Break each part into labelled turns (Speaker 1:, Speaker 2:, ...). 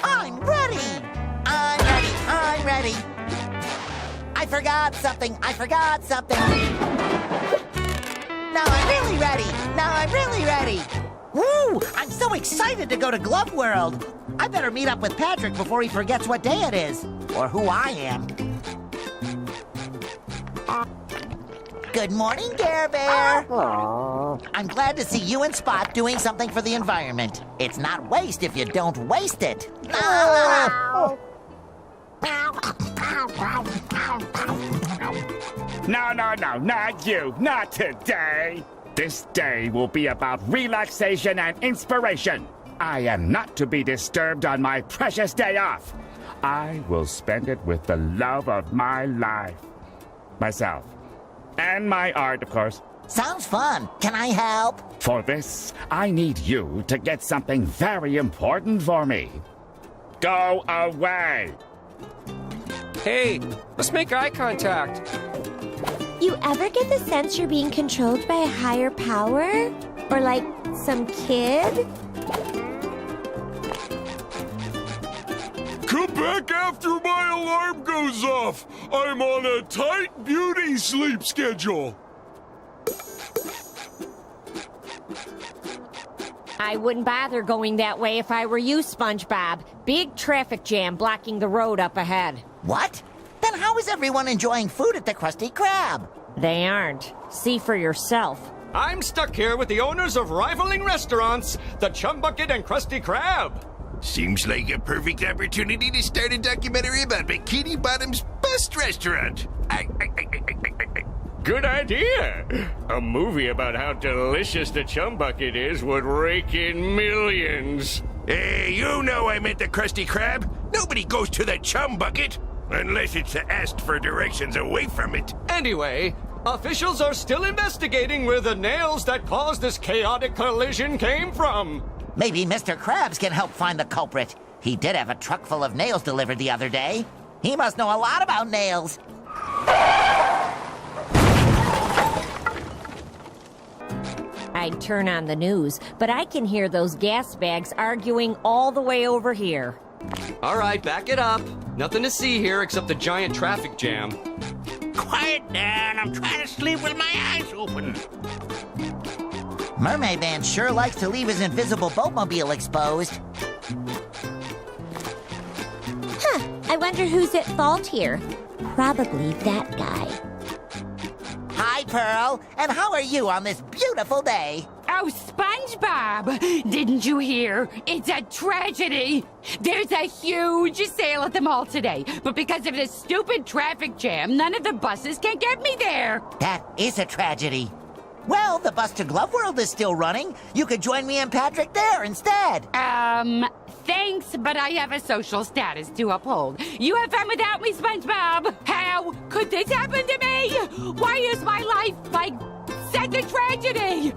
Speaker 1: I'm ready! I'm ready! I'm ready! I forgot something! I forgot something! Now I'm really ready! Now I'm really ready! Woo! I'm so excited to go to Glove World! I better meet up with Patrick before he forgets what day it is, or who I am. Good morning, Care Bear! I'm glad to see you and Spot doing something for the environment. It's not waste if you don't waste it.
Speaker 2: No, not you. Not today. This day will be about relaxation and inspiration. I am not to be disturbed on my precious day off. I will spend it with the love of my life. Myself. And my art, of course.
Speaker 1: Sounds fun. Can I help?
Speaker 2: For this, I need you to get something very important for me. Go away.
Speaker 3: Hey, let's make eye contact.
Speaker 4: You ever get the sense you're being controlled by a higher power? Or like some kid?
Speaker 5: Come back after my alarm goes off. I'm on a tight beauty sleep schedule.
Speaker 6: I wouldn't bother going that way if I were you, Spongebob. Big traffic jam blocking the road up ahead.
Speaker 1: What? Then how is everyone enjoying food at the Krusty Krab?
Speaker 6: They aren't. See for yourself.
Speaker 3: I'm stuck here with the owners of rivaling restaurants, the Chum Bucket and Krusty Krab.
Speaker 7: Seems like a perfect opportunity to start a documentary about Bikini Bottom's best restaurant.
Speaker 8: Good idea. A movie about how delicious the Chum Bucket is would rake in millions.
Speaker 7: Hey, you know I meant the Krusty Krab. Nobody goes to the Chum Bucket unless it's asked for directions away from it.
Speaker 3: Anyway, officials are still investigating where the nails that caused this chaotic collision came from.
Speaker 1: Maybe Mr. Krabs can help find the culprit. He did have a truck full of nails delivered the other day. He must know a lot about nails.
Speaker 6: I'd turn on the news, but I can hear those gas bags arguing all the way over here.
Speaker 3: All right, back it up. Nothing to see here except the giant traffic jam.
Speaker 7: Quiet down. I'm trying to sleep with my eyes open.
Speaker 1: Mermaid Man sure likes to leave his invisible boatmobile exposed.
Speaker 4: I wonder who's at fault here. Probably that guy.
Speaker 1: Hi, Pearl. And how are you on this beautiful day?
Speaker 9: Oh, SpongeBob! Didn't you hear? It's a tragedy! There's a huge sale at the mall today, but because of this stupid traffic jam, none of the buses can get me there!
Speaker 1: That is a tragedy. Well, the bus to Glove World is still running. You could join me and Patrick there instead.
Speaker 9: Thanks, but I have a social status to uphold. You have fun without me, SpongeBob! How could this happen to me? Why is my life like such a tragedy?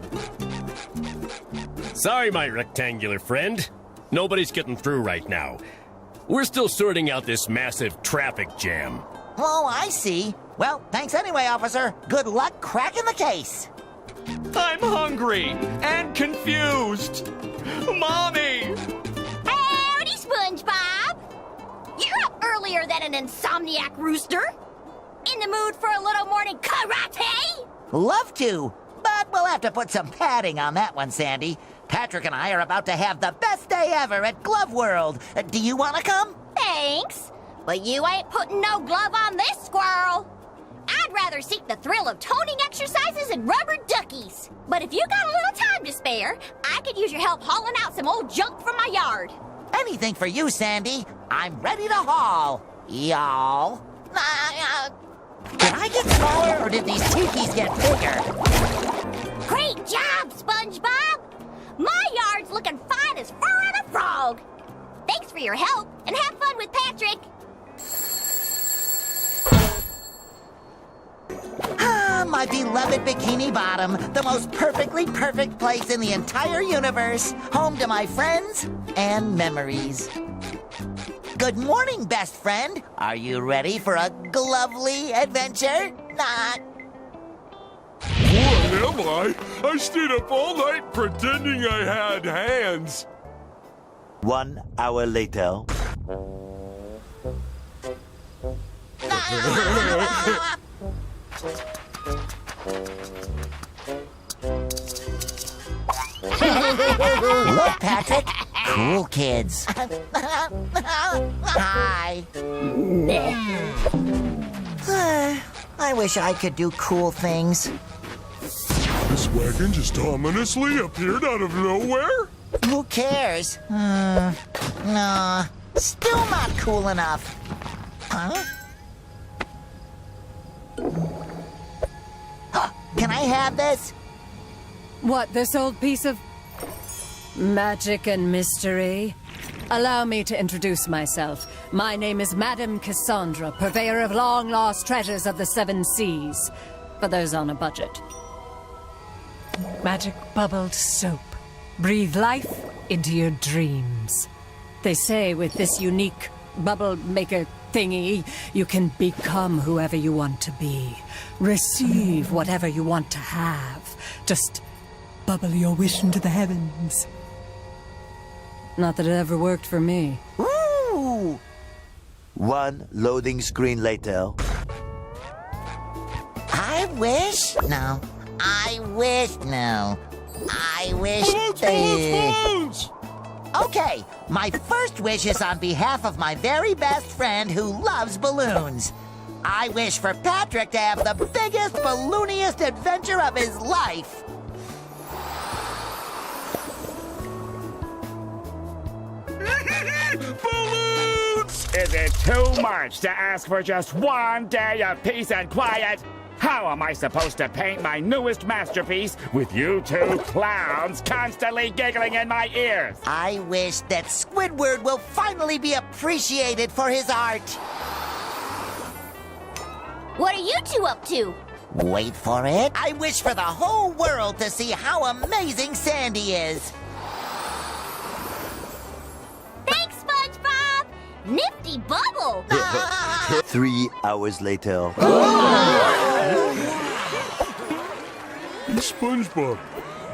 Speaker 10: Sorry, my rectangular friend. Nobody's getting through right now. We're still sorting out this massive traffic jam.
Speaker 1: Oh, I see. Well, thanks anyway, officer. Good luck cracking the case.
Speaker 3: I'm hungry and confused. Mommy!
Speaker 11: Howdy, SpongeBob! You're up earlier than an insomniac rooster. In the mood for a little morning karate?
Speaker 1: Love to, but we'll have to put some padding on that one, Sandy. Patrick and I are about to have the best day ever at Glove World. Do you want to come?
Speaker 11: Thanks, but you ain't putting no glove on this squirrel. I'd rather seek the thrill of toning exercises and rubber duckies. But if you got a little time to spare, I could use your help hauling out some old junk from my yard.
Speaker 1: Anything for you, Sandy. I'm ready to haul. Y'all. Did I get smaller, or did these tikis get bigger?
Speaker 11: Great job, SpongeBob! My yard's looking fine as fur on a frog. Thanks for your help, and have fun with Patrick.
Speaker 1: Ah, my beloved Bikini Bottom, the most perfectly perfect place in the entire universe, home to my friends and memories. Good morning, best friend. Are you ready for a glovely adventure? Not.
Speaker 5: What am I? I stayed up all night pretending I had hands.
Speaker 12: 1 hour later.
Speaker 1: Look, Patrick. Cool kids. Hi. I wish I could do cool things.
Speaker 5: This wagon just ominously appeared out of nowhere?
Speaker 1: Who cares? Nah, still not cool enough. Huh? Can I have this?
Speaker 13: What, this old piece of magic and mystery? Allow me to introduce myself. My name is Madame Cassandra, purveyor of long-lost treasures of the 7 seas. For those on a budget. Magic bubbled soap. Breathe life into your dreams. They say with this unique bubble maker thingy, you can become whoever you want to be. Receive whatever you want to have. Just bubble your wish into the heavens. Not that it ever worked for me.
Speaker 1: Ooh!
Speaker 12: 1 loading screen later.
Speaker 1: I wish? No. I wish? No. I wish...
Speaker 5: Balloons!
Speaker 1: Okay, my first wish is on behalf of my very best friend who loves balloons. I wish for Patrick to have the biggest, ballooniest adventure of his life.
Speaker 5: Balloons!
Speaker 2: Is it too much to ask for just 1 day of peace and quiet? How am I supposed to paint my newest masterpiece with you 2 clowns constantly giggling in my ears?
Speaker 1: I wish that Squidward will finally be appreciated for his art.
Speaker 11: What are you 2 up to?
Speaker 1: Wait for it. I wish for the whole world to see how amazing Sandy is.
Speaker 11: Thanks, SpongeBob! Nifty bubble!
Speaker 12: 3 hours later.
Speaker 5: SpongeBob,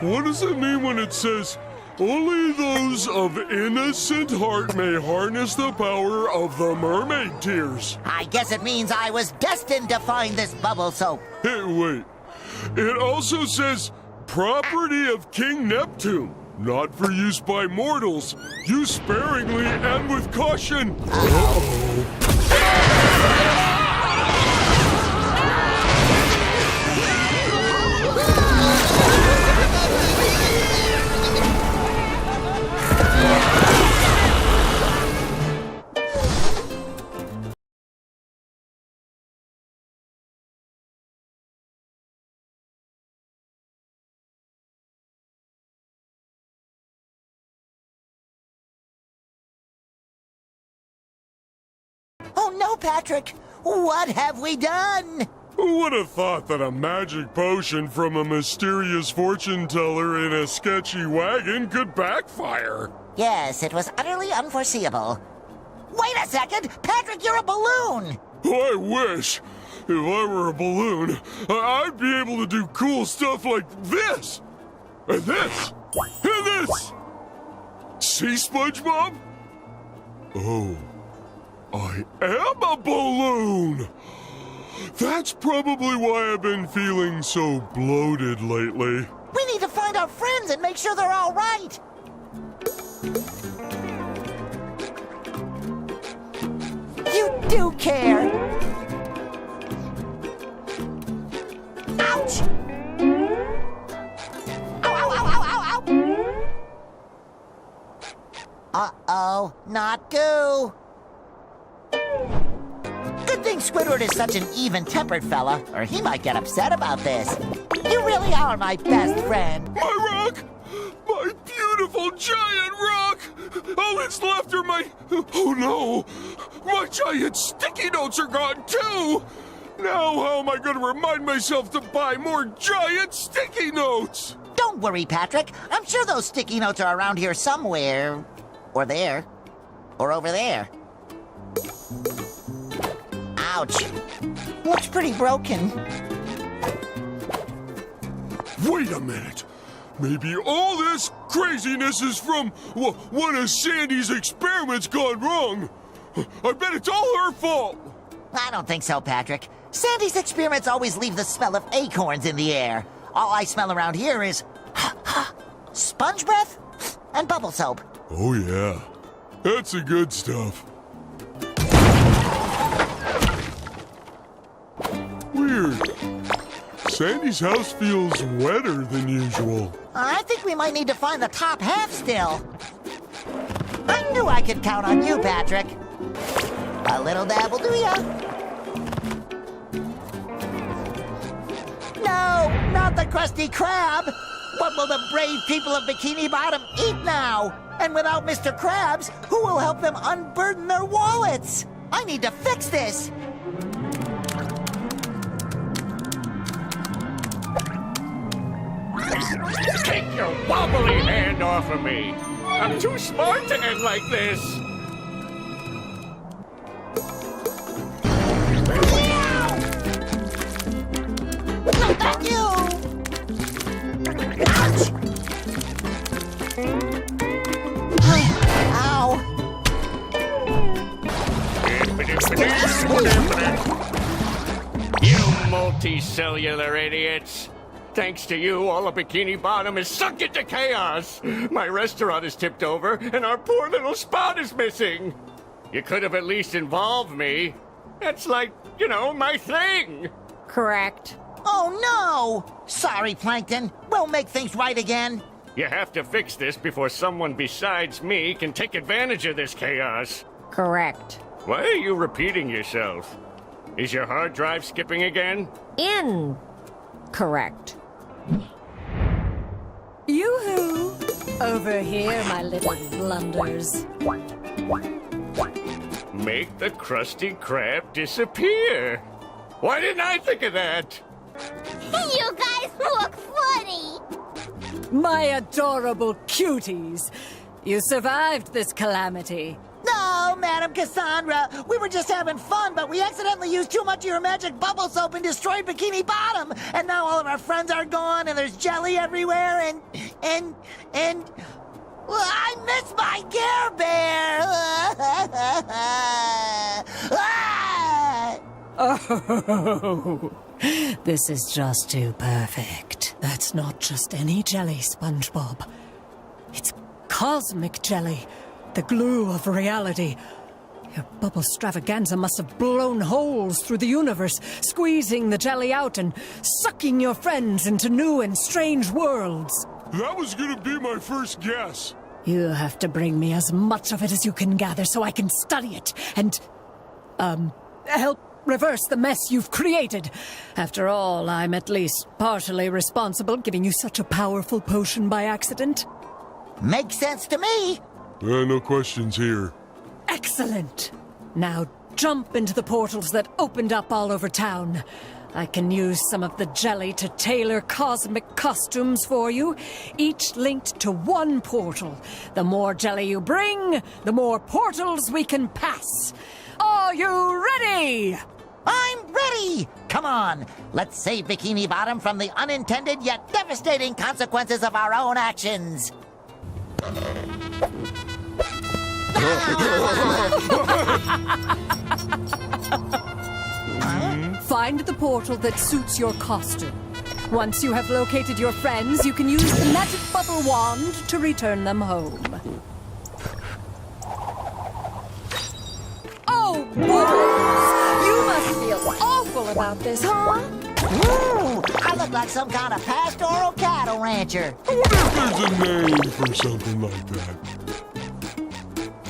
Speaker 5: what does it mean when it says, only those of innocent heart may harness the power of the mermaid tears?
Speaker 1: I guess it means I was destined to find this bubble soap.
Speaker 5: Hey, wait. It also says, property of King Neptune. Not for use by mortals. Use sparingly and with caution.
Speaker 1: Oh no, Patrick! What have we done?
Speaker 5: Who would have thought that a magic potion from a mysterious fortune teller in a sketchy wagon could backfire?
Speaker 1: Yes, it was utterly unforeseeable. Wait a second! Patrick, you're a balloon!
Speaker 5: I wish. If I were a balloon, I'd be able to do cool stuff like this! And this! And this! See, SpongeBob? Oh, I am a balloon! That's probably why I've been feeling so bloated lately.
Speaker 1: We need to find our friends and make sure they're all right! You do care! Ouch! Ow, ow, ow, ow, ow, ow! Uh-oh, not goo! Good thing Squidward is such an even-tempered fella, or he might get upset about this. You really are my best friend.
Speaker 5: My rock! My beautiful giant rock! All that's left are my... Oh no! My giant sticky notes are gone too! Now how am I going to remind myself to buy more giant sticky notes?
Speaker 1: Don't worry, Patrick. I'm sure those sticky notes are around here somewhere. Or there. Or over there. Ouch. Looks pretty broken.
Speaker 5: Wait a minute. Maybe all this craziness is from one of Sandy's experiments gone wrong. I bet it's all her fault.
Speaker 1: I don't think so, Patrick. Sandy's experiments always leave the smell of acorns in the air. All I smell around here is sponge breath and bubble soap.
Speaker 5: Oh, yeah. That's the good stuff. Weird. Sandy's house feels wetter than usual.
Speaker 1: I think we might need to find the top half still. I knew I could count on you, Patrick. A little dab will do ya. No, not the Krusty Krab. What will the brave people of Bikini Bottom eat now? And without Mr. Krabs, who will help them unburden their wallets? I need to fix this.
Speaker 8: Take your wobbly hand off of me! I'm too smart to end like this!
Speaker 1: No, thank you! Ouch! Ow!
Speaker 8: You multicellular idiots! Thanks to you, all of Bikini Bottom is sunk into chaos! My restaurant is tipped over, and our poor little spot is missing! You could have at least involved me. That's like, my thing!
Speaker 6: Correct.
Speaker 1: Oh, no! Sorry, Plankton. We'll make things right again.
Speaker 8: You have to fix this before someone besides me can take advantage of this chaos.
Speaker 6: Correct.
Speaker 8: Why are you repeating yourself? Is your hard drive skipping again?
Speaker 6: Correct.
Speaker 13: Yoo-hoo! Over here, my little blunders.
Speaker 8: Make the Krusty Krab disappear. Why didn't I think of that?
Speaker 11: You guys look funny!
Speaker 13: My adorable cuties. You survived this calamity.
Speaker 1: No, Madam Cassandra. We were just having fun, but we accidentally used too much of your magic bubble soap and destroyed Bikini Bottom. And now all of our friends are gone, and there's jelly everywhere, and... Well, I miss my Care Bear!
Speaker 13: Oh, this is just too perfect. That's not just any jelly, SpongeBob. It's cosmic jelly, the glue of reality. Your bubble stravaganza must have blown holes through the universe, squeezing the jelly out and sucking your friends into new and strange worlds.
Speaker 5: That was gonna be my first guess.
Speaker 13: You have to bring me as much of it as you can gather so I can study it and, help reverse the mess you've created. After all, I'm at least partially responsible, giving you such a powerful potion by accident.
Speaker 1: Makes sense to me.
Speaker 5: No questions here.
Speaker 13: Excellent. Now jump into the portals that opened up all over town. I can use some of the jelly to tailor cosmic costumes for you, each linked to one portal. The more jelly you bring, the more portals we can pass. Are you ready?
Speaker 1: I'm ready! Come on, let's save Bikini Bottom from the unintended yet devastating consequences of our own actions.
Speaker 13: Find the portal that suits your costume. Once you have located your friends, you can use the magic bubble wand to return them home. Oh, boys! You must feel awful about this, huh?
Speaker 1: Ooh, I look like some kind of pastoral cattle rancher.
Speaker 5: I wonder if there's a name for something like that.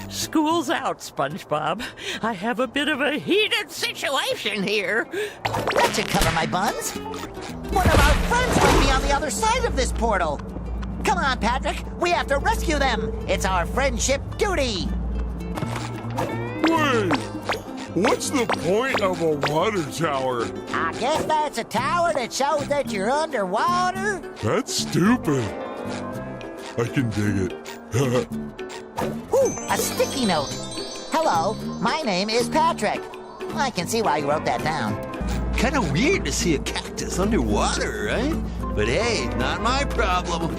Speaker 14: School's out, SpongeBob. I have a bit of a heated situation here.
Speaker 1: That should cover my buns. One of our friends might be on the other side of this portal. Come on, Patrick. We have to rescue them. It's our friendship duty.
Speaker 5: Wait, what's the point of a water tower?
Speaker 1: I guess that's a tower that shows that you're underwater.
Speaker 5: That's stupid. I can dig it.
Speaker 1: Ooh, a sticky note. Hello, my name is Patrick. I can see why you wrote that down.
Speaker 15: Kinda weird to see a cactus underwater, right? But hey, not my problem.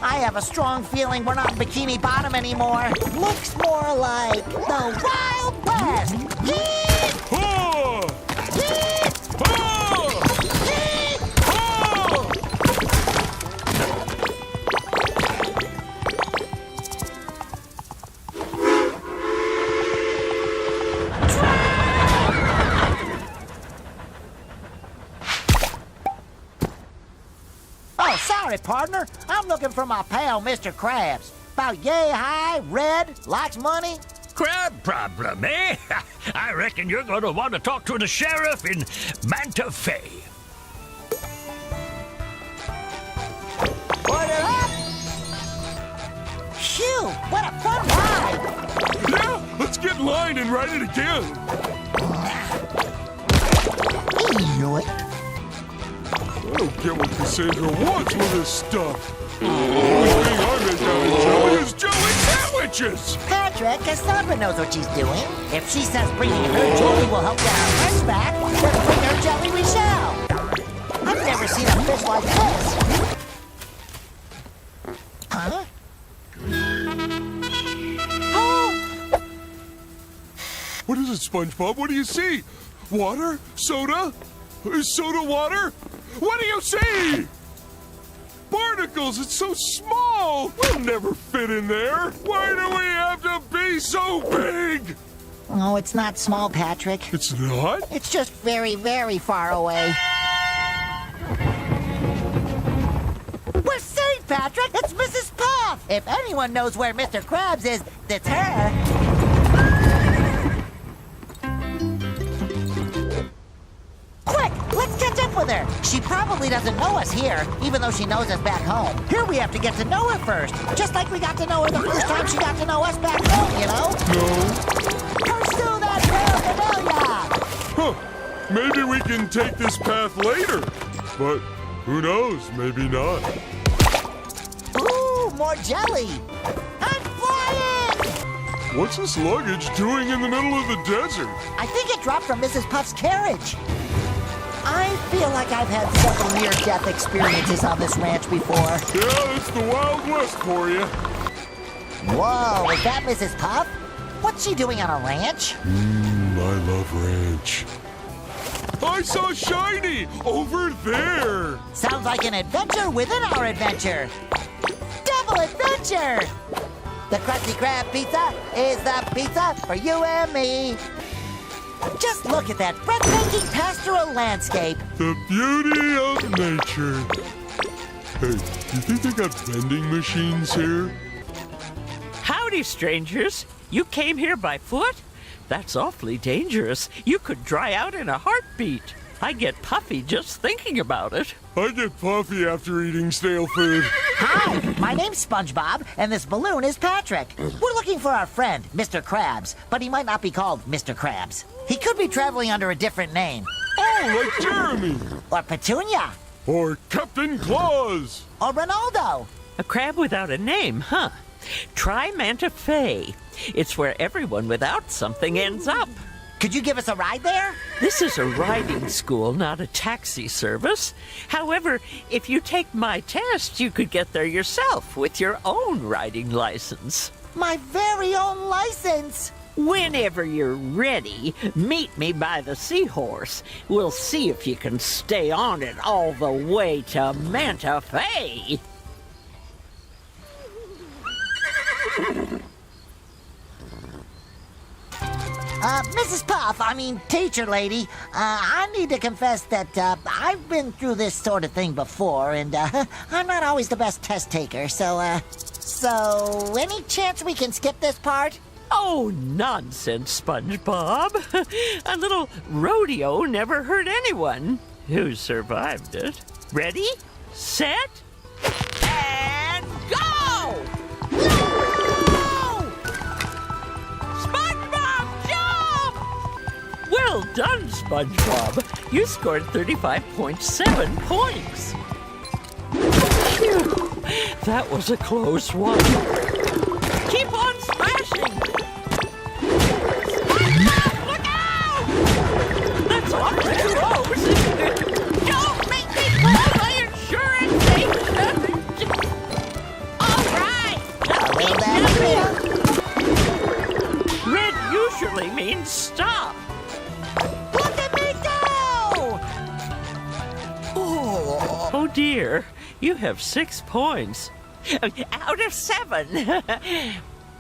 Speaker 1: I have a strong feeling we're not Bikini Bottom anymore. Looks more like the Wild West.
Speaker 5: Oh!
Speaker 1: Oh, sorry, partner. I'm looking for my pal, Mr. Krabs. About yay high, red, likes money.
Speaker 14: Crab problem, eh? I reckon you're going to want to talk to the sheriff in Manta Fe.
Speaker 1: Order up! Phew, what a fun ride!
Speaker 5: Yeah, let's get in line and ride it again.
Speaker 1: Ew.
Speaker 5: I don't get what Cassandra wants with this stuff. The only thing I make out of jelly is jelly sandwiches!
Speaker 1: Patrick, Cassandra knows what she's doing. If she says bringing her jelly will help get our friends back, then bring her jelly we shall. I've never seen a fish like this. Huh? Oh!
Speaker 5: What is it, SpongeBob? What do you see? Water? Soda? Soda water? What do you see? Barnacles, it's so small! We'll never fit in there! Why do we have to be so big?
Speaker 1: Oh, it's not small, Patrick.
Speaker 5: It's not?
Speaker 1: It's just very, very far away. We're safe, Patrick! It's Mrs. Puff! If anyone knows where Mr. Krabs is, it's her. Quick! Let's catch up with her! She probably doesn't know us here, even though she knows us back home. Here we have to get to know her first, just like we got to know her the first time she got to know us back home, you know?
Speaker 5: No.
Speaker 1: Pursue that paraphernalia!
Speaker 5: Huh. Maybe we can take this path later. But who knows? Maybe not.
Speaker 1: Ooh, more jelly! I'm flying!
Speaker 5: What's this luggage doing in the middle of the desert?
Speaker 1: I think it dropped from Mrs. Puff's carriage. I feel like I've had several near-death experiences on this ranch before.
Speaker 5: Yeah, it's the Wild West for you.
Speaker 1: Whoa, is that Mrs. Puff? What's she doing on a ranch?
Speaker 5: I love ranch. I saw Shiny over there.
Speaker 1: Sounds like an adventure within our adventure. Double adventure! The Krusty Krab pizza is the pizza for you and me. Just look at that breathtaking pastoral landscape.
Speaker 5: The beauty of nature. Hey, you think they got vending machines here?
Speaker 14: Howdy, strangers. You came here by foot? That's awfully dangerous. You could dry out in a heartbeat. I get puffy just thinking about it.
Speaker 5: I get puffy after eating stale food.
Speaker 1: Hi, my name's Spongebob, and this balloon is Patrick. We're looking for our friend, Mr. Krabs, but he might not be called Mr. Krabs. He could be traveling under a different name.
Speaker 5: Oh, like Jeremy.
Speaker 1: Or Petunia.
Speaker 5: Or Captain Claus.
Speaker 1: Or Ronaldo.
Speaker 14: A crab without a name, huh? Try Manta Fe. It's where everyone without something ends up.
Speaker 1: Could you give us a ride there?
Speaker 14: This is a riding school, not a taxi service. However, if you take my test, you could get there yourself with your own riding license.
Speaker 1: My very own license.
Speaker 14: Whenever you're ready, meet me by the seahorse. We'll see if you can stay on it all the way to Manta Fe.
Speaker 1: Mrs. Puff, teacher lady, I need to confess that I've been through this sort of thing before, and I'm not always the best test taker, so any chance we can skip this part?
Speaker 14: Oh, nonsense, SpongeBob. A little rodeo never hurt anyone who survived it. Ready, set, and go!
Speaker 1: No!
Speaker 14: Well done, SpongeBob. You scored 35.7 points. Phew, that was a close one. Keep on smashing. SpongeBob, look out! That's awfully close, isn't it? Don't make me call my insurance agent. All right. Red usually means stop.
Speaker 1: Look at me go!
Speaker 14: Oh dear, you have 6 points. Out of 7.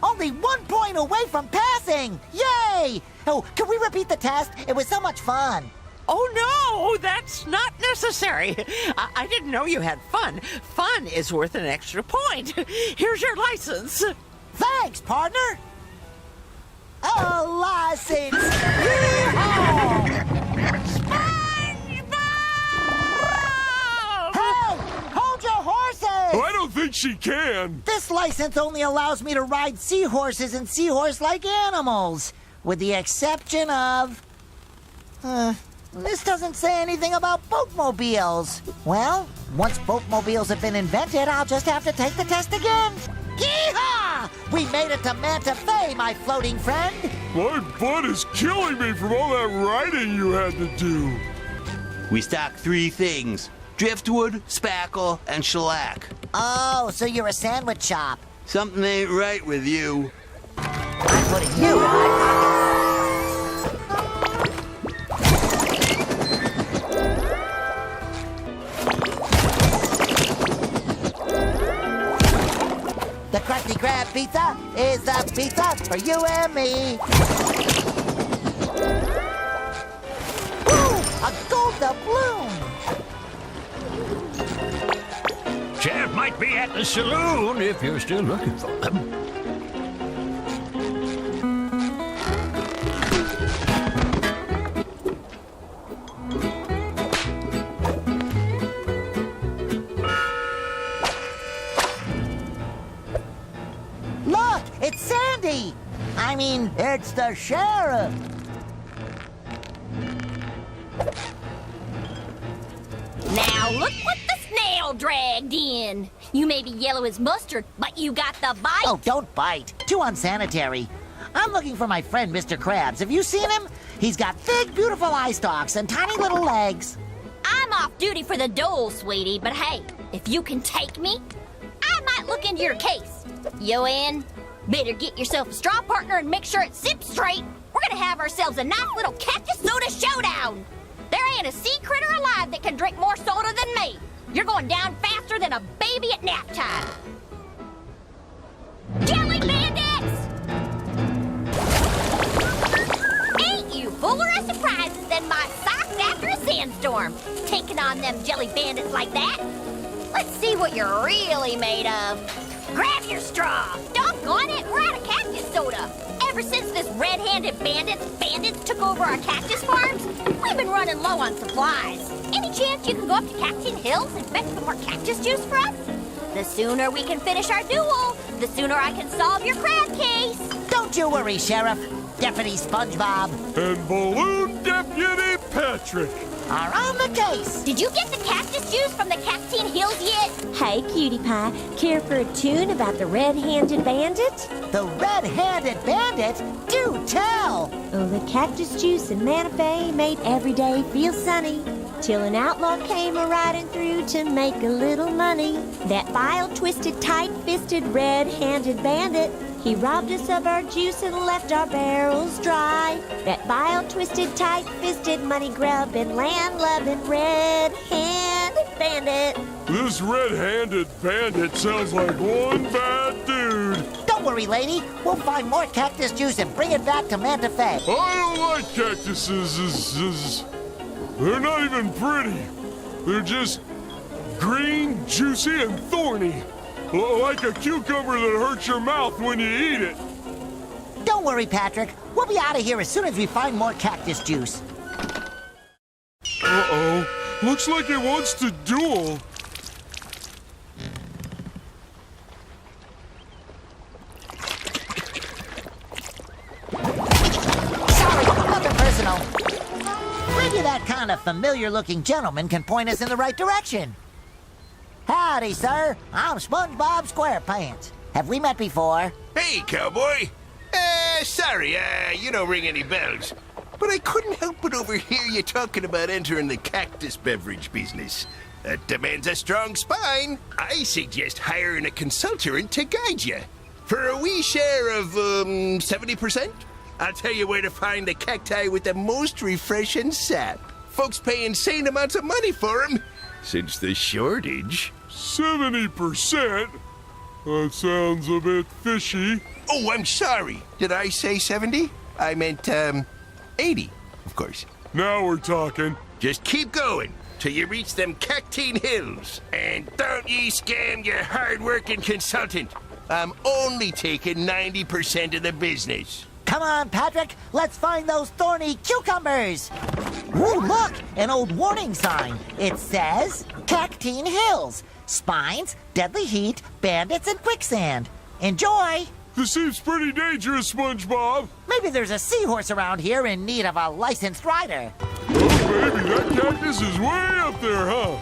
Speaker 1: Only 1 point away from passing! Yay! Oh, can we repeat the test? It was so much fun.
Speaker 14: Oh no, that's not necessary. I didn't know you had fun. Fun is worth an extra point. Here's your license.
Speaker 1: Thanks, partner! A license! Yeehaw! Hey! Hold your horses!
Speaker 5: I don't think she can.
Speaker 1: This license only allows me to ride seahorses and seahorse-like animals, with the exception of... this doesn't say anything about boatmobiles. Well, once boatmobiles have been invented, I'll just have to take the test again. Yeehaw! We made it to Manta Fe, my floating friend.
Speaker 5: My butt is killing me from all that riding you had to do.
Speaker 15: We stock 3 things: driftwood, spackle, and shellac.
Speaker 1: Oh, so you're a sandwich shop.
Speaker 15: Something ain't right with you.
Speaker 1: I'm putting you in my pocket. The Krusty Krab pizza is the pizza for you and me. Woo! A gold doubloon!
Speaker 8: Chef might be at the saloon if you're still looking for them.
Speaker 1: Look, it's Sandy! I mean, it's the sheriff.
Speaker 11: Now look what the snail dragged in. You may be yellow as mustard, but you got the bite.
Speaker 1: Oh, don't bite. Too unsanitary. I'm looking for my friend, Mr. Krabs. Have you seen him? He's got big, beautiful eye stalks and tiny little legs.
Speaker 11: I'm off duty for the dole, sweetie, but hey, if you can take me, I might look into your case. You in? Better get yourself a straw partner and make sure it sips straight. We're gonna have ourselves a nice little cactus soda showdown. There ain't a sea critter alive that can drink more soda than me. You're going down faster than a baby at nap time. Jelly bandits! Ain't you fuller of surprises than my socks after a sandstorm? Taking on them jelly bandits like that? Let's see what you're really made of. Grab your straw. Doggone it, we're out of cactus soda. Ever since this red-handed bandits took over our cactus farms, we've been running low on supplies. Any chance you can go up to Cactus Hills and fetch some more cactus juice for us? The sooner we can finish our duel, the sooner I can solve your crab case.
Speaker 1: Don't you worry, Sheriff. Deputy Spongebob
Speaker 5: And Balloon Deputy Patrick
Speaker 1: are on the case.
Speaker 11: Did you get the cactus juice from the Cactus Hills yet?
Speaker 4: Hey, Cutie Pie, care for a tune about the red-handed bandit?
Speaker 1: The red-handed bandit? Do tell!
Speaker 4: Oh, the cactus juice in Manta Fe made every day feel sunny. Till an outlaw came a-riding through to make a little money. That vile, twisted, tight-fisted, red-handed bandit. He robbed us of our juice and left our barrels dry. That vile, twisted, tight-fisted, money-grubbing, land-loving, red-handed bandit.
Speaker 5: This red-handed bandit sounds like one bad dude.
Speaker 1: Don't worry, lady. We'll find more cactus juice and bring it back to Manta Fe.
Speaker 5: I don't like cactuses. They're not even pretty. They're just green, juicy, and thorny. Like a cucumber that hurts your mouth when you eat it.
Speaker 1: Don't worry, Patrick. We'll be out of here as soon as we find more cactus juice.
Speaker 5: Uh-oh. Looks like it wants to duel.
Speaker 1: Sorry, nothing personal. kind of familiar-looking gentleman can point us in the right direction. Howdy, sir. I'm SpongeBob SquarePants. Have we met before?
Speaker 7: Hey, cowboy. Sorry, you don't ring any bells. But I couldn't help but overhear you talking about entering the cactus beverage business. That demands a strong spine. I suggest hiring a consultant to guide you. For a wee share of, 70%? I'll tell you where to find the cacti with the most refreshing sap. Folks pay insane amounts of money for them. Since the shortage.
Speaker 5: 70%? That sounds a bit fishy.
Speaker 7: Oh, I'm sorry. Did I say 70? I meant, 80, of course.
Speaker 5: Now we're talking.
Speaker 7: Just keep going till you reach them Cactine Hills. And don't ye scam your hard-working consultant. I'm only taking 90% of the business.
Speaker 1: Come on, Patrick. Let's find those thorny cucumbers. Ooh, look, an old warning sign. It says Cactine Hills. Spines, deadly heat, bandits, and quicksand. Enjoy.
Speaker 5: This seems pretty dangerous, SpongeBob.
Speaker 1: Maybe there's a seahorse around here in need of a licensed rider.
Speaker 5: Oh, baby, that cactus is way up there, huh?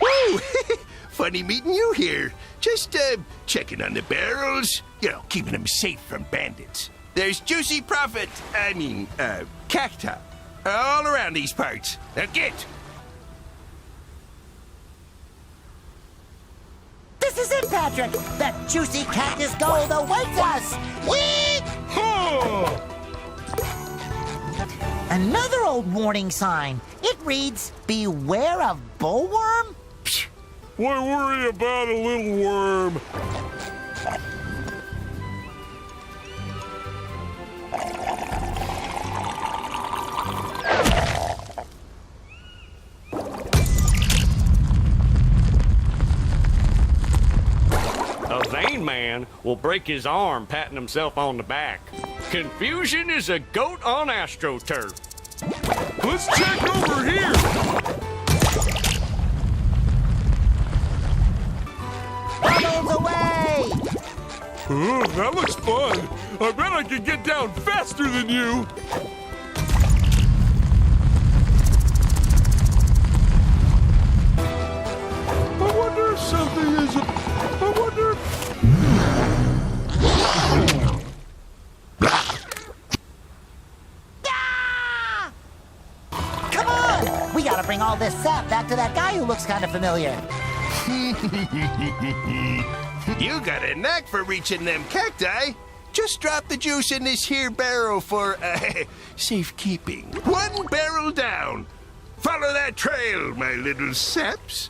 Speaker 7: Woo! Funny meeting you here. Just, checking on the barrels. You know, keeping them safe from bandits. There's juicy cacti. All around these parts. Now get!
Speaker 1: This is it, Patrick! That juicy cactus gold awaits us! Whee! Another old warning sign. It reads, beware of bullworm?
Speaker 5: Why worry about a little worm?
Speaker 3: A vain man will break his arm patting himself on the back. Confusion is a goat on AstroTurf.
Speaker 5: Let's check over here!
Speaker 1: Bubbles away!
Speaker 5: Oh, that looks fun! I bet I can get down faster than you! I wonder if something is... I wonder if...
Speaker 1: Ah! Come on! We gotta bring all this sap back to that guy who looks kind of familiar.
Speaker 7: You got a knack for reaching them cacti. Just drop the juice in this here barrel for, safekeeping. One barrel down. Follow that trail, my little saps.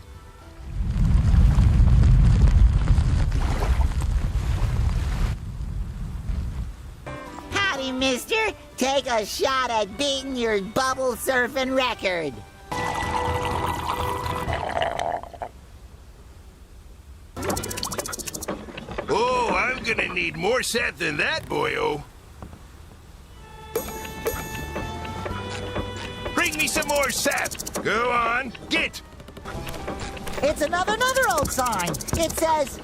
Speaker 1: Howdy, mister. Take a shot at beating your bubble surfing record.
Speaker 7: Oh, I'm gonna need more sap than that, boyo. Bring me some more sap. Go on, get.
Speaker 1: It's another old sign. It says,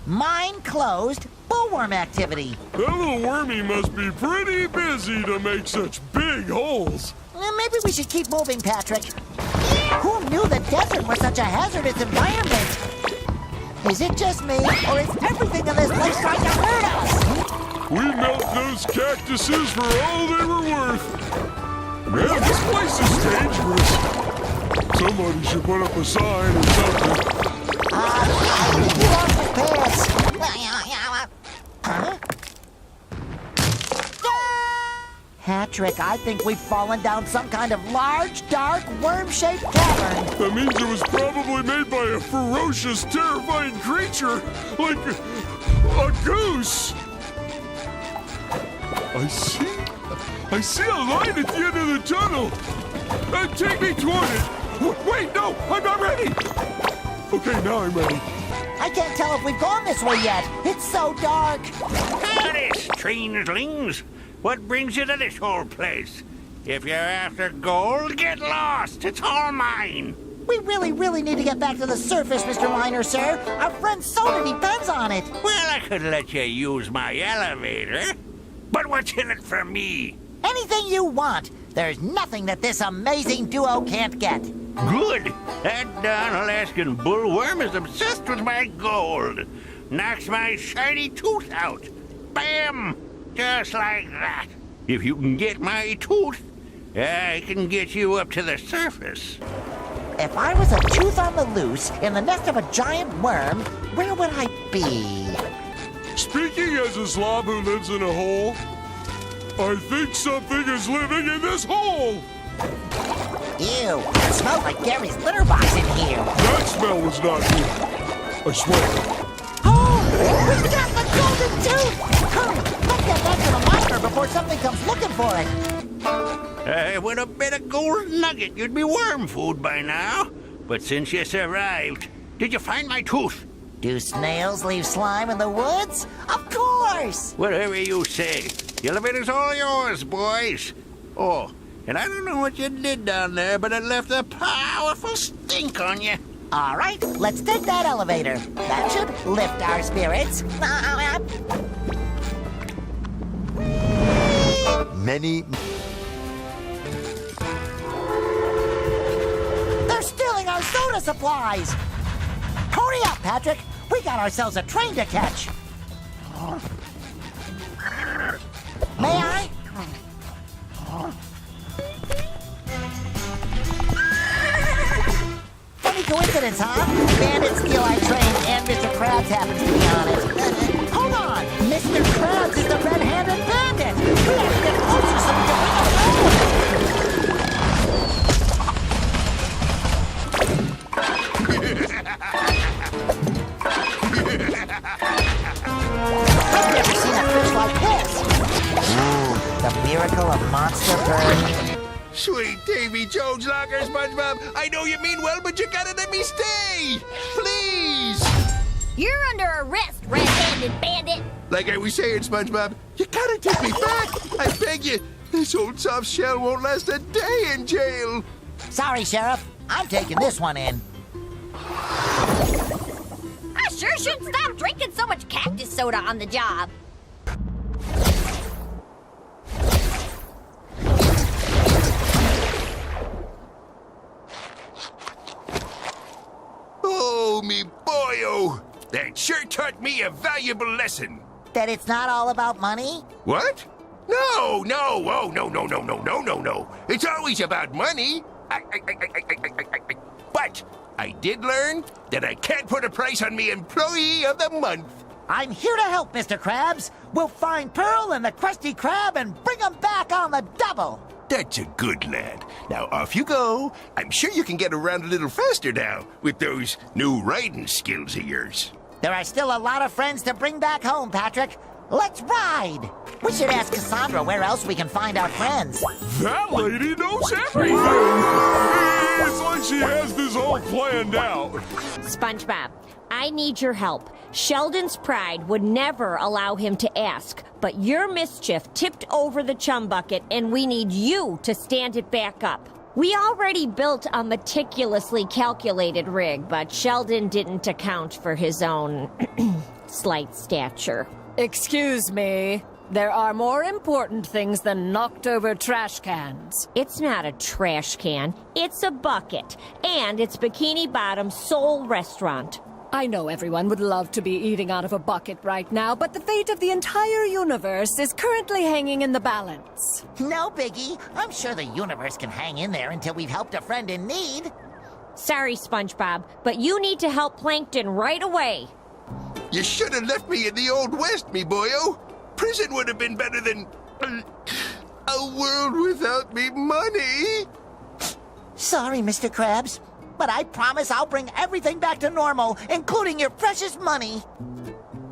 Speaker 1: mine closed, bullworm activity.
Speaker 5: That little wormy must be pretty busy to make such big holes.
Speaker 1: Maybe we should keep moving, Patrick. Who knew the desert was such a hazardous environment? Is it just me, or is everything in this place trying to hurt us?
Speaker 5: We milked those cactuses for all they were worth. Man, this place is dangerous. Somebody should put up a sign or something.
Speaker 1: I think he lost his pants. Huh? Patrick, I think we've fallen down some kind of large, dark, worm-shaped cavern.
Speaker 5: That means it was probably made by a ferocious, terrifying creature, like a goose. I see a light at the end of the tunnel. Take me toward it. Wait, no, I'm not ready. Okay, now I'm ready.
Speaker 1: I can't tell if we've gone this way yet. It's so dark.
Speaker 7: Howdy, strangelings. What brings you to this whole place? If you're after gold, get lost. It's all mine.
Speaker 1: We really need to get back to the surface, Mr. Miner, sir. Our friend Soda depends on it.
Speaker 16: Well, I could let you use my elevator. But what's in it for me?
Speaker 1: Anything you want. There's nothing that this amazing duo can't get.
Speaker 16: Good. That darn Alaskan bullworm is obsessed with my gold. Knocks my shiny tooth out. Bam! Just like that. If you can get my tooth, I can get you up to the surface.
Speaker 1: If I was a tooth on the loose in the nest of a giant worm, where would I be?
Speaker 5: Speaking as a slob who lives in a hole, I think something is living in this hole!
Speaker 1: Ew, it smells like Gary's litter box in here.
Speaker 5: That smell was not good. I swear.
Speaker 1: Oh, we got the golden tooth! Hurry, let's get back to the miner before something comes looking for it.
Speaker 16: With a bit of gold nugget, you'd be worm food by now. But since you survived, did you find my tooth?
Speaker 1: Do snails leave slime in the woods? Of course!
Speaker 16: Whatever you say. The elevator's all yours, boys. Oh, and I don't know what you did down there, but it left a powerful stink on you.
Speaker 1: All right, let's take that elevator. That should lift our spirits.
Speaker 12: Many...
Speaker 1: They're stealing our soda supplies! Hurry up, Patrick! We got ourselves a train to catch! May I? Funny coincidence, huh? Bandits steal our train and Mr. Krabs happens to be on it. Hold on! Mr. Krabs is the red-handed bandit! We have to get closer so we can bring him home! I've never seen a fish like this! Ooh, the miracle of monster bird.
Speaker 7: Sweet Davy Jones Locker, SpongeBob. I know you mean well, but you gotta let me stay. Please.
Speaker 11: You're under arrest, red-handed bandit.
Speaker 7: Like I was saying, SpongeBob, you gotta take me back. I beg you. This old soft shell won't last a day in jail.
Speaker 1: Sorry, Sheriff. I'm taking this one in.
Speaker 11: I sure should stop drinking so much cactus soda on the job.
Speaker 7: Oh, me boyo. That sure taught me a valuable lesson.
Speaker 1: That it's not all about money?
Speaker 7: What? No. Oh, no. It's always about money. But I did learn that I can't put a price on me Employee of the Month.
Speaker 1: I'm here to help, Mr. Krabs. We'll find Pearl and the Krusty Krab and bring them back on the double.
Speaker 7: That's a good lad. Now off you go. I'm sure you can get around a little faster now with those new riding skills of yours.
Speaker 1: There are still a lot of friends to bring back home, Patrick. Let's ride! We should ask Cassandra where else we can find our friends.
Speaker 5: That lady knows everything! It's like she has this all planned out.
Speaker 6: SpongeBob, I need your help. Sheldon's pride would never allow him to ask, but your mischief tipped over the chum bucket, and we need you to stand it back up. We already built a meticulously calculated rig, but Sheldon didn't account for his own slight stature.
Speaker 13: Excuse me. There are more important things than knocked-over trash cans.
Speaker 6: It's not a trash can. It's a bucket. And it's Bikini Bottom's sole restaurant.
Speaker 13: I know everyone would love to be eating out of a bucket right now, but the fate of the entire universe is currently hanging in the balance.
Speaker 1: No biggie. I'm sure the universe can hang in there until we've helped a friend in need.
Speaker 6: Sorry, SpongeBob, but you need to help Plankton right away.
Speaker 7: You should have left me in the Old West, me boyo. Prison would have been better than a world without me money.
Speaker 1: Sorry, Mr. Krabs, but I promise I'll bring everything back to normal, including your precious money.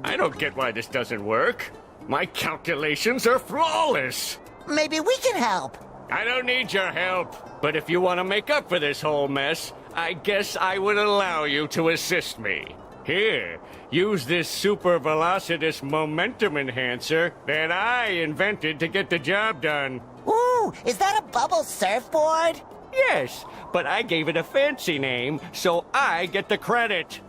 Speaker 3: I don't get why this doesn't work. My calculations are flawless.
Speaker 1: Maybe we can help.
Speaker 3: I don't need your help. But if you want to make up for this whole mess, I guess I would allow you to assist me. Here, use this super velocitous momentum enhancer that I invented to get the job done.
Speaker 1: Ooh, is that a bubble surfboard?
Speaker 3: Yes, but I gave it a fancy name, so I get the credit.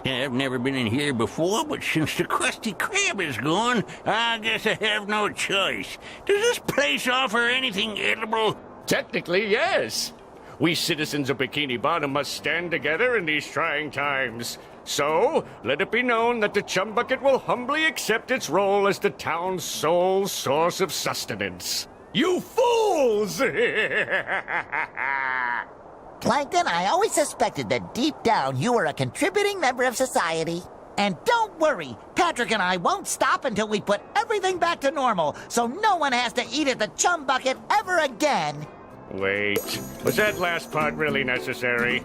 Speaker 16: I've never been in here before, but since the Krusty Krab is gone, I guess I have no choice. Does this place offer anything edible?
Speaker 3: Technically, yes. We citizens of Bikini Bottom must stand together in these trying times. So, let it be known that the Chum Bucket will humbly accept its role as the town's sole source of sustenance. You fools!
Speaker 1: Plankton, I always suspected that deep down you were a contributing member of society. And don't worry, Patrick and I won't stop until we put everything back to normal, so no one has to eat at the Chum Bucket ever again.
Speaker 3: Wait, was that last part really necessary?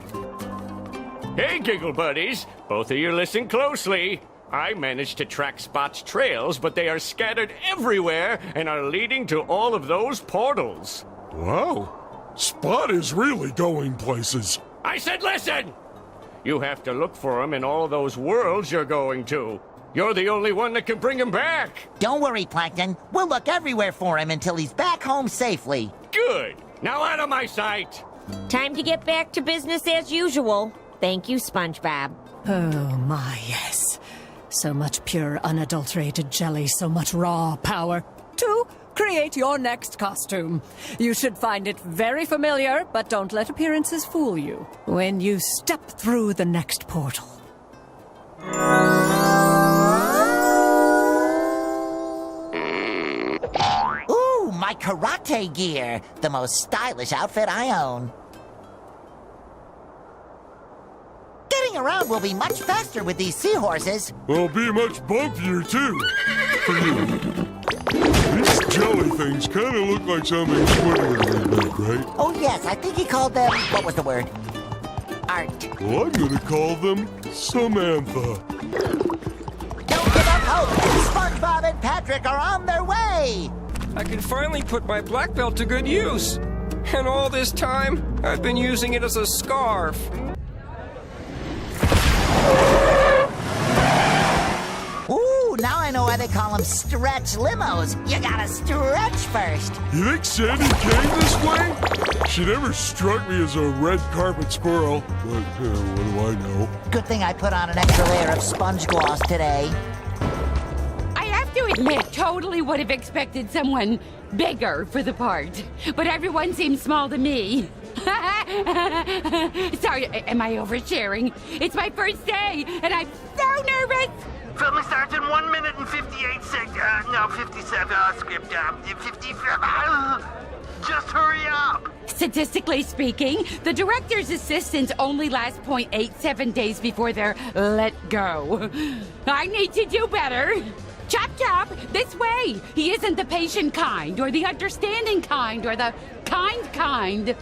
Speaker 3: Hey, Giggle Buddies, both of you listen closely. I managed to track Spot's trails, but they are scattered everywhere and are leading to all of those portals.
Speaker 5: Wow. Spot is really going places.
Speaker 3: I said listen! You have to look for him in all those worlds you're going to. You're the only one that can bring him back.
Speaker 1: Don't worry, Plankton. We'll look everywhere for him until he's back home safely.
Speaker 3: Good. Now out of my sight.
Speaker 6: Time to get back to business as usual. Thank you, SpongeBob.
Speaker 13: Oh, my, yes. So much pure, unadulterated jelly, so much raw power. To create your next costume. You should find it very familiar, but don't let appearances fool you. When you step through the next portal.
Speaker 1: Ooh, my karate gear. The most stylish outfit I own. Getting around will be much faster with these seahorses.
Speaker 5: Will be much bumpier, too, for you. These jelly things kind of look like something Squidward would make, right?
Speaker 1: Oh, yes, I think he called them... What was the word? Art.
Speaker 5: Well, I'm gonna call them Samantha.
Speaker 1: Don't give up hope! SpongeBob and Patrick are on their way!
Speaker 17: I can finally put my black belt to good use. And all this time, I've been using it as a scarf.
Speaker 1: Ooh, now I know why they call them stretch limos. You gotta stretch first.
Speaker 5: You think Sandy came this way? She never struck me as a red carpet squirrel. But, what do I know?
Speaker 1: Good thing I put on an extra layer of sponge gloss today.
Speaker 9: I have to admit, totally would have expected someone bigger for the part. But everyone seems small to me. Sorry, am I oversharing? It's my first day, and I'm so nervous!
Speaker 18: Filming starts in 1 minute and 58 seconds. No, 57. Script 55. Just hurry up.
Speaker 9: Statistically speaking, the director's assistants only last 0.87 days before they're let go. I need to do better. Chop Chop, this way! He isn't the patient kind, or the understanding kind, or the kind.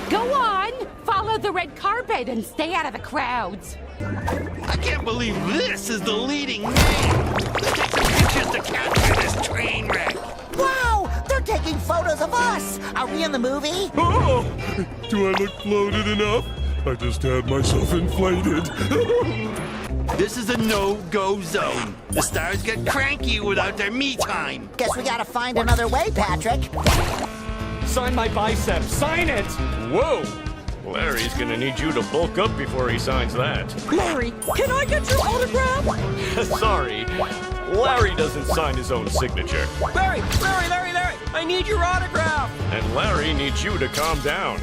Speaker 9: Go on, follow the red carpet and stay out of the crowds.
Speaker 15: I can't believe this is the leading man. Let's take some pictures to capture this train wreck.
Speaker 1: Wow, they're taking photos of us. Are we in the movie?
Speaker 5: Oh, do I look floated enough? I just had myself inflated.
Speaker 15: This is a no-go zone. The stars get cranky without their me time.
Speaker 1: Guess we gotta find another way, Patrick.
Speaker 3: Sign my biceps. Sign it! Whoa! Larry's gonna need you to bulk up before he signs that.
Speaker 14: Larry, can I get your autograph?
Speaker 3: Sorry, Larry doesn't sign his own signature.
Speaker 17: Larry! I need your autograph!
Speaker 3: And Larry needs you to calm down.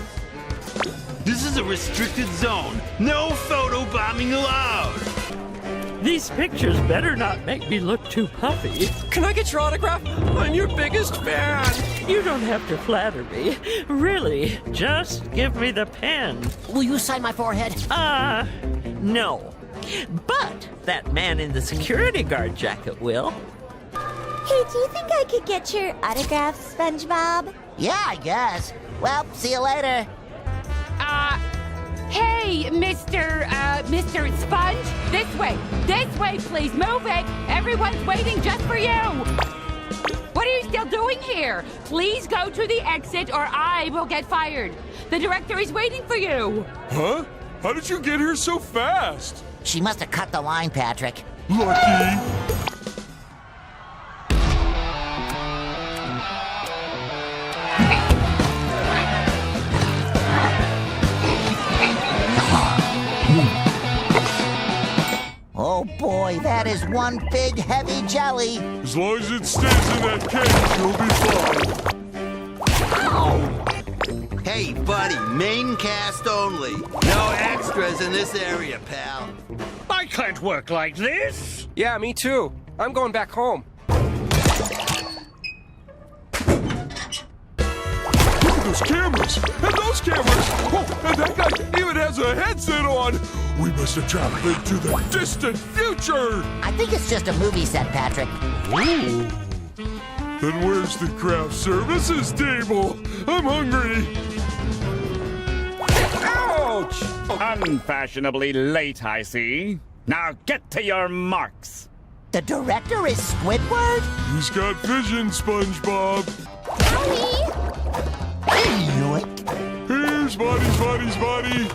Speaker 15: This is a restricted zone. No photo bombing allowed.
Speaker 14: These pictures better not make me look too puffy.
Speaker 17: Can I get your autograph? I'm your biggest fan.
Speaker 14: You don't have to flatter me. Really, just give me the pen.
Speaker 19: Will you sign my forehead?
Speaker 14: No. But that man in the security guard jacket will.
Speaker 4: Hey, do you think I could get your autograph, SpongeBob?
Speaker 1: Yeah, I guess. Well, see you later.
Speaker 9: Hey, Mr. Sponge, this way, please, move it. Everyone's waiting just for you. What are you still doing here? Please go to the exit or I will get fired. The director is waiting for you.
Speaker 5: Huh? How did you get here so fast?
Speaker 1: She must have cut the line, Patrick.
Speaker 5: Lucky.
Speaker 1: is one big heavy jelly.
Speaker 5: As long as it stays in that cage, you'll be fine.
Speaker 19: Hey, buddy, main cast only. No extras in this area, pal.
Speaker 15: I can't work like this.
Speaker 17: Yeah, me too. I'm going back home.
Speaker 5: Look at those cameras! And those cameras! Oh, and that guy even has a headset on! We must have traveled into the distant future!
Speaker 1: I think it's just a movie set, Patrick.
Speaker 5: Ooh. Then where's the craft services table? I'm hungry!
Speaker 2: Ouch! Unfashionably late, I see. Now get to your marks.
Speaker 1: The director is Squidward?
Speaker 5: He's got vision, Spongebob. Here's Buddy.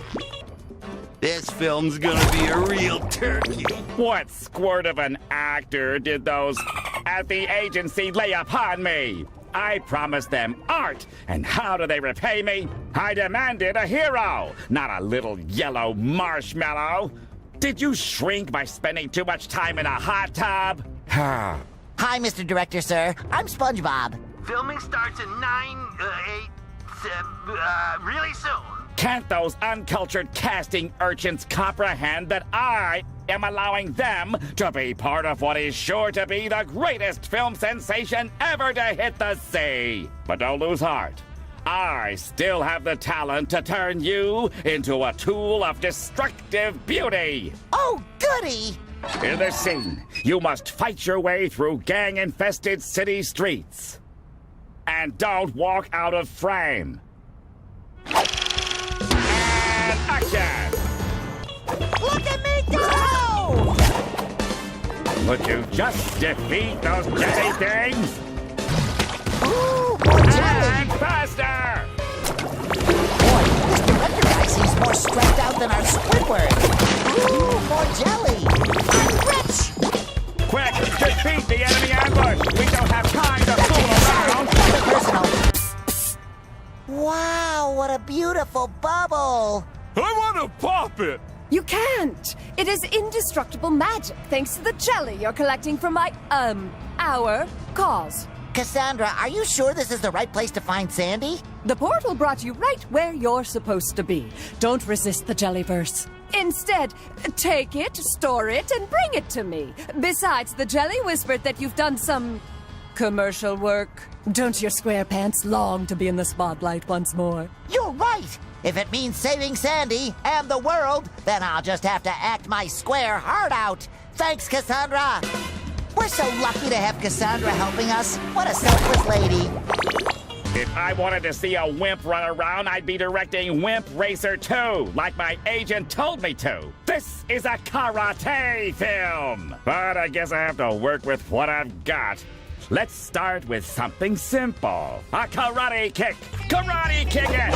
Speaker 19: This film's gonna be a real turkey.
Speaker 2: What squirt of an actor did those at the agency lay upon me? I promised them art, and how do they repay me? I demanded a hero, not a little yellow marshmallow. Did you shrink by spending too much time in a hot tub?
Speaker 1: Hi, Mr. Director, sir. I'm Spongebob.
Speaker 18: Filming starts in 9, 8, 7, really soon.
Speaker 2: Can't those uncultured casting urchins comprehend that I am allowing them to be part of what is sure to be the greatest film sensation ever to hit the sea? But don't lose heart. I still have the talent to turn you into a tool of destructive beauty.
Speaker 1: Oh, goody!
Speaker 2: In this scene, you must fight your way through gang-infested city streets. And don't walk out of frame. And action!
Speaker 1: Look at me go!
Speaker 2: Would you just defeat those jelly things?
Speaker 1: Ooh, more jelly!
Speaker 2: And faster!
Speaker 1: Boy, this director guy seems more stretched out than our Squidward. Ooh, more jelly! I'm rich!
Speaker 2: Quick, defeat the enemy ambush! We don't have time to fool around!
Speaker 1: Personal. Wow, what a beautiful bubble!
Speaker 5: I want to pop it!
Speaker 20: You can't! It is indestructible magic thanks to the jelly you're collecting from our cause.
Speaker 1: Cassandra, are you sure this is the right place to find Sandy?
Speaker 20: The portal brought you right where you're supposed to be.
Speaker 13: Don't resist the Jellyverse.
Speaker 20: Instead, take it, store it, and bring it to me. Besides, the jelly whispered that you've done some commercial work.
Speaker 13: Don't your square pants long to be in the spotlight once more?
Speaker 1: You're right! If it means saving Sandy and the world, then I'll just have to act my square heart out. Thanks, Cassandra! We're so lucky to have Cassandra helping us. What a selfless lady.
Speaker 2: If I wanted to see a wimp run around, I'd be directing Wimp Racer 2, like my agent told me to. This is a karate film. But I guess I have to work with what I've got. Let's start with something simple. A karate kick. Karate kick it!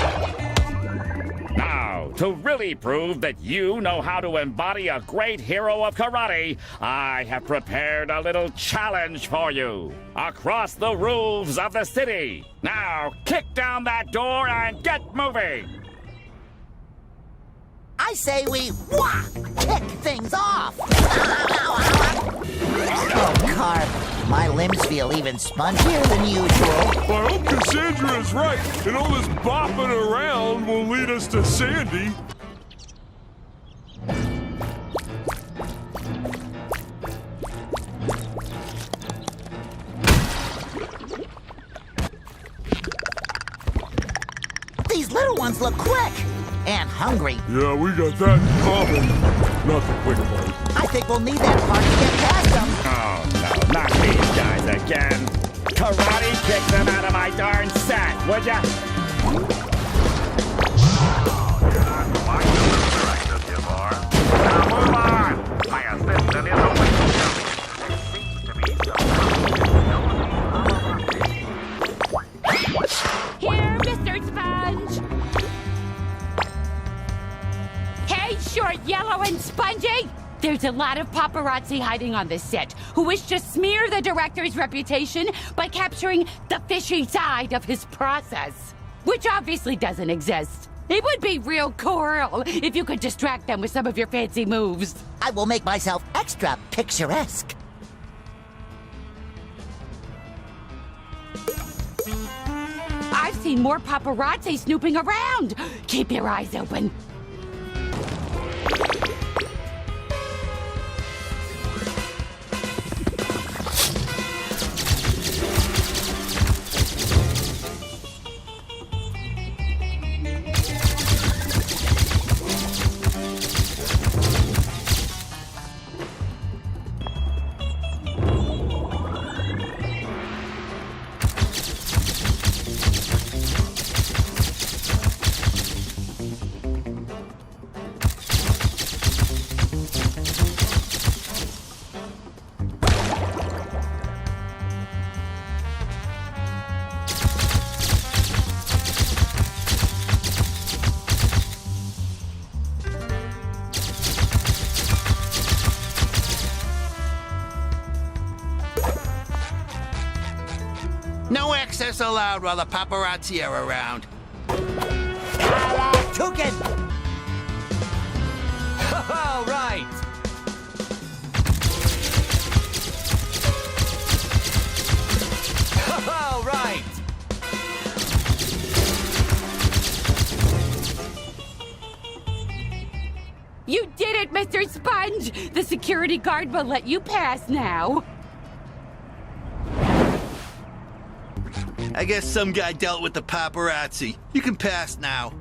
Speaker 2: Now, to really prove that you know how to embody a great hero of karate, I have prepared a little challenge for you. Across the roofs of the city. Now, kick down that door and get moving.
Speaker 1: I say we kick things off. Oh, Carp, my limbs feel even spongier than usual.
Speaker 5: I hope Cassandra is right, and all this bopping around will lead us to Sandy.
Speaker 1: These little ones look quick and hungry.
Speaker 5: Yeah, we got that in common. Not the quick part.
Speaker 1: I think we'll need that part to get past them.
Speaker 2: Oh, no, not these guys again. Karate kick them out of my darn set, would ya? Now move on. My assistant is away.
Speaker 9: Here, Mr. Sponge! Hey, short, yellow, and spongy! There's a lot of paparazzi hiding on this set who wish to smear the director's reputation by capturing the fishy side of his process, which obviously doesn't exist. It would be real cool if you could distract them with some of your fancy moves.
Speaker 1: I will make myself extra extra picturesque.
Speaker 9: I've seen more paparazzi snooping around. Keep your eyes open.
Speaker 19: No access allowed while the paparazzi are around.
Speaker 1: Toucan!
Speaker 21: All right. All right.
Speaker 9: You did it, Mr. Sponge! The security guard will let you pass now.
Speaker 19: I guess some guy dealt with the paparazzi. You can pass now.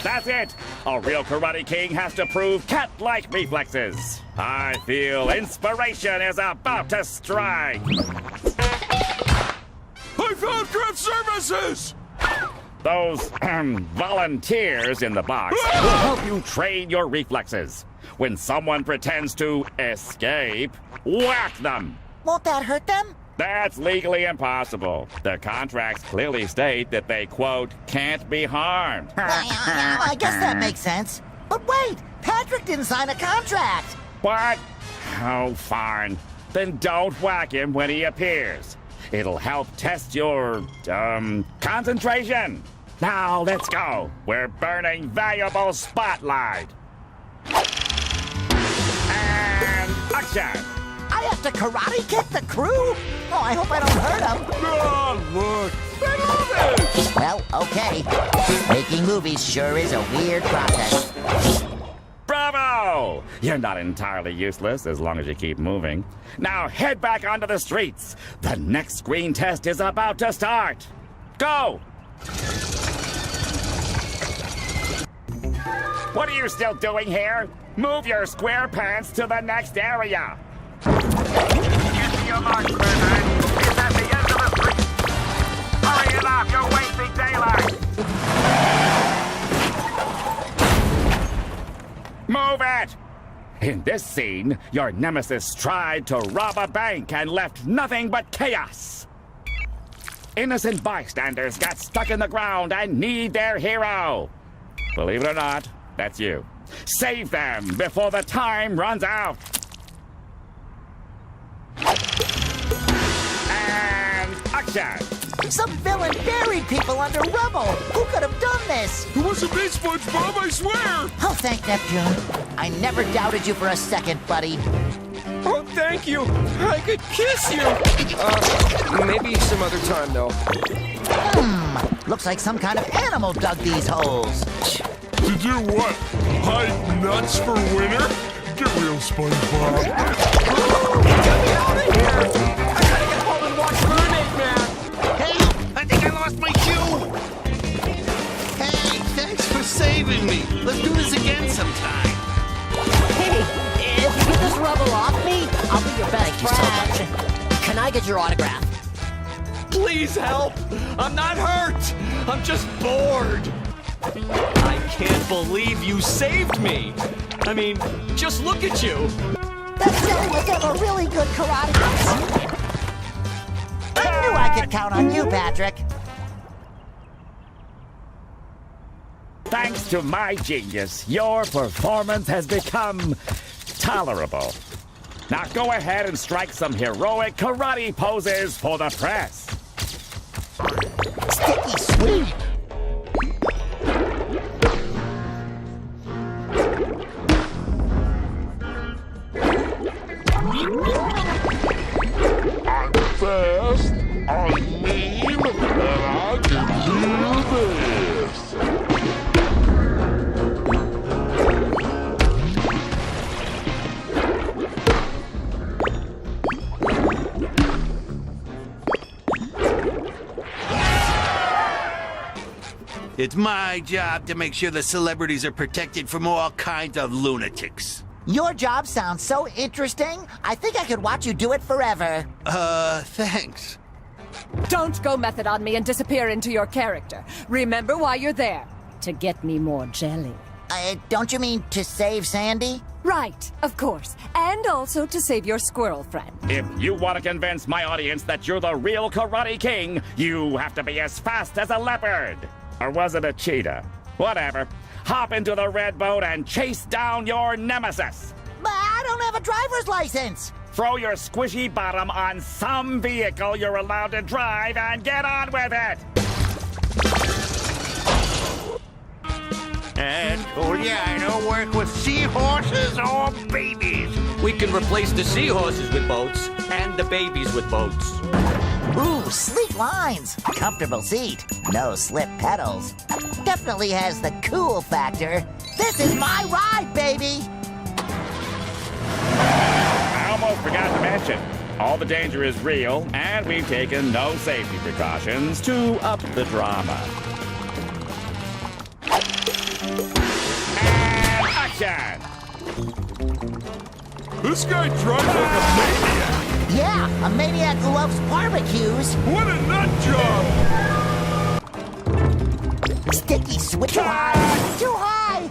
Speaker 2: That's it! A real Karate King has to prove cat-like reflexes. I feel inspiration is about to strike.
Speaker 5: I found craft services!
Speaker 2: Those volunteers in the box will help you train your reflexes. When someone pretends to escape, whack them.
Speaker 1: Won't that hurt them?
Speaker 2: That's legally impossible. Their contracts clearly state that they, quote, can't be harmed.
Speaker 1: I guess that makes sense. But wait, Patrick didn't sign a contract.
Speaker 2: What? Oh, fine. Then don't whack him when he appears. It'll help test your, concentration. Now, let's go. We're burning valuable spotlight. And action!
Speaker 1: I have to karate kick the crew? Oh, I hope I don't hurt them.
Speaker 5: Oh, look. They love it!
Speaker 1: Well, okay. Making movies sure is a weird process.
Speaker 2: Bravo! You're not entirely useless as long as you keep moving. Now head back onto the streets. The next screen test is about to start. Go! What are you still doing here? Move your square pants to the next area.
Speaker 18: Get to your mark, Birdman. It's at the end of the street. Hurry it up, you're wasting daylight.
Speaker 2: Move it! In this scene, your nemesis tried to rob a bank and left nothing but chaos. Innocent bystanders got stuck in the ground and need their hero. Believe it or not, that's you. Save them before the time runs out. And action!
Speaker 1: Some villain buried people under rubble. Who could have done this?
Speaker 5: It wasn't me, SpongeBob, I swear!
Speaker 1: Oh, thank Neptune. I never doubted you for a second, buddy.
Speaker 17: Oh, thank you. I could kiss you. Maybe some other time, though.
Speaker 1: Looks like some kind of animal dug these holes.
Speaker 5: To do what? Hide nuts for winter? Get real, SpongeBob.
Speaker 17: Get me out of here! I gotta get home and watch Mermaid Man.
Speaker 19: Hey, I think I lost my shoe! Hey, thanks for saving me. Let's do this again sometime.
Speaker 22: Hey, if you get this rubble off me, I'll be your best friend. Can I get your autograph?
Speaker 17: Please help! I'm not hurt! I'm just bored! I can't believe you saved me! I mean, just look at you!
Speaker 1: That jelly must have a really good karate. I knew I could count on you, Patrick.
Speaker 2: Thanks to my genius, your performance has become tolerable. Now go ahead and strike some heroic karate poses for the press.
Speaker 1: Sticky sweet.
Speaker 19: It's my job to make sure the celebrities are protected from all kinds of lunatics.
Speaker 1: Your job sounds so interesting, I think I could watch you do it forever.
Speaker 19: Thanks.
Speaker 20: Don't go method on me and disappear into your character. Remember why you're there. To get me more jelly.
Speaker 1: Don't you mean to save Sandy?
Speaker 20: Right, of course. And also to save your squirrel friend.
Speaker 2: If you want to convince my audience that you're the real Karate King, you have to be as fast as a leopard. Or was it a cheetah? Whatever. Hop into the red boat and chase down your nemesis.
Speaker 1: But I don't have a driver's license.
Speaker 2: Throw your squishy bottom on some vehicle you're allowed to drive and get on with it.
Speaker 16: I told ya I don't work with seahorses or babies.
Speaker 17: We can replace the seahorses with boats and the babies with boats.
Speaker 1: Ooh, sleek lines. Comfortable seat. No slip pedals. Definitely has the cool factor. This is my ride, baby!
Speaker 2: I almost forgot to mention, all the danger is real, and we've taken no safety precautions to up the drama. And action!
Speaker 5: This guy drives like a maniac.
Speaker 1: Yeah, a maniac who loves barbecues.
Speaker 5: What a nut job!
Speaker 1: Sticky switch. Too high! Too high!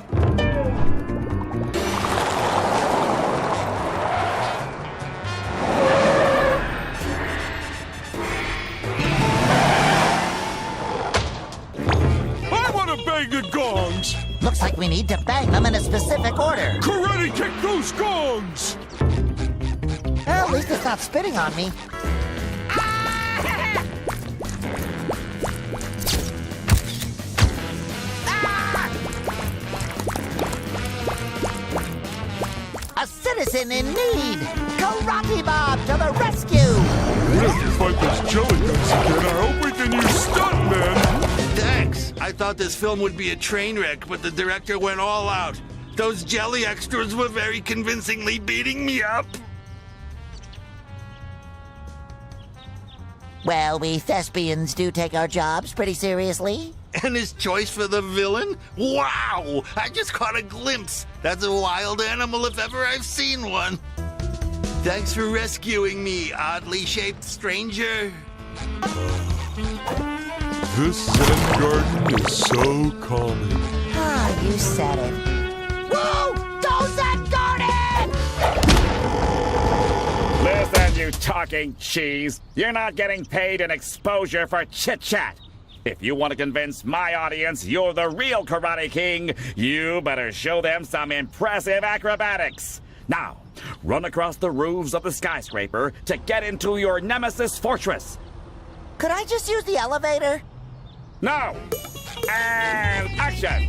Speaker 5: I want to bang the gongs!
Speaker 1: Looks like we need to bang them in a specific order.
Speaker 5: Karate kick those gongs!
Speaker 1: Well, at least it's not spitting on me. A citizen in need! Karate Bob to the rescue!
Speaker 5: We have to fight those jelly guns again. I hope we can use stuntmen!
Speaker 19: Thanks. I thought this film would be a train wreck, but the director went all out. Those jelly extras were very convincingly beating me up.
Speaker 1: Well, we thespians do take our jobs pretty seriously.
Speaker 19: And his choice for the villain? Wow! I just caught a glimpse. That's a wild animal if ever I've seen one. Thanks for rescuing me, oddly shaped stranger.
Speaker 5: This Zen garden is so calming.
Speaker 1: Ah, you said it. Whoa! Go Zen garden!
Speaker 2: Listen, you talking cheese. You're not getting paid an exposure for chit-chat. If you want to convince my audience you're the real Karate King, you better show them some impressive acrobatics. Now, run across the roofs of the skyscraper to get into your nemesis fortress.
Speaker 1: Could I just use the elevator?
Speaker 2: No! And action!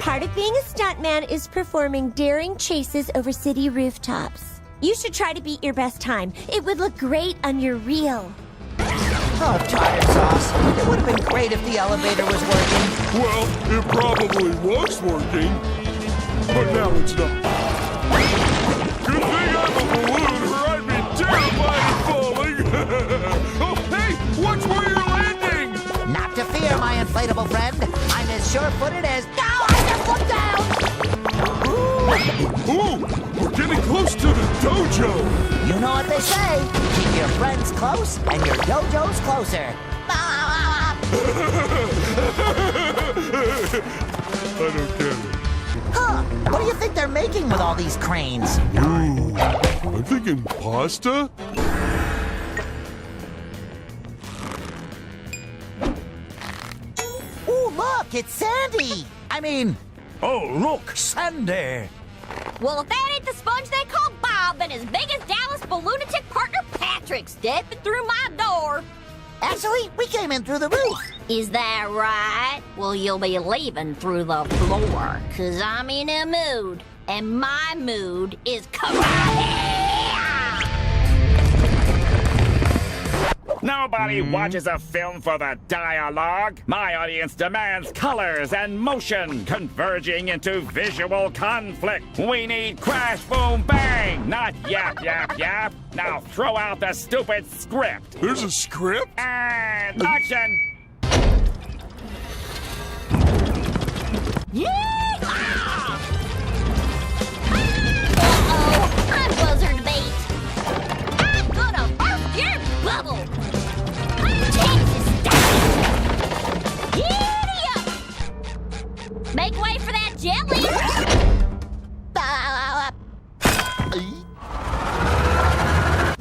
Speaker 4: Part of being a stuntman is performing daring chases over city rooftops. You should try to beat your best time. It would look great on your reel.
Speaker 1: Oh, tartar sauce. It would have been great if the elevator was working.
Speaker 5: Well, it probably was working. But now it's not. Good thing I'm a balloon or I'd be terrified of falling. Oh, hey, watch where you're landing.
Speaker 1: Not to fear, my inflatable friend. I'm as sure-footed as... No, I just looked down!
Speaker 5: Ooh, we're getting close to the dojo.
Speaker 1: You know what they say. Keep your friends close and your dojos closer.
Speaker 5: I don't get it.
Speaker 1: Huh, what do you think they're making with all these cranes?
Speaker 5: Ooh, I'm thinking pasta?
Speaker 1: Ooh, look, it's Sandy! I mean...
Speaker 8: Oh, look, Sandy!
Speaker 11: Well, if that ain't the sponge they call Bob, then his biggest Dallas balloonatic partner Patrick stepping through my door.
Speaker 1: Actually, we came in through the roof.
Speaker 11: Is that right? Well, you'll be leaving through the floor, 'cause I'm in a mood, and my mood is karate!
Speaker 2: Nobody watches a film for the dialogue. My audience demands colors and motion converging into visual conflict. We need crash, boom, bang, not yap, yap, yap. Now throw out the stupid script.
Speaker 5: There's a script?
Speaker 2: And action!
Speaker 11: Yeehaw! Uh-oh, I'm buzzard bait. I'm gonna burst your bubble. Chance is starting. Giddy up. Make way for that jelly.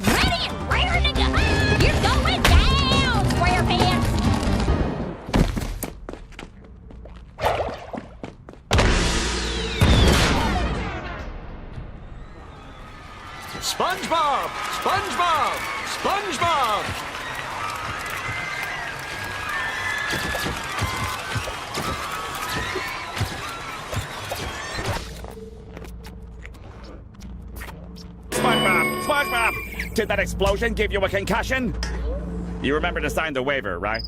Speaker 11: Ready and raring to go. You're going down, SquarePants.
Speaker 17: SpongeBob! SpongeBob! SpongeBob!
Speaker 2: SpongeBob! SpongeBob! Did that explosion give you a concussion? You remember to sign the waiver, right?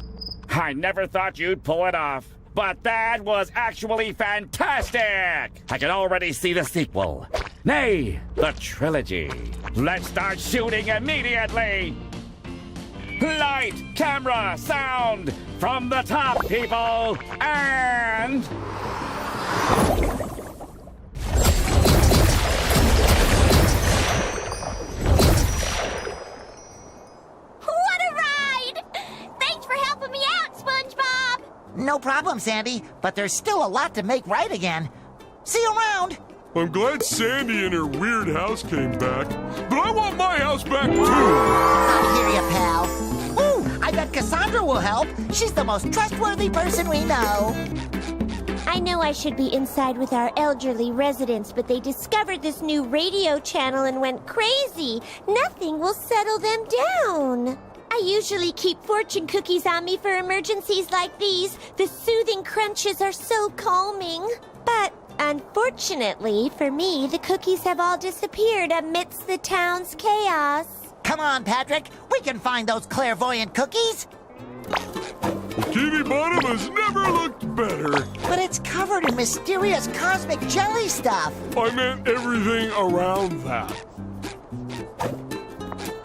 Speaker 2: I never thought you'd pull it off. But that was actually fantastic! I can already see the sequel. Nay, the trilogy. Let's start shooting immediately! Light, camera, sound! From the top, people! And...
Speaker 11: What a ride! Thanks for helping me out, SpongeBob!
Speaker 1: No problem, Sandy, but there's still a lot to make right again. See you around!
Speaker 5: I'm glad Sandy and her weird house came back, but I want my house back too!
Speaker 1: I hear you, pal. Ooh, I bet Cassandra will help. She's the most trustworthy person we know.
Speaker 4: I know I should be inside with our elderly residents, but they discovered this new radio channel and went crazy. Nothing will settle them down. I usually keep fortune cookies on me for emergencies like these. The soothing crunches are so calming. But unfortunately for me, the cookies have all disappeared amidst the town's chaos.
Speaker 1: Come on, Patrick. We can find those clairvoyant cookies.
Speaker 5: Bikini Bottom has never looked better.
Speaker 1: But it's covered in mysterious cosmic jelly stuff.
Speaker 5: I meant everything around that.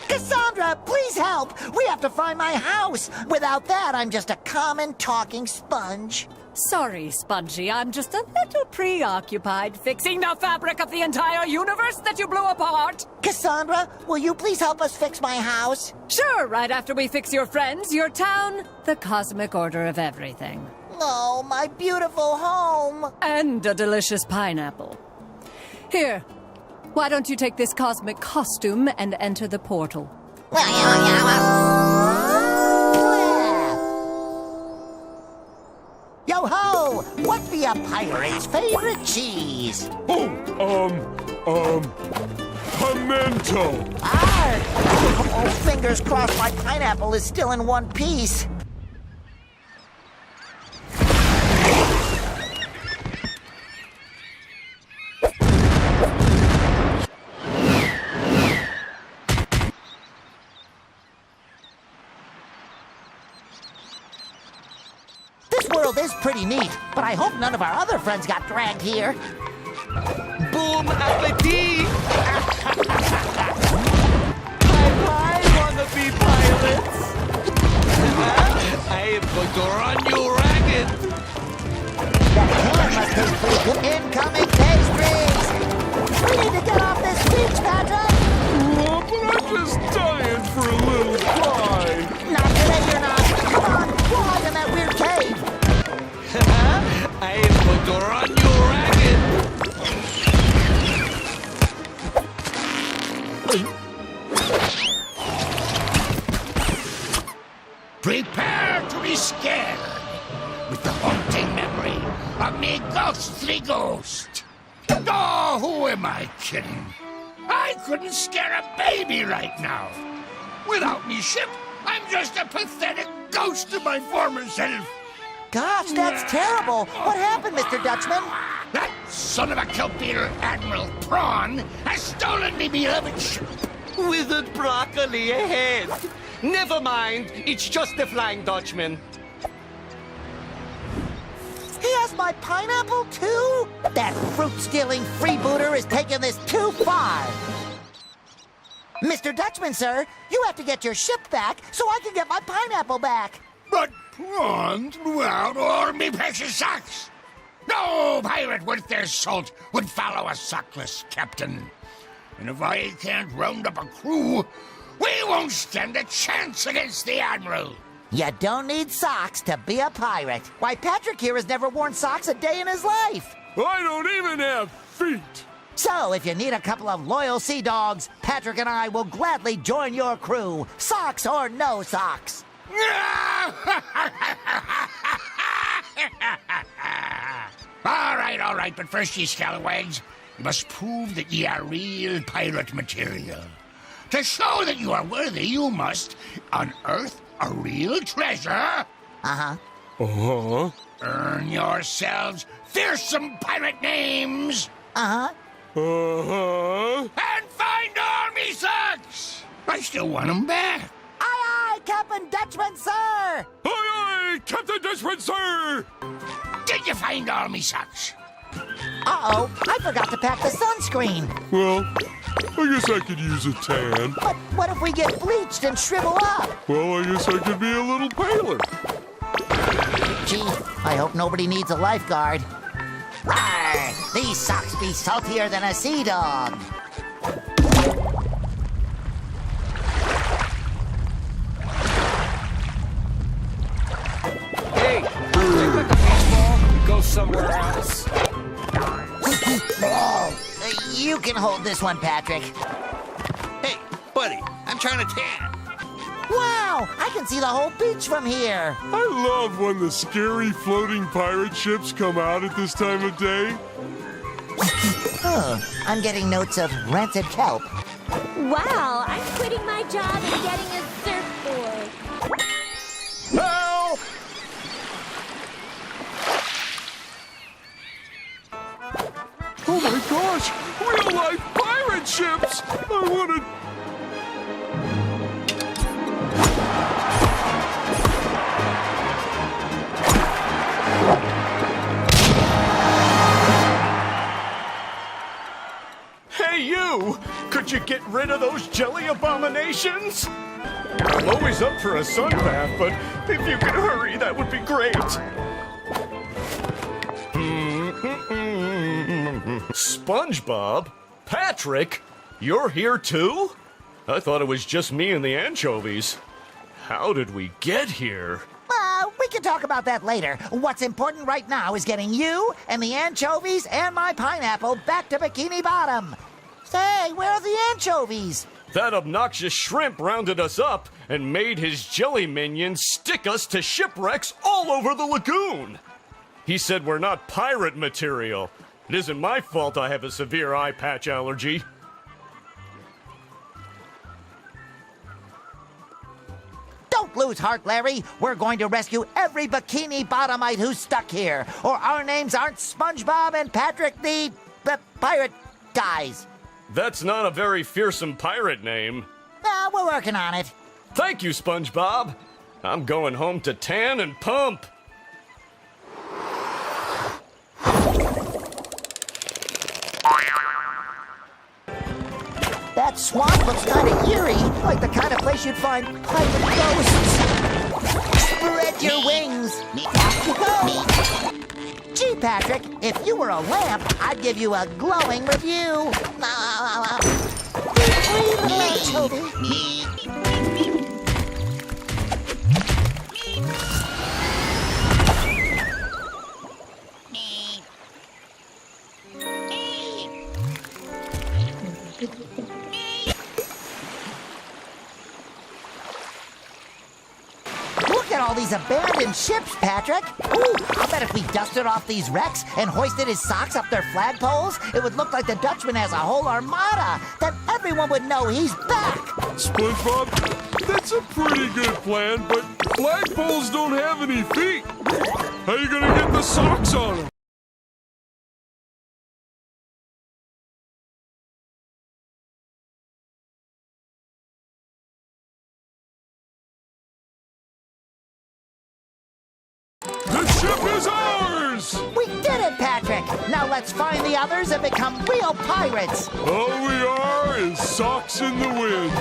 Speaker 1: Cassandra, please help! We have to find my house! Without that, I'm just a common talking sponge.
Speaker 13: Sorry, Spongy, I'm just a little preoccupied fixing the fabric of the entire universe that you blew apart.
Speaker 1: Cassandra, will you please help us fix my house?
Speaker 13: Sure, right after we fix your friends, your town, the cosmic order of everything.
Speaker 1: Oh, my beautiful home!
Speaker 13: And a delicious pineapple. Here, why don't you take this cosmic costume and enter the portal?
Speaker 1: Yo-ho! What be a pirate's favorite cheese?
Speaker 5: Pimento!
Speaker 1: Arr! Oh, fingers crossed my pineapple is still in one piece. This world is pretty neat, but I hope none of our other friends got dragged here.
Speaker 17: Boom appetit! Hi, wannabe pilots! I am going to run you ragged!
Speaker 1: That can must taste pretty good. Incoming pastries! We need to get off this beach, Patrick!
Speaker 5: Oh, but I'm just dying for a little cry.
Speaker 1: Not today, you're not. Come on, we'll hide in that weird cave.
Speaker 17: I am going to run you ragged!
Speaker 16: Prepare to be scared with the haunting memory of me ghostly ghost. Oh, who am I kidding? I couldn't scare a baby right now. Without me ship, I'm just a pathetic ghost of my former self.
Speaker 1: Gosh, that's terrible. What happened, Mr. Dutchman?
Speaker 16: That son of a kelp-eater Admiral Prawn has stolen me beloved ship.
Speaker 17: Withered broccoli ahead!
Speaker 3: Never mind. It's just the Flying Dutchman.
Speaker 1: He has my pineapple, too? That fruit-stealing freebooter is taking this too far. Mr. Dutchman, sir, you have to get your ship back so I can get my pineapple back.
Speaker 10: But prawns blew out all me precious socks. No pirate worth their salt would follow a sockless captain. And if I can't round up a crew, we won't stand a chance against the Admiral.
Speaker 1: You don't need socks to be a pirate. Why, Patrick here has never worn socks a day in his life.
Speaker 5: I don't even have feet.
Speaker 1: So, if you need a couple of loyal sea dogs, Patrick and I will gladly join your crew, socks or no socks.
Speaker 10: All right, but first, ye scalawags, you must prove that ye are real pirate material. To show that you are worthy, you must unearth a real treasure.
Speaker 1: Uh-huh.
Speaker 5: Uh-huh.
Speaker 10: Earn yourselves fearsome pirate names.
Speaker 1: Uh-huh.
Speaker 10: Uh-huh. And find all me socks. I still want them back.
Speaker 1: Aye, aye, Captain Dutchman, sir!
Speaker 5: Aye, aye, Captain Dutchman, sir!
Speaker 10: Did you find all me socks?
Speaker 1: Uh-oh, I forgot to pack the sunscreen.
Speaker 5: Well, I guess I could use a tan.
Speaker 1: But what if we get bleached and shrivel up?
Speaker 5: Well, I guess I could be a little paler.
Speaker 1: Gee, I hope nobody needs a lifeguard. Rawr! These socks be saltier than a sea dog.
Speaker 17: Hey, take like a baseball and go somewhere else.
Speaker 1: You can hold this one, Patrick.
Speaker 19: Hey, buddy, I'm trying to tan.
Speaker 1: Wow, I can see the whole beach from here.
Speaker 5: I love when the scary floating pirate ships come out at this time of day.
Speaker 1: Oh, I'm getting notes of rancid kelp.
Speaker 6: Wow, I'm quitting my job and getting a surfboard.
Speaker 5: Help! Oh my gosh! Real-life pirate ships! I want to...
Speaker 3: Hey, you! Could you get rid of those jelly abominations? I'm always up for a sunbath, but if you could hurry, that would be great. SpongeBob? Patrick? You're here too? I thought it was just me and the anchovies. How did we get here?
Speaker 1: We can talk about that later. What's important right now is getting you and the anchovies and my pineapple back to Bikini Bottom. Say, where are the anchovies?
Speaker 3: That obnoxious shrimp rounded us up and made his jelly minions stick us to shipwrecks all over the lagoon. He said we're not pirate material. It isn't my fault I have a severe eye patch allergy.
Speaker 1: Don't lose heart, Larry. We're going to rescue every Bikini Bottomite who's stuck here, or our names aren't SpongeBob and Patrick the pirate guys.
Speaker 3: That's not a very fearsome pirate name.
Speaker 1: We're working on it.
Speaker 3: Thank you, SpongeBob. I'm going home to tan and pump.
Speaker 1: That swamp looks kind of eerie, like the kind of place you'd find pirate ghosts. Spread your wings. Off you go. Gee, Patrick, if you were a lamp, I'd give you a glowing review. Free little anchovy. Look at all these abandoned ships, Patrick. Ooh, I'll bet if we dusted off these wrecks and hoisted his socks up their flagpoles, it would look like the Dutchman has a whole armada. Then everyone would know he's back.
Speaker 5: SpongeBob, that's a pretty good plan, but flagpoles don't have any feet. How are you gonna get the socks on them? ship is ours!
Speaker 1: We did it, Patrick! Now let's find the others and become real pirates!
Speaker 5: All we are is socks in the wind.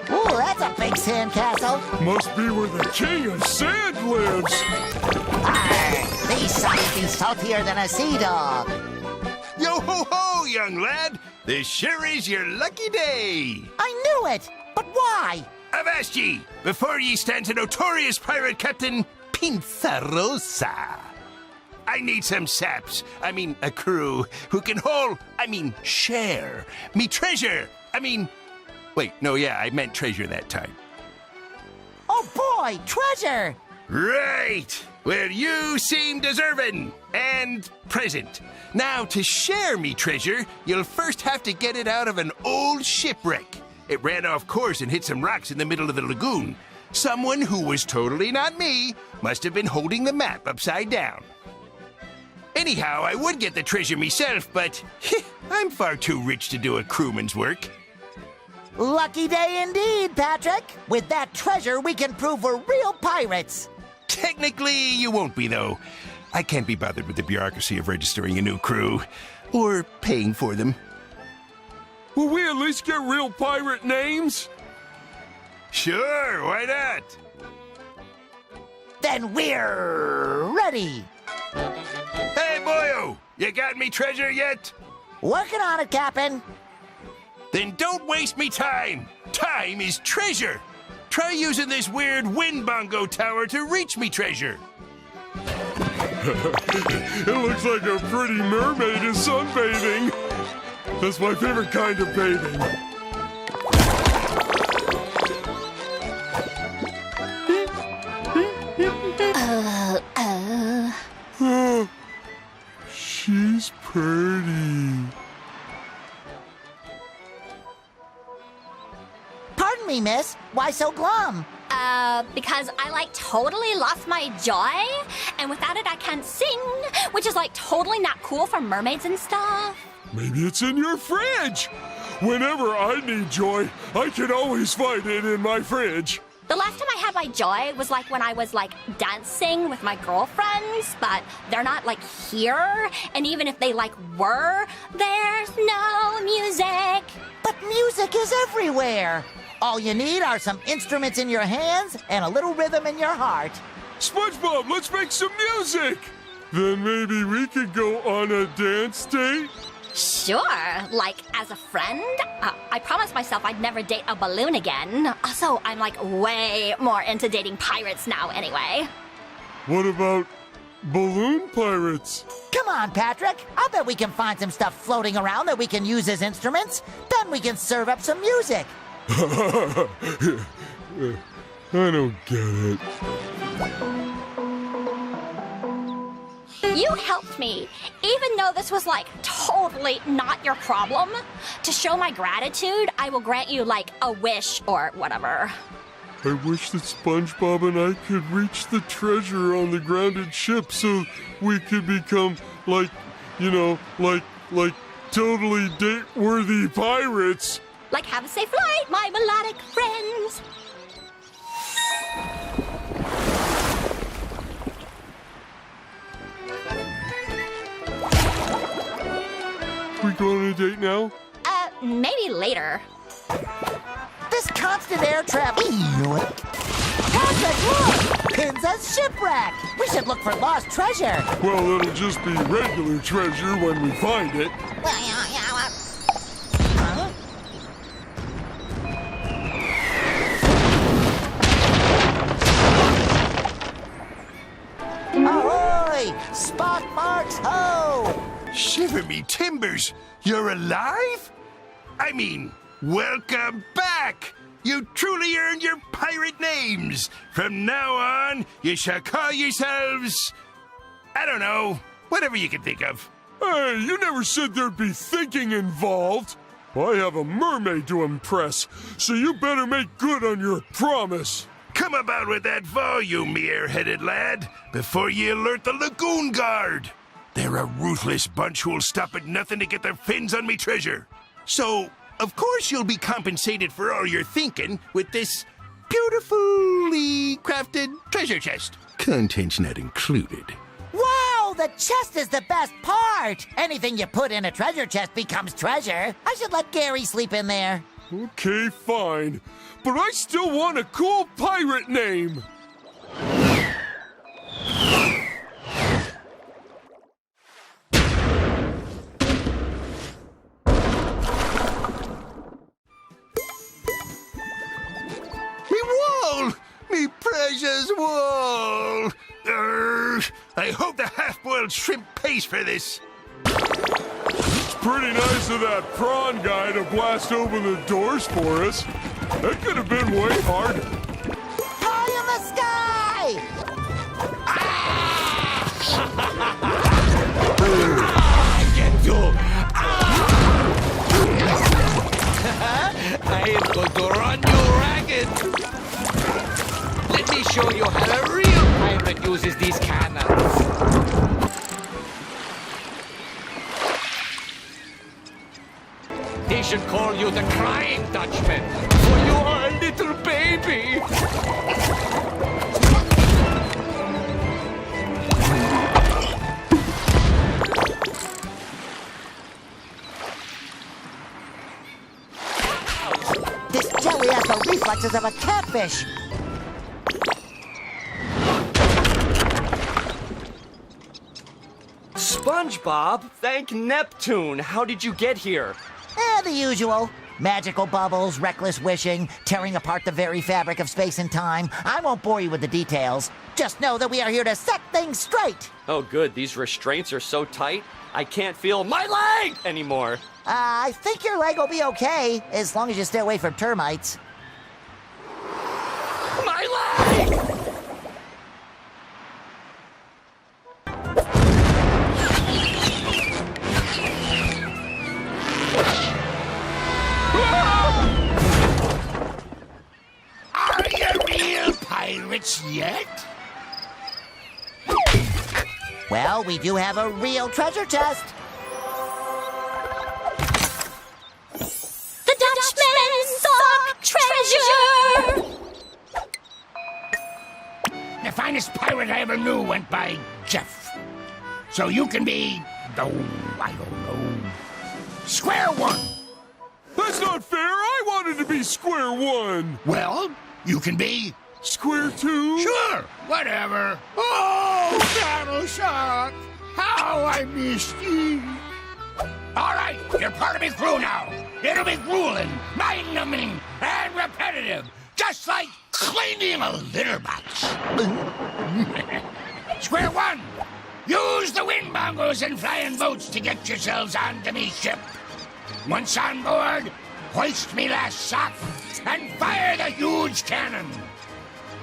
Speaker 1: Ooh, that's a big sandcastle!
Speaker 5: Must be where the king of sand lives!
Speaker 1: Arr, these socks be saltier than a sea dog!
Speaker 10: Yo ho ho, young lad! This sure is your lucky day!
Speaker 1: I knew it! But why?
Speaker 10: Avast ye! Before ye stands a notorious pirate captain, Pinzarosa. I need some saps, a crew, who can share me treasure. Wait, no, yeah, I meant treasure that time.
Speaker 1: Oh boy, treasure!
Speaker 10: Right! Well, you seem deserving and present. Now, to share me treasure, you'll first have to get it out of an old shipwreck. It ran off course and hit some rocks in the middle of the lagoon. Someone who was totally not me must have been holding the map upside down. Anyhow, I would get the treasure myself, but I'm far too rich to do a crewman's work.
Speaker 1: Lucky day indeed, Patrick! With that treasure, we can prove we're real pirates!
Speaker 10: Technically, you won't be, though. I can't be bothered with the bureaucracy of registering a new crew. Or paying for them.
Speaker 5: Will we at least get real pirate names?
Speaker 10: Sure, why not?
Speaker 1: Then we're ready!
Speaker 10: Hey, boyo! You got me treasure yet?
Speaker 1: Working on it, Captain!
Speaker 10: Then don't waste me time! Time is treasure! Try using this weird wind bongo tower to reach me treasure!
Speaker 5: It looks like a pretty mermaid is sunbathing. That's my favorite kind of bathing. She's pretty.
Speaker 1: Pardon me, miss. Why so glum?
Speaker 11: Because I totally lost my joy, and without it I can't sing, which is totally not cool for mermaids and stuff.
Speaker 5: Maybe it's in your fridge. Whenever I need joy, I can always find it in my fridge.
Speaker 11: The last time I had my joy was when I was dancing with my girlfriends, but they're not here, and even if they were, there's no music.
Speaker 1: But music is everywhere. All you need are some instruments in your hands and a little rhythm in your heart.
Speaker 5: SpongeBob, let's make some music! Then maybe we could go on a dance date?
Speaker 11: Sure, as a friend. I promised myself I'd never date a balloon again. Also, I'm way more into dating pirates now anyway.
Speaker 5: What about balloon pirates?
Speaker 1: Come on, Patrick. I'll bet we can find some stuff floating around that we can use as instruments. Then we can serve up some music.
Speaker 5: I don't get it.
Speaker 11: You helped me, even though this was totally not your problem. To show my gratitude, I will grant you a wish or whatever.
Speaker 5: I wish that SpongeBob and I could reach the treasure on the grounded ship so we could become totally date-worthy pirates.
Speaker 11: Have a safe flight, my melodic friends.
Speaker 5: We go on a date now?
Speaker 11: Maybe later.
Speaker 1: This constant air travel. Patrick, look! Pinza's shipwreck. We should look for lost treasure.
Speaker 5: Well, it'll just be regular treasure when we find it.
Speaker 1: Ahoy! Spot marks ho!
Speaker 10: Shiver me timbers! You're alive? Welcome back! You truly earned your pirate names! From now on, you shall call yourselves... I don't know, whatever you can think of.
Speaker 5: Hey, you never said there'd be thinking involved. I have a mermaid to impress, so you better make good on your promise.
Speaker 10: Come about with that volume, me airheaded lad, before ye alert the lagoon guard.
Speaker 5: They're a ruthless bunch who'll stop at nothing to get their fins on me treasure. So, of course you'll be compensated for all your thinking with this beautifully crafted treasure chest. Contents not included.
Speaker 1: Wow, the chest is the best part. Anything you put in a treasure chest becomes treasure. I should let Gary sleep in there.
Speaker 5: Okay, fine. But I still want a cool pirate name. Me wall! Me precious wall! I hope the half-boiled shrimp pays for this. It's pretty nice of that prawn guy to blast open the doors for us. That could have been way harder.
Speaker 1: Pie in the sky!
Speaker 3: I get you! I am going to run you ragged! Let me show you how a real pirate uses these cannons. They should call you the Crying Dutchman, for you are a little baby.
Speaker 1: This jelly has the reflexes of a catfish.
Speaker 17: SpongeBob, thank Neptune. How did you get here?
Speaker 1: The usual. Magical bubbles, reckless wishing, tearing apart the very fabric of space and time. I won't bore you with the details. Just know that we are here to set things straight.
Speaker 17: Oh, good. These restraints are so tight, I can't feel my leg anymore.
Speaker 1: I think your leg will be okay, as long as you stay away from termites.
Speaker 17: My leg!
Speaker 10: Are you real pirates yet?
Speaker 1: Well, we do have a real treasure chest.
Speaker 11: The Dutchman sought treasure!
Speaker 10: The finest pirate I ever knew went by Jeff. So you can be, oh, I don't know, square one.
Speaker 5: That's not fair. I wanted to be square one.
Speaker 10: Well, you can be
Speaker 5: square two.
Speaker 10: Sure, whatever. Oh, Battle Shark, how I missed you. All right, you're part of my crew now. It'll be grueling, mind-numbing, and repetitive, just like cleaning a litter box. Square one, use the wind bongos and flying boats to get yourselves onto me ship. Once on board, hoist me last sock and fire the huge cannon.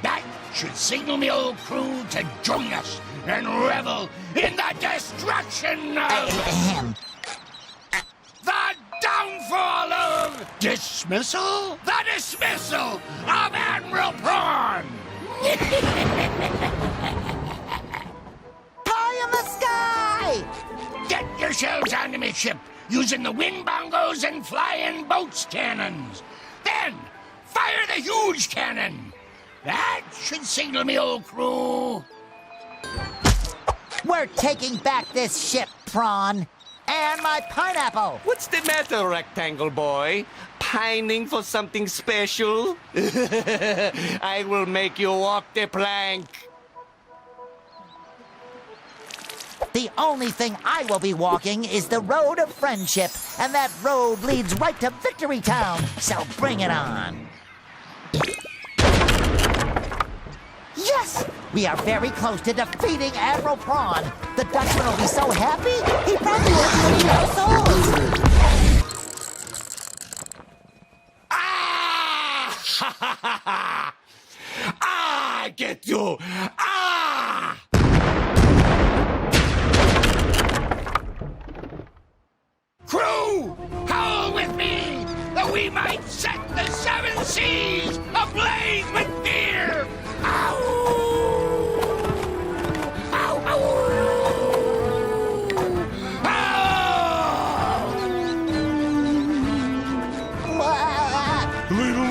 Speaker 10: That should signal me old crew to join us and revel in the destruction of... the downfall of... Dismissal? The dismissal of Admiral Prawn!
Speaker 1: Pie in the sky!
Speaker 10: Get yourselves onto me ship using the wind bongos and flying boats cannons. Then, fire the huge cannon. That should signal me old crew.
Speaker 1: We're taking back this ship, Prawn. And my pineapple.
Speaker 3: What's the matter, Rectangle Boy? Pining for something special? I will make you walk the plank.
Speaker 1: The only thing I will be walking is the road of friendship, and that road leads right to Victory Town, so bring it on. Yes! We are very close to defeating Admiral Prawn. The Dutchman will be so happy, he probably won't even eat our souls.
Speaker 3: Ah! I get you! Ah!
Speaker 10: Crew, howl with me, that we might set the seven seas ablaze with fear. Ow! Ow! Ow!
Speaker 5: Lee.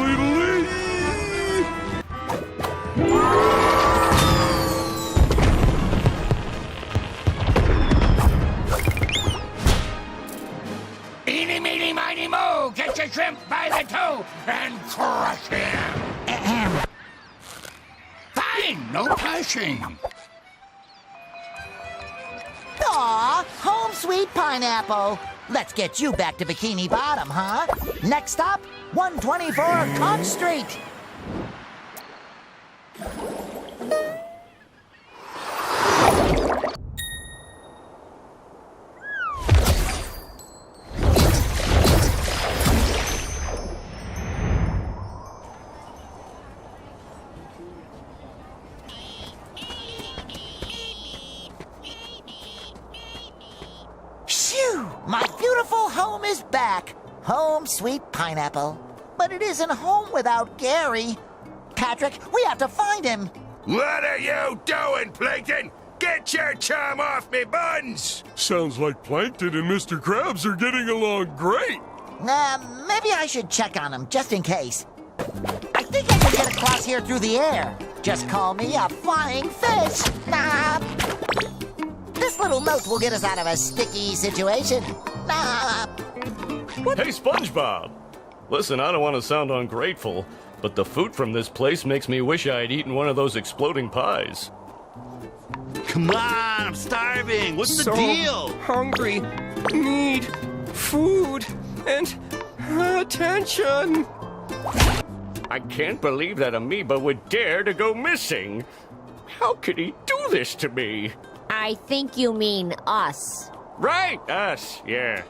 Speaker 10: Eeny, meeny, miny, moe! Get your shrimp by the toe and crush him! Fine, no pushing.
Speaker 1: Aw, home sweet pineapple. Let's get you back to Bikini Bottom, huh? Next stop, 124 Conch Street. Phew! My beautiful home is back. Home sweet pineapple. But it isn't home without Gary. Patrick, we have to find him.
Speaker 10: What are you doing, Plankton? Get your chum off me buns!
Speaker 5: Sounds like Plankton and Mr. Krabs are getting along great.
Speaker 1: Maybe I should check on him, just in case. I think I can get across here through the air. Just call me a flying fish. This little note will get us out of a sticky situation.
Speaker 3: Hey, SpongeBob! Listen, I don't want to sound ungrateful, but the food from this place makes me wish I'd eaten one of those exploding pies.
Speaker 19: Come on, I'm starving. What's the
Speaker 17: So
Speaker 19: deal?
Speaker 17: Hungry. Need food and attention.
Speaker 3: I can't believe that amoeba would dare to go missing. How could he do this to me?
Speaker 6: I think you mean us.
Speaker 3: Right, us, yeah.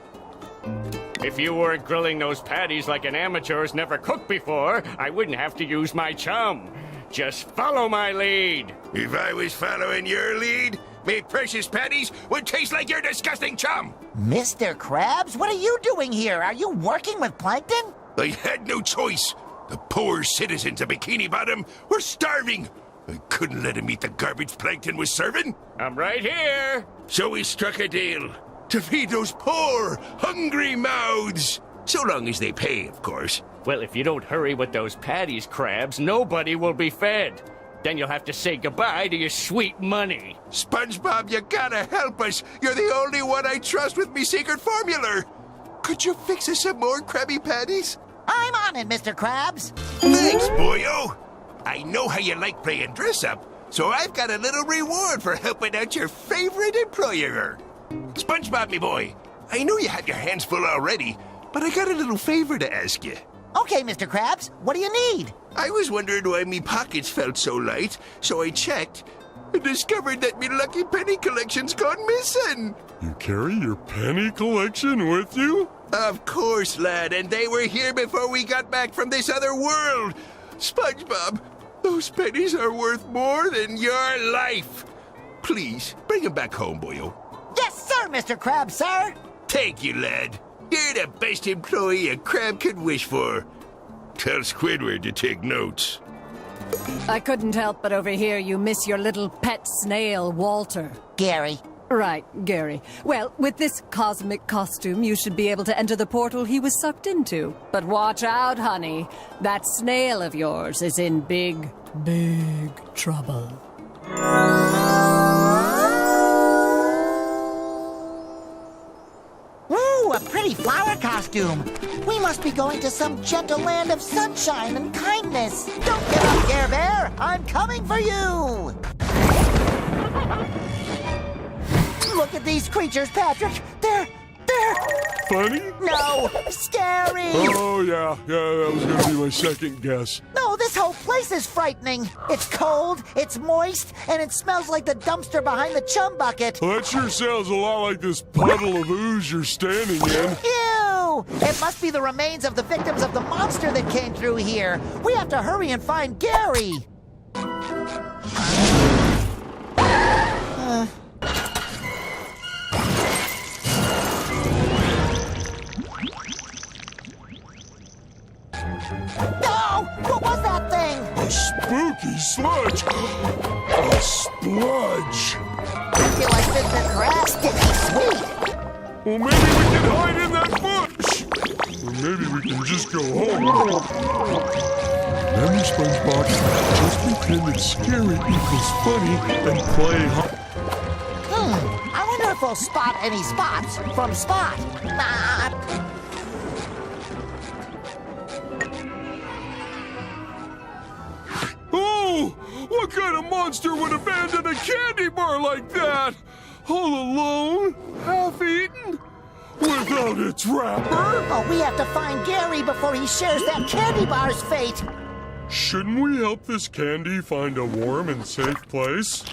Speaker 3: If you weren't grilling those patties like an amateur's never cooked before, I wouldn't have to use my chum. Just follow my lead.
Speaker 10: If I was following your lead, me precious patties would taste like your disgusting chum.
Speaker 1: Mr. Krabs, what are you doing here? Are you working with Plankton?
Speaker 10: I had no choice. The poor citizens of Bikini Bottom were starving. I couldn't let him eat the garbage Plankton was serving.
Speaker 3: I'm right here.
Speaker 10: So we struck a deal to feed those poor, hungry mouths. So long as they pay, of course.
Speaker 3: Well, if you don't hurry with those patties, Krabs, nobody will be fed. Then you'll have to say goodbye to your sweet money.
Speaker 10: SpongeBob, you gotta help us. You're the only one I trust with me secret formula. Could you fix us some more Krabby Patties?
Speaker 1: I'm on it, Mr. Krabs.
Speaker 10: Thanks, boyo. I know how you like playing dress-up, so I've got a little reward for helping out your favorite employer. SpongeBob, me boy, I know you had your hands full already, but I got a little favor to ask you.
Speaker 1: Okay, Mr. Krabs, what do you need?
Speaker 10: I was wondering why me pockets felt so light, so I checked and discovered that me lucky penny collection's gone missing.
Speaker 5: You carry your penny collection with you?
Speaker 10: Of course, lad, and they were here before we got back from this other world. SpongeBob, those pennies are worth more than your life. Please, bring them back home, boyo.
Speaker 1: Yes, sir, Mr. Krabs, sir.
Speaker 10: Thank you, lad. You're the best employee a crab could wish for. Tell Squidward to take notes.
Speaker 13: I couldn't help but overhear you miss your little pet snail, Walter.
Speaker 1: Gary.
Speaker 13: Right, Gary. Well, with this cosmic costume, you should be able to enter the portal he was sucked into. But watch out, honey. That snail of yours is in big, big trouble.
Speaker 1: Ooh, a pretty flower costume. We must be going to some gentle land of sunshine and kindness. Don't give up, Care Bear. I'm coming for you. Look at these creatures, Patrick. They're...
Speaker 5: Funny?
Speaker 1: No, scary.
Speaker 5: Oh, yeah, that was gonna be my second guess.
Speaker 1: No, this whole place is frightening. It's cold, it's moist, and it smells like the dumpster behind the chum bucket.
Speaker 5: Well, that sure sounds a lot like this puddle of ooze you're standing in.
Speaker 1: Ew! It must be the remains of the victims of the monster that came through here. We have to hurry and find Gary. No! What was that thing?
Speaker 5: A spooky sludge. A spludge.
Speaker 1: I feel like Mr. Krabs sticky sweet.
Speaker 5: Well, maybe we can hide in that bush. Or maybe we can just go home. pretend that scary equals funny and play hard.
Speaker 1: I wonder if we'll spot any spots from Spot.
Speaker 5: Oh! What kind of monster would abandon a candy bar like that? All alone? Half-eaten? Without its wrapper?
Speaker 1: Oh, we have to find Gary before he shares that candy bar's fate.
Speaker 5: Shouldn't we help this candy find a warm and safe place?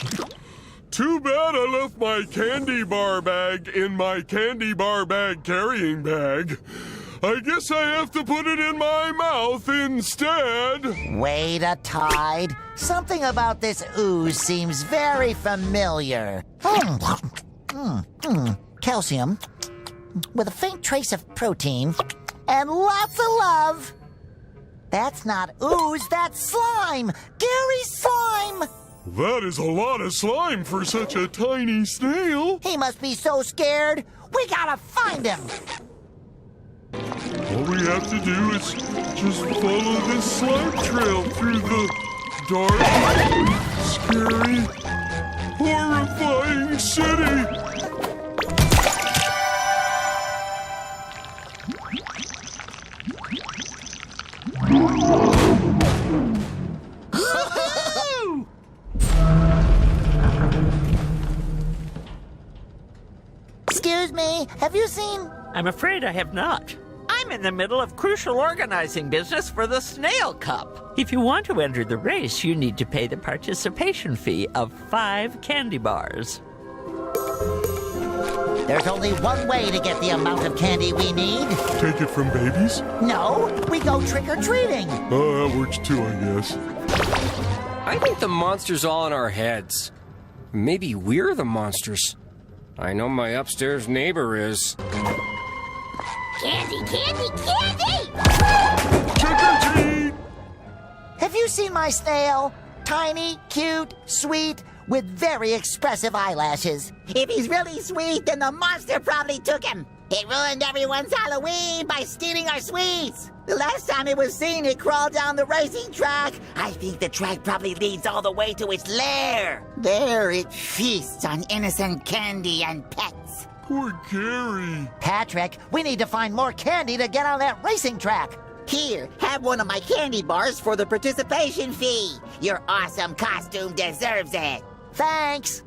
Speaker 5: Too bad I left my candy bar bag in my candy bar bag carrying bag. I guess I have to put it in my mouth instead.
Speaker 1: Wait a tide. Something about this ooze seems very familiar. Calcium, with a faint trace of protein, and lots of love. That's not ooze, that's slime! Gary's slime!
Speaker 5: That is a lot of slime for such a tiny snail.
Speaker 1: He must be so scared. We gotta find him.
Speaker 5: All we have to do is just follow this slime trail through the dark, scary, horrifying city.
Speaker 1: Excuse me, have you seen...
Speaker 14: I'm afraid I have not. I'm in the middle of crucial organizing business for the Snail Cup. If you want to enter the race, you need to pay the participation fee of 5 candy bars.
Speaker 1: There's only one way to get the amount of candy we need.
Speaker 5: Take it from babies?
Speaker 1: No, we go trick-or-treating.
Speaker 5: Oh, that works too, I guess.
Speaker 7: I think the monster's all in our heads. Maybe we're the monsters. I know my upstairs neighbor is.
Speaker 11: Candy, candy, candy!
Speaker 5: Trick-or-treat!
Speaker 1: Have you seen my snail? Tiny, cute, sweet, with very expressive eyelashes.
Speaker 12: If he's really sweet, then the monster probably took him. It ruined everyone's Halloween by stealing our sweets. The last time it was seen, it crawled down the racing track. I think the track probably leads all the way to its lair. There it feasts on innocent candy and pets.
Speaker 5: Poor Gary.
Speaker 1: Patrick, we need to find more candy to get on that racing track.
Speaker 12: Here, have one of my candy bars for the participation fee. Your awesome costume deserves it.
Speaker 1: Thanks.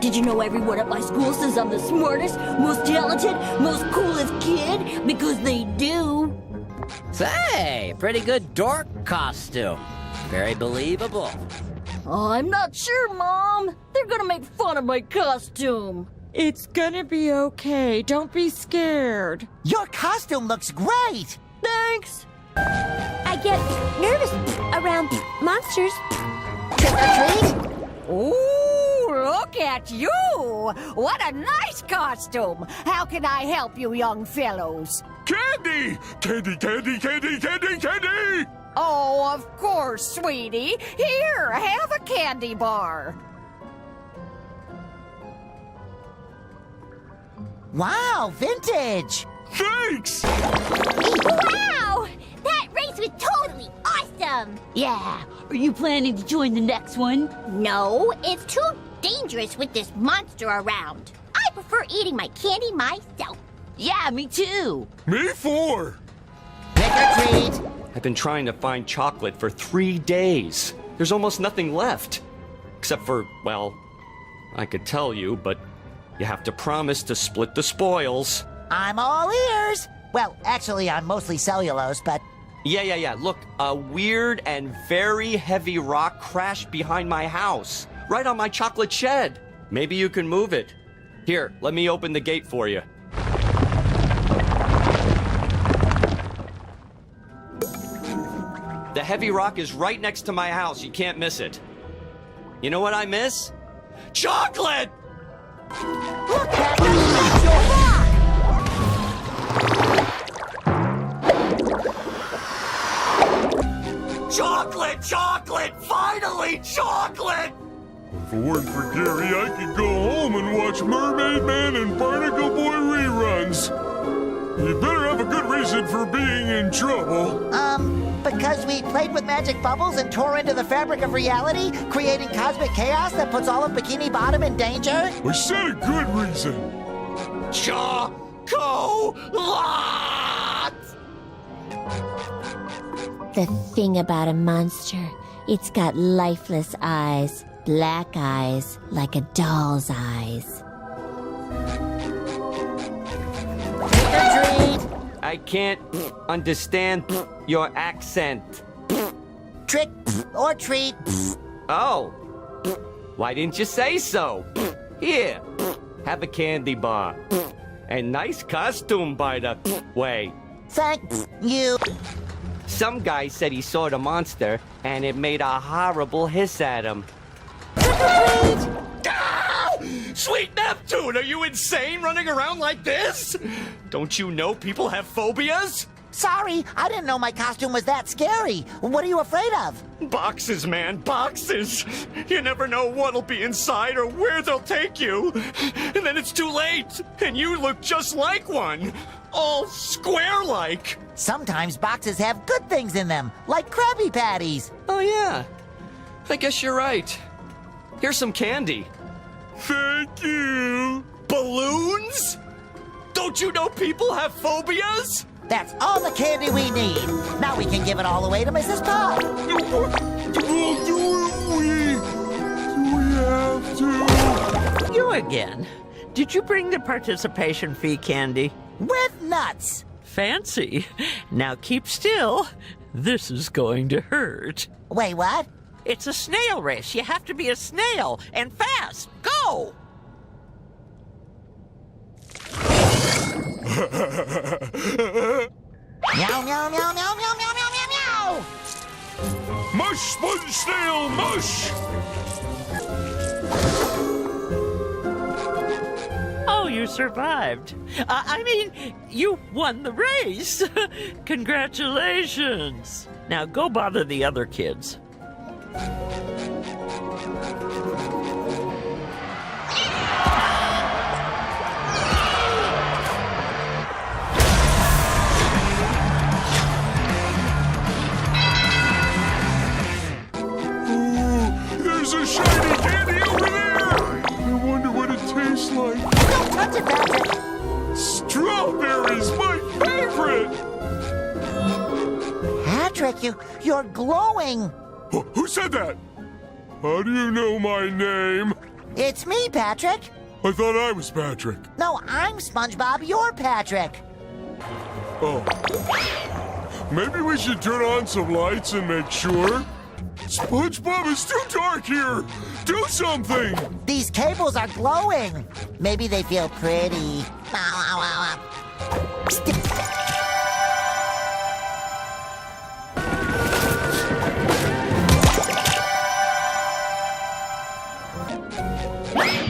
Speaker 6: Did you know everyone at my school says I'm the smartest, most talented, most coolest kid? Because they do.
Speaker 22: Say, pretty good dork costume. Very believable.
Speaker 6: I'm not sure, Mom. They're gonna make fun of my costume.
Speaker 23: It's gonna be okay. Don't be scared.
Speaker 1: Your costume looks great.
Speaker 6: Thanks. I get nervous around monsters.
Speaker 1: Trick or treat?
Speaker 24: Ooh, look at you! What a nice costume! How can I help you, young fellows?
Speaker 5: Candy! Candy, candy, candy, candy, candy!
Speaker 24: Oh, of course, sweetie. Here, have a candy bar.
Speaker 1: Wow, vintage!
Speaker 5: Thanks!
Speaker 11: Wow! That race was totally awesome!
Speaker 6: Yeah. Are you planning to join the next one?
Speaker 11: No, it's too dangerous with this monster around. I prefer eating my candy myself.
Speaker 6: Yeah, me too.
Speaker 5: Me 4.
Speaker 1: Trick or treat!
Speaker 17: I've been trying to find chocolate for 3 days. There's almost nothing left. Except for, well, I could tell you, but you have to promise to split the spoils.
Speaker 1: I'm all ears. Well, actually, I'm mostly cellulose, but...
Speaker 17: Yeah. Look, a weird and very heavy rock crashed behind my house, right on my chocolate shed. Maybe you can move it. Here, let me open the gate for you. The heavy rock is right next to my house. You can't miss it. You know what I miss? Chocolate!
Speaker 1: Look, Patrick, it's your rock!
Speaker 17: Chocolate! Chocolate! Finally, chocolate!
Speaker 5: If it weren't for Gary, I could go home and watch Mermaid Man and Barnacle Boy reruns. You better have a good reason for being in trouble.
Speaker 1: Because we played with magic bubbles and tore into the fabric of reality, creating cosmic chaos that puts all of Bikini Bottom in danger?
Speaker 5: We said a good reason.
Speaker 3: Chocolate!
Speaker 4: The thing about a monster, it's got lifeless eyes, black eyes, like a doll's eyes.
Speaker 1: Trick or treat!
Speaker 17: I can't understand your accent.
Speaker 1: Trick or treat.
Speaker 17: Oh, why didn't you say so? Here, have a candy bar. And nice costume, by the way.
Speaker 1: Thank you.
Speaker 17: Some guy said he saw the monster, and it made a horrible hiss at him.
Speaker 3: Sweet Neptune, are you insane running around like this? Don't you know people have phobias?
Speaker 1: Sorry, I didn't know my costume was that scary. What are you afraid of?
Speaker 3: Boxes, man, boxes. You never know what'll be inside or where they'll take you. And then it's too late, and you look just like one. All square-like.
Speaker 1: Sometimes boxes have good things in them, like Krabby Patties.
Speaker 17: Oh, yeah. I guess you're right. Here's some candy.
Speaker 5: Thank you.
Speaker 3: Balloons? Don't you know people have phobias?
Speaker 1: That's all the candy we need. Now we can give it all away to Mrs. Puff.
Speaker 5: Do we have to?
Speaker 14: You again. Did you bring the participation fee candy?
Speaker 1: With nuts.
Speaker 14: Fancy. Now keep still. This is going to hurt.
Speaker 1: Wait, what?
Speaker 14: It's a snail race. You have to be a snail and fast. Go!
Speaker 1: Meow, meow, meow, meow, meow, meow, meow, meow, meow!
Speaker 5: Mush, sponge snail, mush!
Speaker 14: Oh, you survived. I mean, you won the race. Congratulations. Now go bother the other kids.
Speaker 5: There's a shiny candy over there! I wonder what it tastes like.
Speaker 1: Don't touch it, Patrick!
Speaker 5: Strawberries, my favorite!
Speaker 1: Patrick, you're glowing.
Speaker 5: Who said that? How do you know my name?
Speaker 1: It's me, Patrick.
Speaker 5: I thought I was Patrick.
Speaker 1: No, I'm SpongeBob. You're Patrick.
Speaker 5: Oh. Maybe we should turn on some lights and make sure. SpongeBob, it's too dark here! Do something!
Speaker 1: These cables are glowing. Maybe they feel pretty.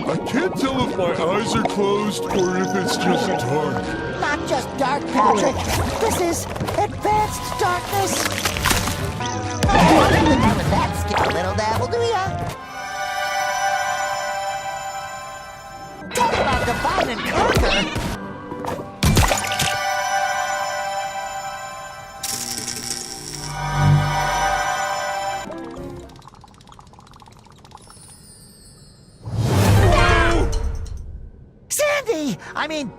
Speaker 5: I can't tell if my eyes are closed or if it's just dark.
Speaker 1: Not just dark, Patrick. This is advanced darkness. With that skill, little dabble, do ya? Talk about divide and conquer. Sandy! I mean,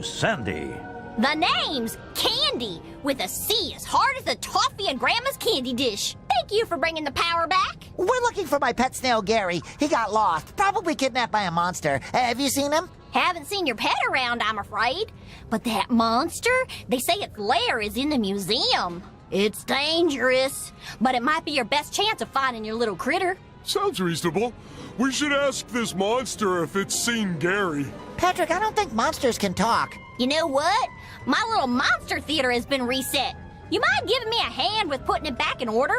Speaker 8: Sandy.
Speaker 11: The name's Candy, with a C as hard as the toffee in Grandma's candy dish. Thank you for bringing the power back.
Speaker 1: we're looking for my pet snail, Gary. He got lost, probably kidnapped by a monster. Have you seen him?
Speaker 11: Haven't seen your pet around, I'm afraid. But that monster, they say its lair is in the museum. It's dangerous, but it might be your best chance of finding your little critter.
Speaker 5: Sounds reasonable. We should ask this monster if it's seen Gary.
Speaker 1: Patrick, I don't think monsters can talk.
Speaker 11: You know what? My little monster theater has been reset. You mind giving me a hand with putting it back in order?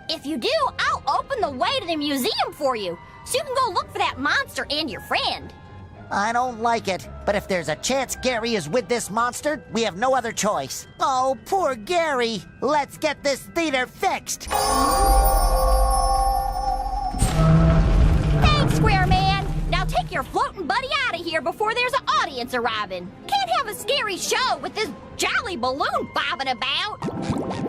Speaker 11: If you do, I'll open the way to the museum for you, so you can go look for that monster and your friend.
Speaker 1: I don't like it, but if there's a chance Gary is with this monster, we have no other choice. Oh, poor Gary. Let's get this theater fixed.
Speaker 11: Thanks, Square Man. Now take your floating buddy out of here before there's an audience arriving. Can't have a scary show with this jolly balloon bobbing about.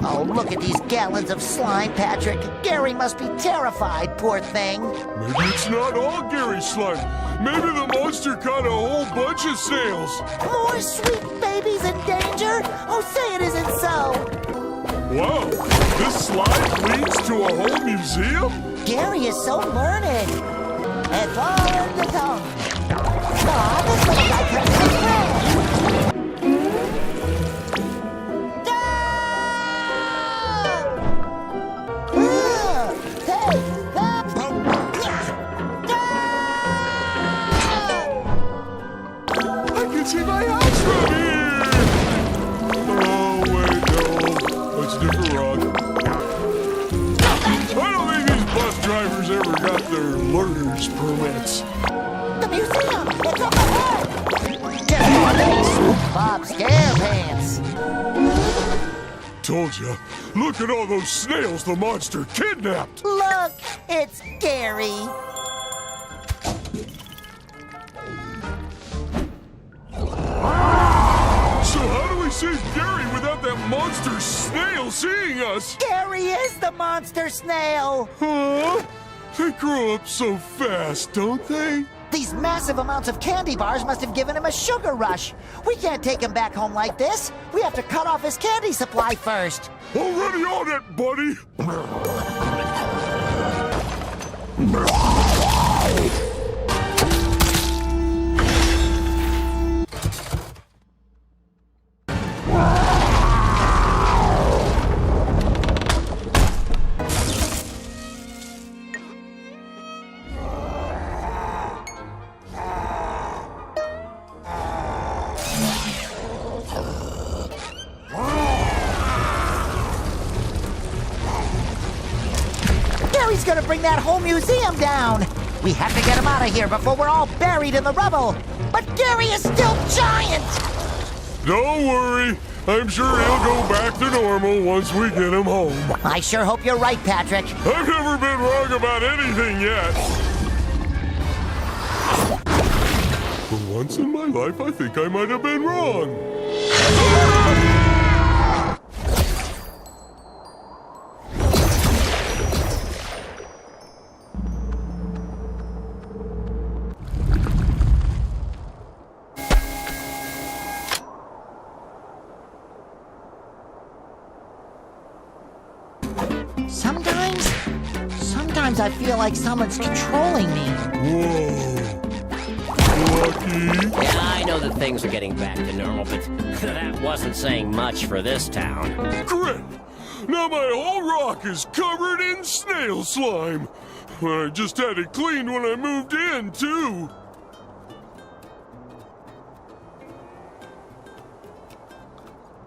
Speaker 1: Oh, look at these gallons of slime, Patrick. Gary must be terrified, poor thing.
Speaker 5: Maybe it's not all Gary slime. Maybe the monster caught a whole bunch of snails.
Speaker 1: More sweet babies in danger? Oh, say it isn't so.
Speaker 5: Wow, this slime leads to a whole museum?
Speaker 1: Gary is so learned. It's all in the tongue. Aw, this little guy comes to friend.
Speaker 5: I can see my house from here! Oh, wait, no. That's a different rock. I don't think these bus drivers ever got their learner's permits.
Speaker 1: The museum! It's up ahead! Just more than Swoop Bob Scarepants.
Speaker 5: Told ya. Look at all those snails the monster kidnapped!
Speaker 1: Look, it's Gary.
Speaker 5: So how do we save Gary without that monster snail seeing us?
Speaker 1: Gary is the monster snail.
Speaker 5: Huh? They grow up so fast, don't they?
Speaker 1: These massive amounts of candy bars must have given him a sugar rush. We can't take him back home like this. We have to cut off his candy supply first.
Speaker 5: Already on it, buddy!
Speaker 1: Gary's gonna bring that whole museum down. We have to get him out of here before we're all buried in the rubble. But Gary is still giant!
Speaker 5: Don't worry. I'm sure he'll go back to normal once we get him home.
Speaker 1: I sure hope you're right, Patrick.
Speaker 5: I've never been wrong about anything yet. For once in my life, I think I might have been wrong.
Speaker 1: Sometimes I feel like someone's controlling me.
Speaker 5: Whoa. Lucky.
Speaker 9: Yeah, I know that things are getting back to normal, but that wasn't saying much for this town.
Speaker 5: Great! Now my whole rock is covered in snail slime. I just had it cleaned when I moved in, too.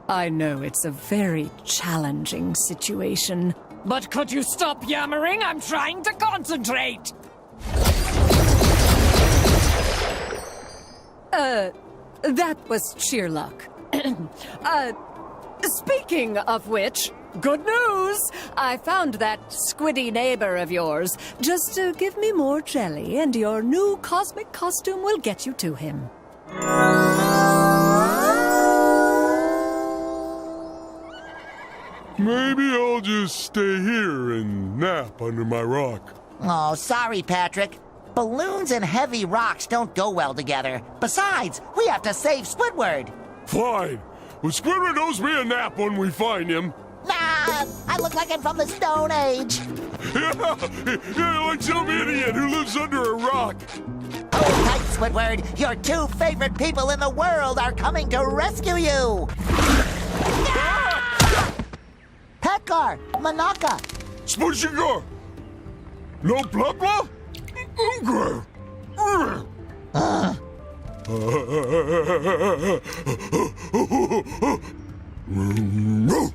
Speaker 13: I know it's a very challenging situation. But could you stop yammering? I'm trying to concentrate! That was sheer luck. Speaking of which, good news! I found that squiddy neighbor of yours. Just give me more jelly, and your new cosmic costume will get you to him.
Speaker 5: Maybe I'll just stay here and nap under my rock.
Speaker 1: Oh, sorry, Patrick. Balloons and heavy rocks don't go well together. Besides, we have to save Squidward.
Speaker 5: Fine. Well, Squidward owes me a nap when we find him.
Speaker 1: Nah, I look like I'm from the Stone Age.
Speaker 5: Yeah, like some idiot who lives under a rock.
Speaker 1: Hold tight, Squidward. Your two favorite people in the world are coming to rescue you. Petgar, Manaka.
Speaker 5: Spongebob. No blah blah?
Speaker 1: Rogue!
Speaker 5: Oh, no!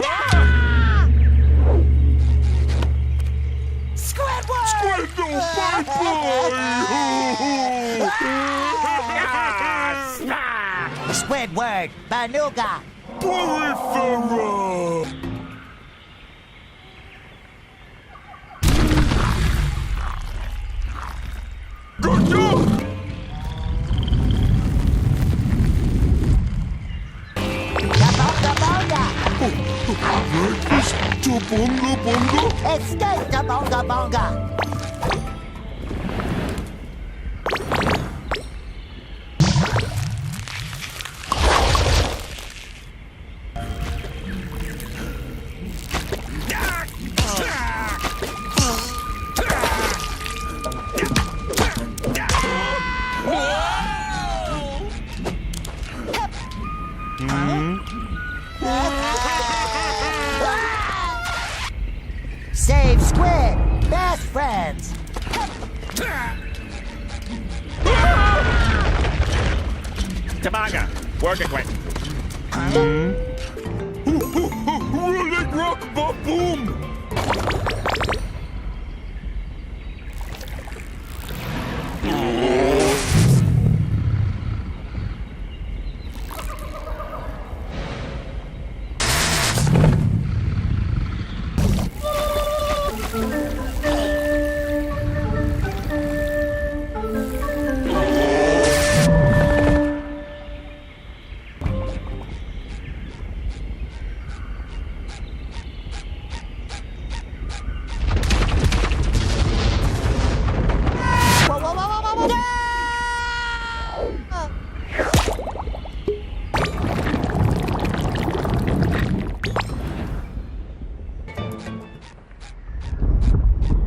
Speaker 5: Ah!
Speaker 1: Squidward, Banuga.
Speaker 5: Poryphera! Good job! Breakfast to bonga bonga?
Speaker 1: Escape to bonga bonga. Save Squid! Best friends!
Speaker 2: Tamaga, work it quick.
Speaker 5: Rolling rock ba-boom!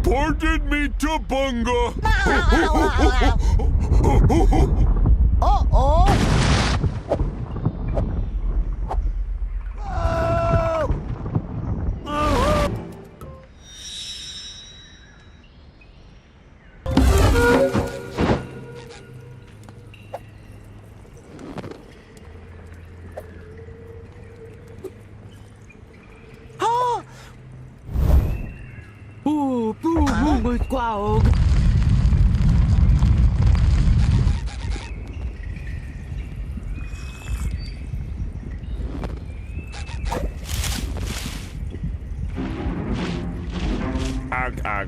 Speaker 5: Pardon me, Tabunga.
Speaker 1: Uh-oh!
Speaker 23: Squawg.
Speaker 2: Ugh.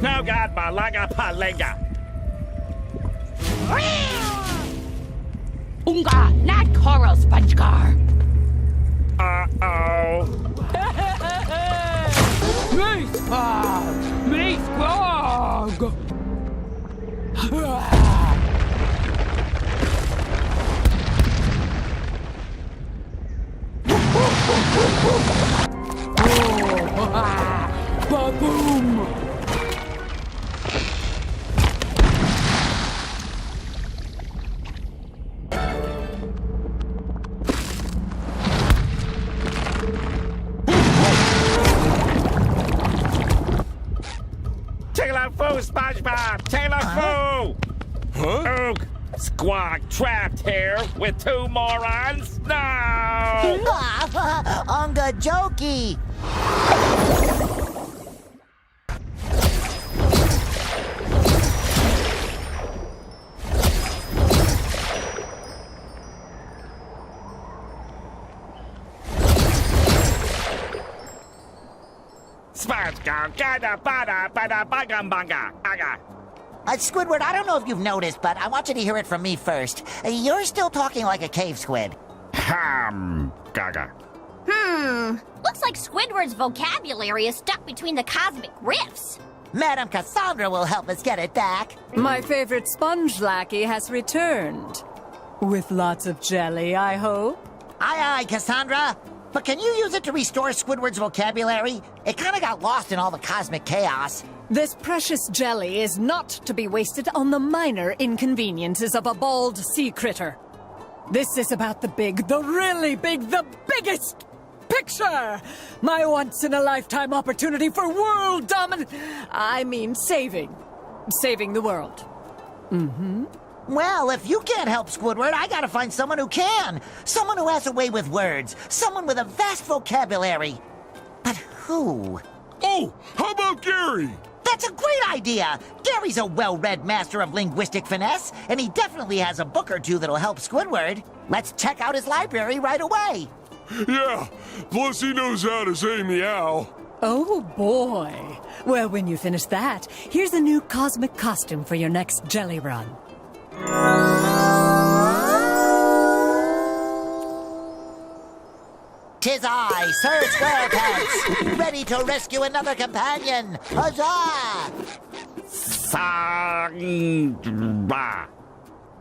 Speaker 2: No God, Malaga Palenga.
Speaker 23: Unga, not coral, Spongegar.
Speaker 2: Uh-oh.
Speaker 23: Me Squawg! Ba-boom!
Speaker 2: Taylor Foo, SpongeBob! Taylor Foo!
Speaker 5: Huh?
Speaker 2: Oog! Squawk trapped here with two morons? No!
Speaker 1: Unga jokey!
Speaker 2: SpongeBob, gada bada bada bagam banga, aga.
Speaker 1: Squidward, I don't know if you've noticed, but I want you to hear it from me first. You're still talking like a cave squid.
Speaker 2: Gaga.
Speaker 11: Looks like Squidward's vocabulary is stuck between the cosmic rifts.
Speaker 1: Madam Cassandra will help us get it back.
Speaker 13: My favorite sponge lackey has returned. With lots of jelly, I hope.
Speaker 1: Aye, Cassandra. But can you use it to restore Squidward's vocabulary? It kind of got lost in all the cosmic chaos.
Speaker 13: This precious jelly is not to be wasted on the minor inconveniences of a bald sea critter. This is about the big, the really big, the biggest picture! My once-in-a-lifetime opportunity for world saving the world.
Speaker 1: Well, if you can't help Squidward, I gotta find someone who can. Someone who has a way with words. Someone with a vast vocabulary. But who?
Speaker 5: Oh, how about Gary?
Speaker 1: That's a great idea! Gary's a well-read master of linguistic finesse, and he definitely has a book or two that'll help Squidward. Let's check out his library right away.
Speaker 5: Yeah, plus he knows how to say meow.
Speaker 13: Oh boy. Well, when you finish that, here's a new cosmic costume for your next jelly run.
Speaker 1: Tis I, Sir Squarepants, ready to rescue another companion. Huzzah!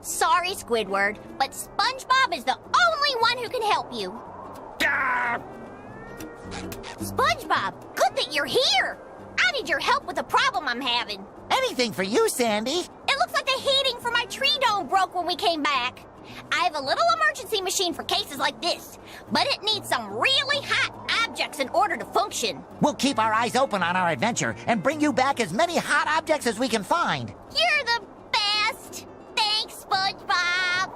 Speaker 11: Sorry, Squidward, but SpongeBob is the only one who can help you. SpongeBob, good that you're here. I need your help with a problem I'm having.
Speaker 1: Anything for you, Sandy.
Speaker 11: It looks like the heating for my tree dome broke when we came back. I have a little emergency machine for cases like this, but it needs some really hot objects in order to function.
Speaker 1: We'll keep our eyes open on our adventure and bring you back as many hot objects as we can find.
Speaker 11: You're the best. Thanks, SpongeBob.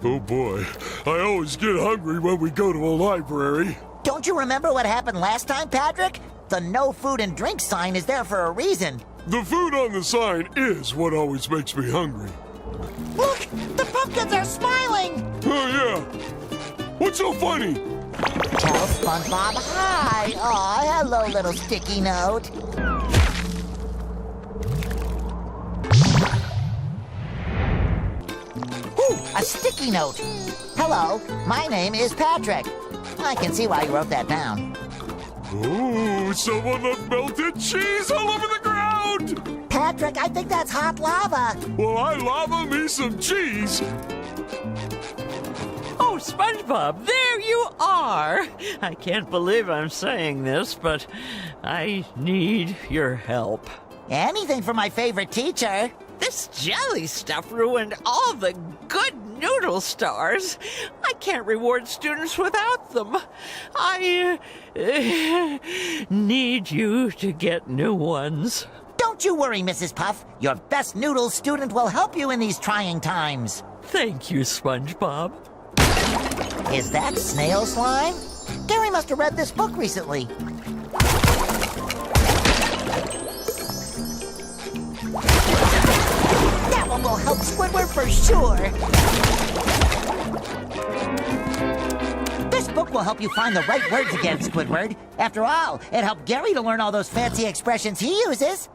Speaker 5: Oh boy, I always get hungry when we go to a library.
Speaker 1: Don't you remember what happened last time, Patrick? The no food and drink sign is there for a reason.
Speaker 5: The food on the sign is what always makes me hungry.
Speaker 1: Look! The pumpkins are smiling!
Speaker 5: Oh, yeah. What's so funny?
Speaker 1: Tell SpongeBob hi. Aw, hello, little sticky note. Ooh, a sticky note. Hello, my name is Patrick. I can see why you wrote that down.
Speaker 5: Ooh, someone left melted cheese all over the ground!
Speaker 1: Patrick, I think that's hot lava.
Speaker 5: Well, I lava me some cheese.
Speaker 14: Oh, SpongeBob, there you are! I can't believe I'm saying this, but I need your help.
Speaker 1: Anything for my favorite teacher.
Speaker 14: This jelly stuff ruined all the good noodle stars. I can't reward students without them. I need you to get new ones.
Speaker 1: Don't you worry, Mrs. Puff. Your best noodle student will help you in these trying times.
Speaker 14: Thank you, SpongeBob.
Speaker 1: Is that snail slime? Gary must have read this book recently. That one will help Squidward for sure. This book will help you find the right words again, Squidward. After all, it helped Gary to learn all those fancy expressions he uses.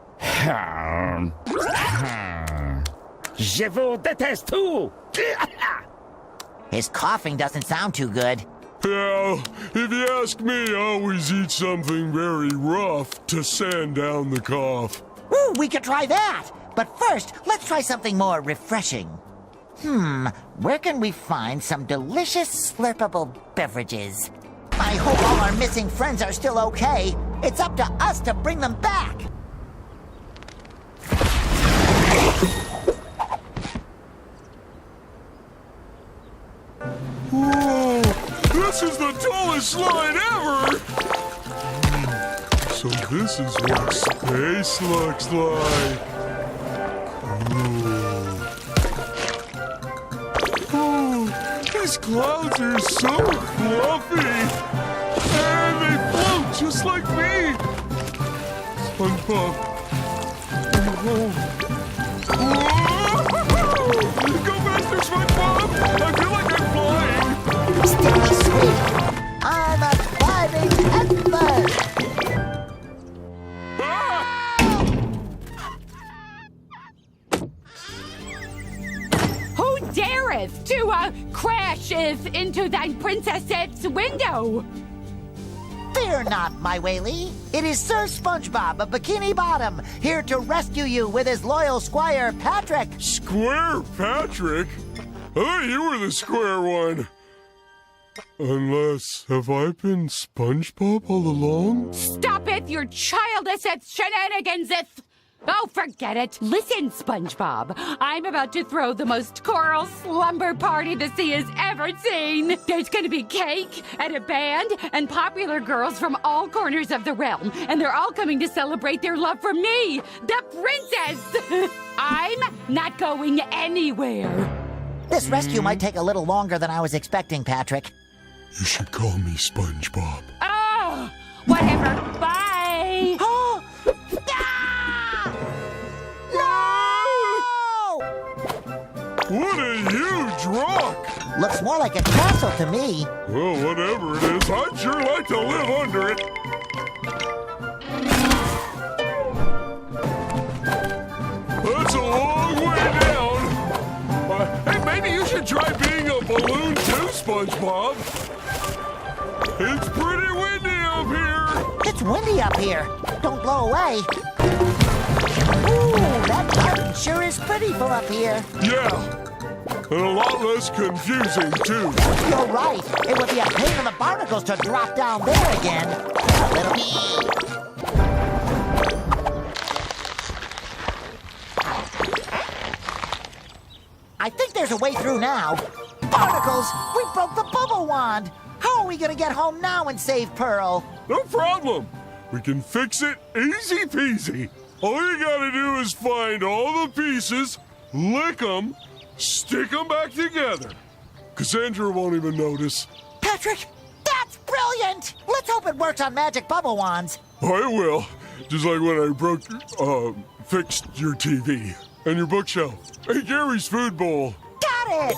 Speaker 2: Je vous déteste tout!
Speaker 1: His coughing doesn't sound too good.
Speaker 5: Yeah, if you ask me, I always eat something very rough to sand down the cough.
Speaker 1: Ooh, we could try that! But first, let's try something more refreshing. Where can we find some delicious slurpable beverages? I hope all our missing friends are still okay. It's up to us to bring them back.
Speaker 5: Whoa, this is the tallest slide ever! So this is what space looks like. Oh, these clouds are so fluffy. And they float just like me. SpongeBob. Go faster, SpongeBob! I feel like I'm flying.
Speaker 1: Sticky sweet. I'm a climbing expert.
Speaker 15: Who dareth to crasheth into thy princess's window?
Speaker 1: Fear not, my Whaley. It is Sir SpongeBob of Bikini Bottom, here to rescue you with his loyal squire, Patrick.
Speaker 5: Square Patrick? I thought you were the square one. Unless, have I been SpongeBob all along?
Speaker 15: Stoppeth your childish shenanigans-eth! Oh, forget it. Listen, SpongeBob. I'm about to throw the most choral slumber party the sea has ever seen. There's going to be cake and a band and popular girls from all corners of the realm. And they're all coming to celebrate their love for me, the princess. I'm not going anywhere.
Speaker 1: This rescue might take a little longer than I was expecting, Patrick.
Speaker 5: You should call me SpongeBob.
Speaker 15: Oh, whatever. Bye.
Speaker 1: Ah! Looks more like a castle to me.
Speaker 5: Well, whatever it is, I'd sure like to live under it. That's a long way down. Hey, maybe you should try being a balloon too, SpongeBob. It's pretty windy up here.
Speaker 1: It's windy up here. Don't blow away. Ooh, that garden sure is pretty from up here.
Speaker 5: Yeah. And a lot less confusing, too.
Speaker 1: You're right. It would be a pain in the barnacles to drop down there again. A little bit. I think there's a way through now. Barnacles! We broke the bubble wand! How are we gonna get home now and save Pearl?
Speaker 5: No problem. We can fix it easy peasy. All you gotta do is find all the pieces, lick them, stick them back together. Cassandra won't even notice.
Speaker 1: Patrick, that's brilliant! Let's hope it works on magic bubble wands.
Speaker 5: I will. Just like when I fixed your TV and your bookshelf and Gary's food bowl.
Speaker 1: Got it!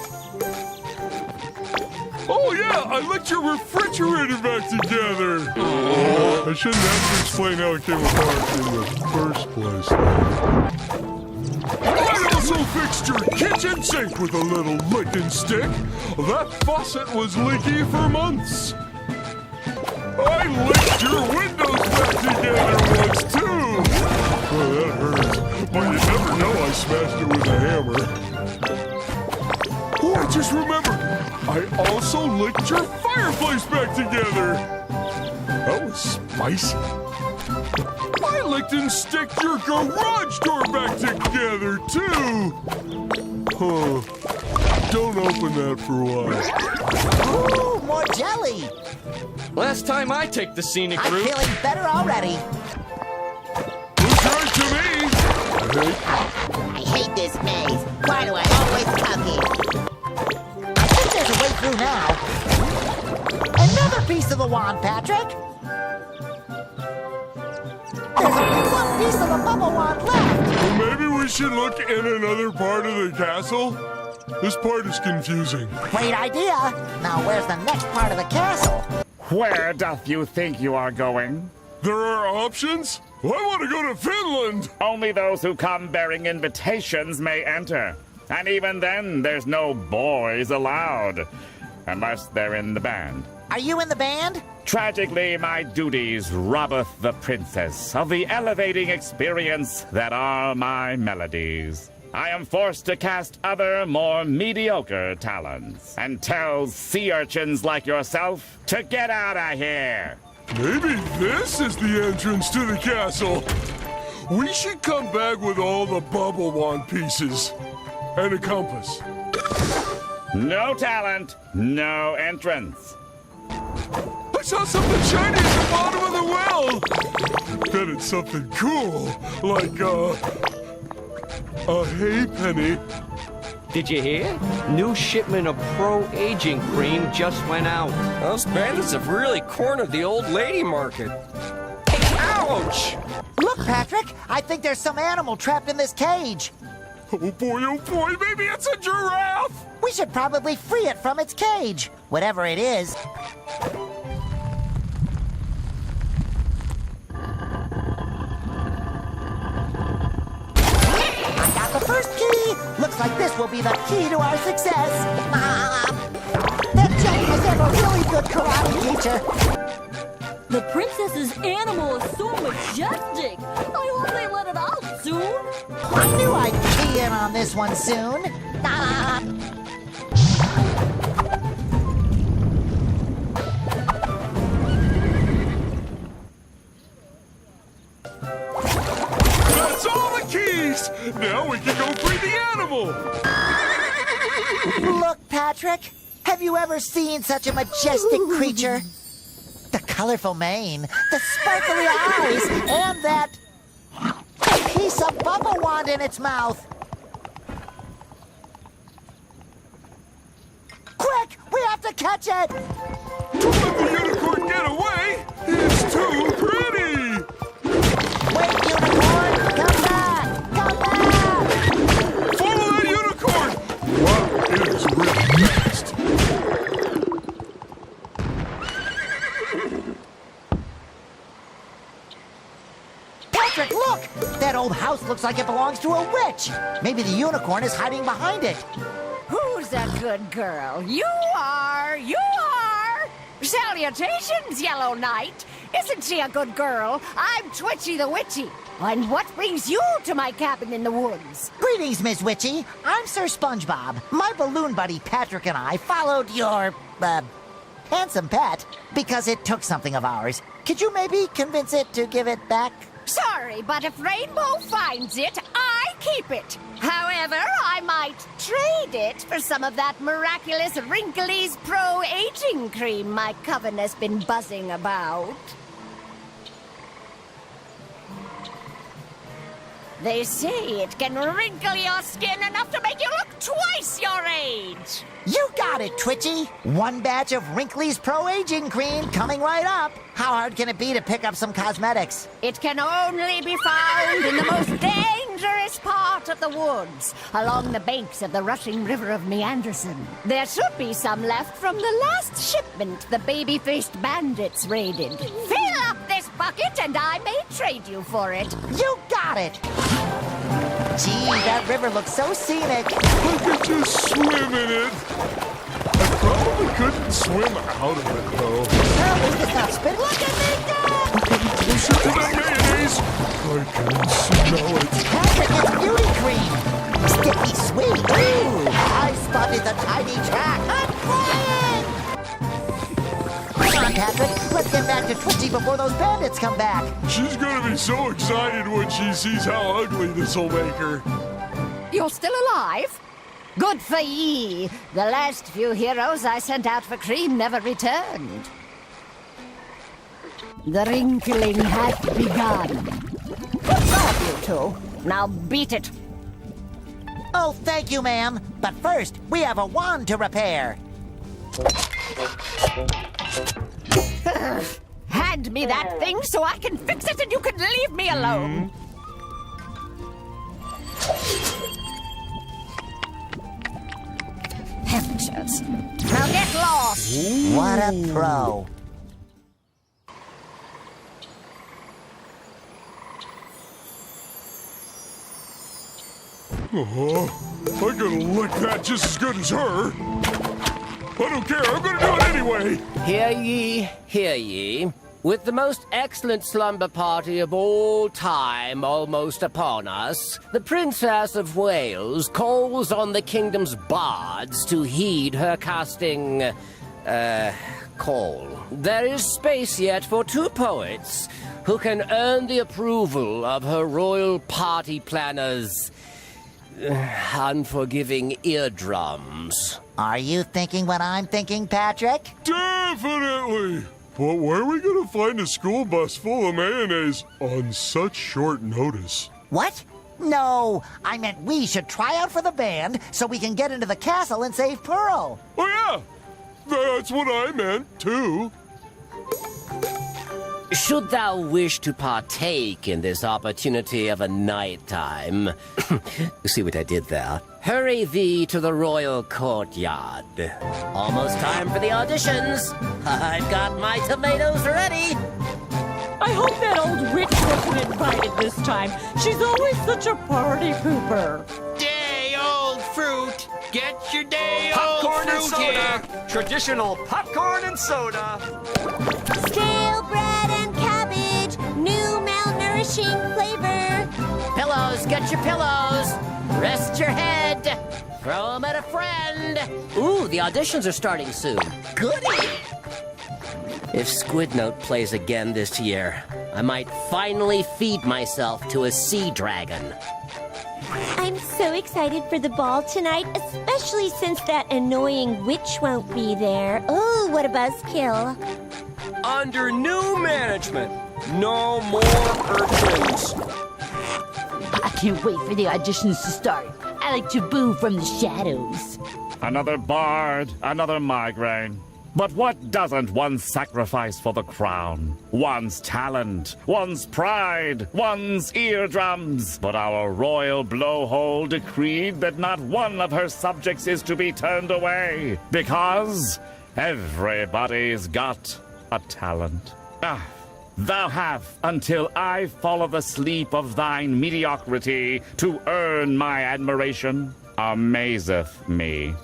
Speaker 5: Oh yeah, I licked your refrigerator back together. I shouldn't have to explain how it came apart in the first place. I also fixed your kitchen sink with a little licking stick. That faucet was leaky for months. I licked your windows back together once too. Oh, that hurts. But you never know I smashed it with a hammer. Oh, I just remembered. I also licked your fireplace back together. That was spicy. I licked and sticked your garage door back together, too. Huh. Don't open that for a while.
Speaker 1: Ooh, more jelly.
Speaker 17: Last time I take the scenic
Speaker 1: I'm
Speaker 17: route.
Speaker 1: feeling better already.
Speaker 5: Looks right to me.
Speaker 12: I hate this maze. Why do I always come here?
Speaker 1: I think there's a way through now. Another piece of the wand, Patrick. There's only one piece of the bubble wand left.
Speaker 5: Well, maybe we should look in another part of the castle. This part is confusing.
Speaker 1: Great idea. Now where's the next part of the castle?
Speaker 2: Where doth you think you are going?
Speaker 5: There are options? I want to go to Finland.
Speaker 2: Only those who come bearing invitations may enter. And even then, there's no boys allowed. Unless they're in the band.
Speaker 1: Are you in the band?
Speaker 2: Tragically, my duties robbeth the princess of the elevating experience that are my melodies. I am forced to cast other, more mediocre talents, and tell sea urchins like yourself to get out of here.
Speaker 5: Maybe this is the entrance to the castle. We should come back with all the bubble wand pieces and a compass.
Speaker 2: No talent, no entrance.
Speaker 5: I saw something shiny at the bottom of the well. Bet it's something cool, like a hay penny.
Speaker 3: Did you hear? New shipment of pro-aging cream just went out.
Speaker 7: Those bandits have really cornered the old lady market. Ouch!
Speaker 1: Look, Patrick, I think there's some animal trapped in this cage.
Speaker 5: Oh boy, maybe it's a giraffe!
Speaker 1: We should probably free it from its cage, whatever it is. I got the first key. Looks like this will be the key to our success. That jelly was ever a really good karate teacher.
Speaker 6: The princess's animal is so majestic. I hope they let it out soon.
Speaker 1: I knew I'd key in on this one soon.
Speaker 5: That's all the keys! Now we can go free the animal!
Speaker 1: Look, Patrick, have you ever seen such a majestic creature? The colorful mane, the sparkly eyes, and that piece of bubble wand in its mouth. Quick, we have to catch it!
Speaker 5: Don't let the unicorn get away! It's too pretty!
Speaker 1: Wait, unicorn! Come back! Come back!
Speaker 5: Follow that unicorn! Wow, it is really fast!
Speaker 1: Look! That old house looks like it belongs to a witch. Maybe the unicorn is hiding behind it.
Speaker 24: Who's a good girl? You are! You are! Salutations, Yellow Knight! Isn't she a good girl? I'm Twitchy the Witchy. And what brings you to my cabin in the woods?
Speaker 1: Greetings, Miss Witchy. I'm Sir Spongebob. My balloon buddy Patrick and I followed your, handsome pet because it took something of ours. Could you maybe convince it to give it back?
Speaker 24: Sorry, but if Rainbow finds it, I keep it. However, I might trade it for some of that miraculous Wrinkly's Pro Aging Cream my coven has been buzzing about. They say it can wrinkle your skin enough to make you look twice your age.
Speaker 1: You got it, Twitchy. One batch of Wrinkly's Pro Aging Cream coming right up. How hard can it be to pick up some cosmetics?
Speaker 24: It can only be found in the most dangerous part of the woods, along the banks of the rushing river of Meanderson. There should be some left from the last shipment the baby-faced bandits raided. Fill up this bucket and I may trade you for it.
Speaker 1: You got it! Gee, that river looks so scenic.
Speaker 5: I could just swim in it. I probably couldn't swim out of it, though.
Speaker 1: At least it's not spit. Look at me go!
Speaker 5: Listen to the mayonnaise. I can smell it.
Speaker 1: Patrick, it's beauty cream. Sticky sweet. Ooh, I spotted the tiny track. I'm crying! Come on, Patrick. Let's get back to Twitchy before those bandits come back.
Speaker 5: She's gonna be so excited when she sees how ugly this'll make her.
Speaker 24: You're still alive? Good for ye. The last few heroes I sent out for cream never returned. The wrinkling hath begun. Good job, you two. Now beat it.
Speaker 1: Oh, thank you, ma'am. But first, we have a wand to repair.
Speaker 24: Hand me that thing so I can fix it and you can leave me alone. Temperatures. Now get lost.
Speaker 1: What a pro.
Speaker 5: Oh, I gotta lick that just as good as her. I don't care, I'm gonna do it anyway.
Speaker 16: Hear ye, hear ye. With the most excellent slumber party of all time almost upon us, the Princess of Wales calls on the kingdom's bards to heed her casting, call. There is space yet for 2 poets who can earn the approval of her royal party planners' unforgiving eardrums.
Speaker 1: Are you thinking what I'm thinking, Patrick?
Speaker 5: Definitely! But where are we gonna find a school bus full of mayonnaise on such short notice?
Speaker 1: What? No, I meant we should try out for the band so we can get into the castle and save Pearl.
Speaker 5: Oh yeah! That's what I meant, too.
Speaker 16: Should thou wish to partake in this opportunity of a nighttime, you see what I did there? Hurry thee to the royal courtyard. Almost time for the auditions. I've got my tomatoes ready.
Speaker 6: I hope that old witch wasn't invited this time. She's always such a party pooper.
Speaker 19: Day old fruit. Get your day
Speaker 17: Popcorn and
Speaker 19: old fruit
Speaker 17: soda.
Speaker 19: here.
Speaker 17: Traditional popcorn and soda.
Speaker 4: Stale bread and cabbage, new malnourishing flavor.
Speaker 16: Pillows, get your pillows. Rest your head. Throw 'em at a friend. Ooh, the auditions are starting soon. Goody! If Squid Note plays again this year, I might finally feed myself to a sea dragon.
Speaker 4: I'm so excited for the ball tonight, especially since that annoying witch won't be there. Oh, what a buzzkill.
Speaker 7: Under new management, no more urchins.
Speaker 15: I can't wait for the auditions to start. I like to boo from the shadows.
Speaker 2: Another bard, another migraine. But what doesn't one sacrifice for the crown? One's talent, one's pride, one's eardrums. But our royal blowhole decreed that not one of her subjects is to be turned away, because everybody's got a talent. Thou have until I follow the sleep of thine mediocrity to earn my admiration. Amazeth me.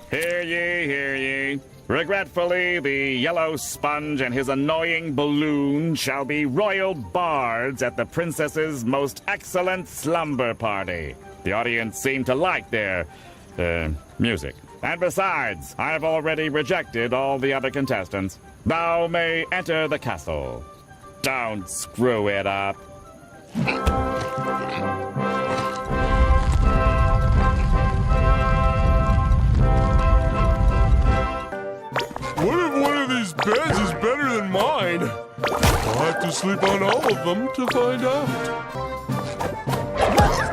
Speaker 2: Hear ye, hear ye. Regretfully, the yellow sponge and his annoying balloon shall be royal bards at the princess's most excellent slumber party. The audience seem to like their, music. And besides, I've already rejected all the other contestants. Thou may enter the castle. Don't screw it up.
Speaker 5: What if one of these beds is better than mine? I'll have to sleep on all of them to find out.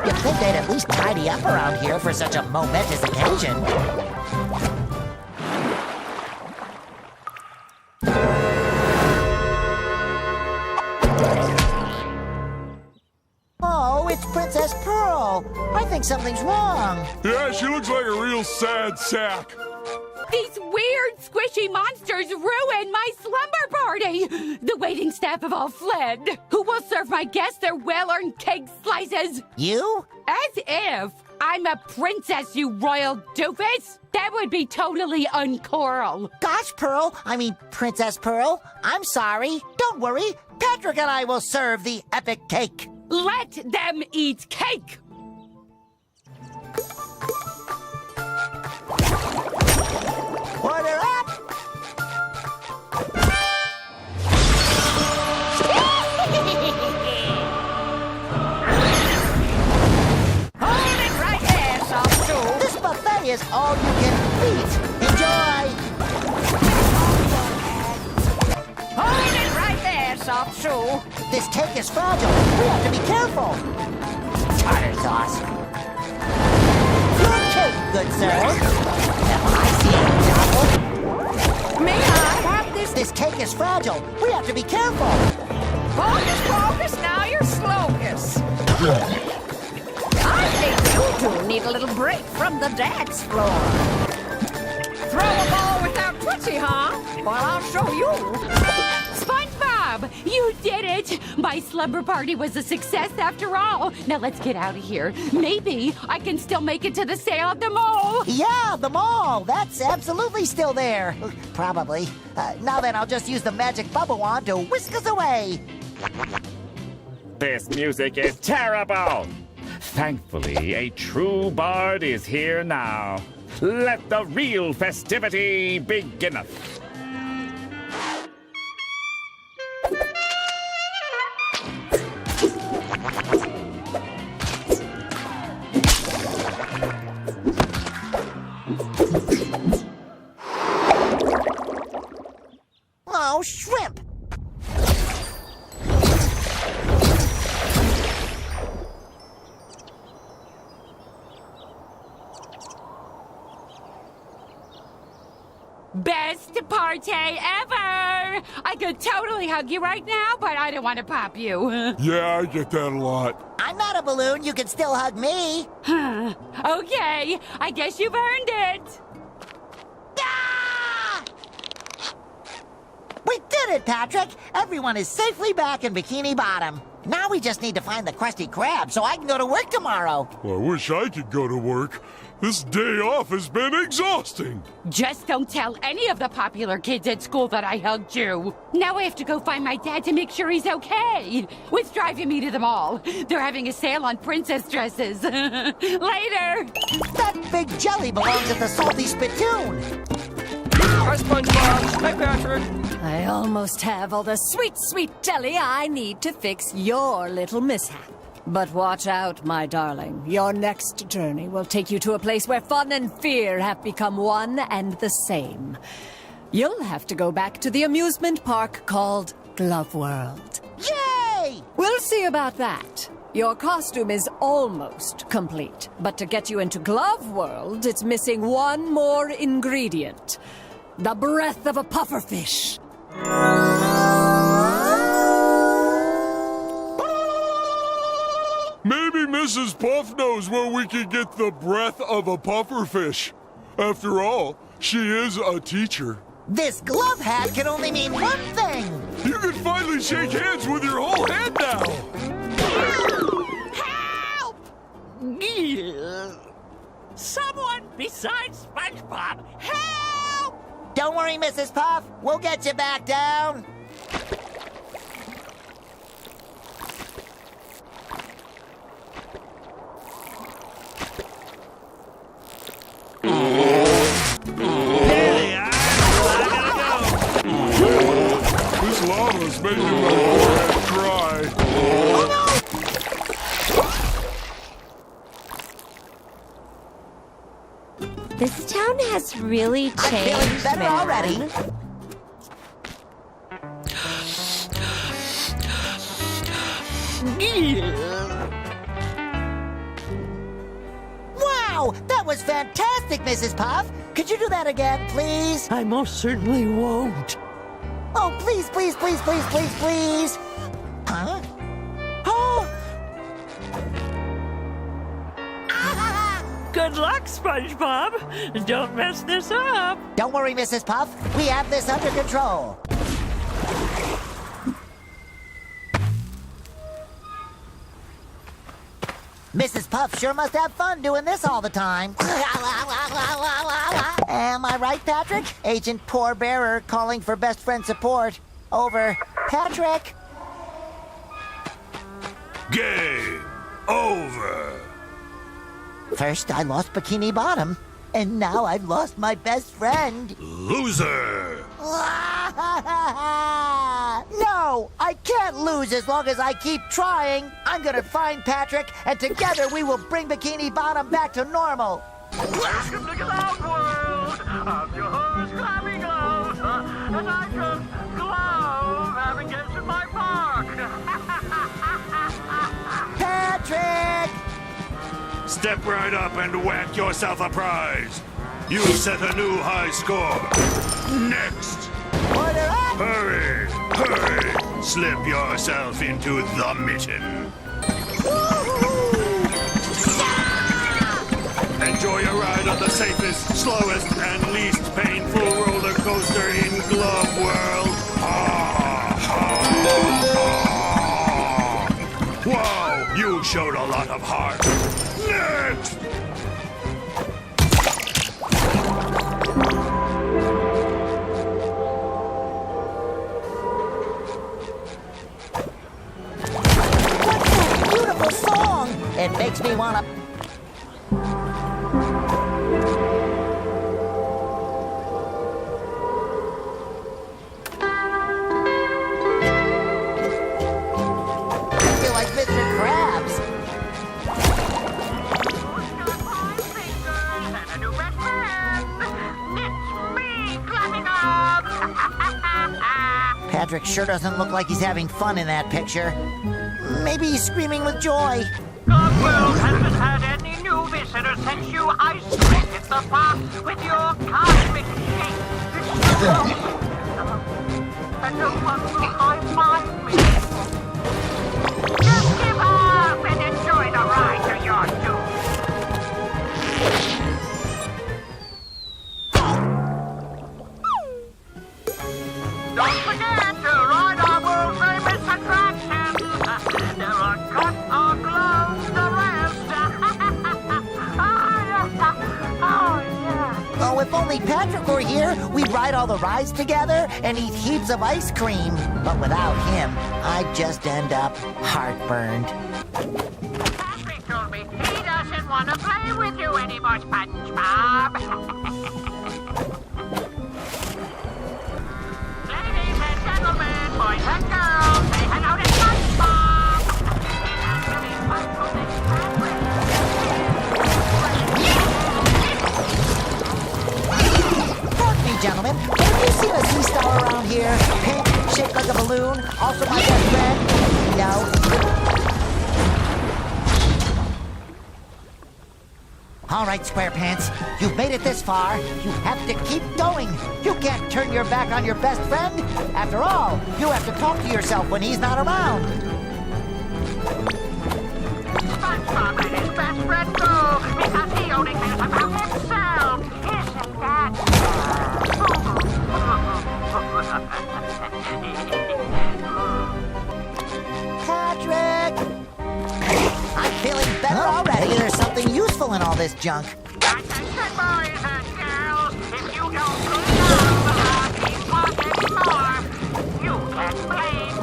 Speaker 1: You'd think they'd at least tidy up around here for such a momentous occasion. Oh, it's Princess Pearl. I think something's wrong.
Speaker 5: Yeah, she looks like a real sad sack.
Speaker 15: These weird, squishy monsters ruined my slumber party! The waiting staff have all fled. Who will serve my guests their well-earned cake slices?
Speaker 1: You?
Speaker 15: As if I'm a princess, you royal doofus! That would be totally uncoral.
Speaker 1: Gosh, Pearl, Princess Pearl, I'm sorry. Don't worry, Patrick and I will serve the epic cake.
Speaker 15: Let them eat cake!
Speaker 1: Order up!
Speaker 24: Hold it right there, soft shoe.
Speaker 1: This buffet is all you can eat. Enjoy!
Speaker 24: Hold it right there, soft shoe.
Speaker 1: This cake is fragile. We have to be careful. Tartar sauce. Your cake, good sir. Am I seeing double?
Speaker 24: May I have this?
Speaker 1: This cake is fragile. We have to be careful.
Speaker 24: Hocus pocus, now you're slocus. I think you two need a little break from the dance floor. Throw a ball without Tootsie, huh? Well, I'll show you.
Speaker 15: SpongeBob, you did it! My slumber party was a success after all. Now let's get out of here. Maybe I can still make it to the sale at the mall.
Speaker 1: Yeah, the mall. That's absolutely still there. Probably. Now then, I'll just use the magic bubble wand to whisk us away.
Speaker 2: This music is terrible! Thankfully, a true bard is here now. Let the real festivity beginneth.
Speaker 1: Oh, shrimp!
Speaker 15: Best party ever! I could totally hug you right now, but I don't want to pop you.
Speaker 5: Yeah, I get that a lot.
Speaker 1: I'm not a balloon. You can still hug me.
Speaker 15: Okay, I guess you've earned it.
Speaker 1: Ah! We did it, Patrick! Everyone is safely back in Bikini Bottom. Now we just need to find the Krusty Krab so I can go to work tomorrow.
Speaker 5: Well, I wish I could go to work. This day off has been exhausting.
Speaker 15: Just don't tell any of the popular kids at school that I hugged you. Now I have to go find my dad to make sure he's okay. With driving me to the mall. They're having a sale on princess dresses. Later!
Speaker 1: That big jelly belongs at the Salty Spittoon.
Speaker 7: Hi, SpongeBob. Hi, Patrick.
Speaker 13: I almost have all the sweet, sweet jelly I need to fix your little mishap. But watch out, my darling. Your next journey will take you to a place where fun and fear have become one and the same. You'll have to go back to the amusement park called Glove World.
Speaker 1: Yay!
Speaker 13: We'll see about that. Your costume is almost complete, but to get you into Glove World, it's missing one more ingredient. The breath of a pufferfish.
Speaker 5: Maybe Mrs. Puff knows where we can get the breath of a pufferfish. After all, she is a teacher.
Speaker 1: This glove hat can only mean one thing.
Speaker 5: You can finally shake hands with your whole head now.
Speaker 14: Help! Someone besides SpongeBob, help!
Speaker 1: Don't worry, Mrs. Puff. We'll get you back down.
Speaker 5: This lava's making my forehead dry.
Speaker 6: This town has really changed,
Speaker 1: I'm feeling better
Speaker 6: man.
Speaker 1: already. Wow, that was fantastic, Mrs. Puff. Could you do that again, please?
Speaker 14: I most certainly won't.
Speaker 1: Oh, please, please, please, please, please, please. Huh? Oh!
Speaker 14: Good luck, SpongeBob. Don't mess this up.
Speaker 1: Don't worry, Mrs. Puff. We have this under control. Mrs. Puff sure must have fun doing this all the time. Am I right, Patrick? Agent Poor Bearer calling for best friend support. Over. Patrick?
Speaker 5: Game over.
Speaker 1: First, I lost Bikini Bottom, and now I've lost my best friend.
Speaker 5: Loser.
Speaker 1: No, I can't lose as long as I keep trying. I'm gonna find Patrick, and together we will bring Bikini Bottom back to normal.
Speaker 10: Welcome to Glow World! I'm your host, Globby Glows, and I just glow having guests in my park.
Speaker 1: Patrick!
Speaker 5: Step right up and whack yourself a prize. You set a new high score. Next.
Speaker 1: Order up!
Speaker 5: Hurry, hurry. Slip yourself into the mitten. Enjoy your ride on the safest, slowest, and least painful roller coaster in Glove World. Wow, you showed a lot of heart. Next!
Speaker 1: Beautiful song! It makes me wanna... I feel like Mr. Krabs. Patrick sure doesn't look like he's having fun in that picture. Maybe he's screaming with joy.
Speaker 10: Glove World hasn't had any new visitors since you isolated the park with your cosmic shake. And no one will high-five me. Just give up and enjoy the ride to your doom. Don't forget to ride our world-famous attraction. There are cut or gloves the rest. Oh, yeah.
Speaker 1: Oh, if only Patrick were here, we'd ride all the rides together and eat heaps of ice cream. But without him, I'd just end up heartburned.
Speaker 10: Patrick told me he doesn't want to play with you anymore, SpongeBob. Ladies and gentlemen, boys and girls, say hello to SpongeBob.
Speaker 1: Pardon me, gentlemen. Have you seen a sea star around here? Pink, shaped like a balloon, also my best friend? No. All right, SquarePants. You've made it this far. You have to keep going. You can't turn your back on your best friend. After all, you have to talk to yourself when he's not around.
Speaker 10: SpongeBob let his best friend go because he only cares about himself. Isn't that?
Speaker 1: this junk.
Speaker 10: Attention, boys and girls. If you don't clean up these pots anymore, you can blame.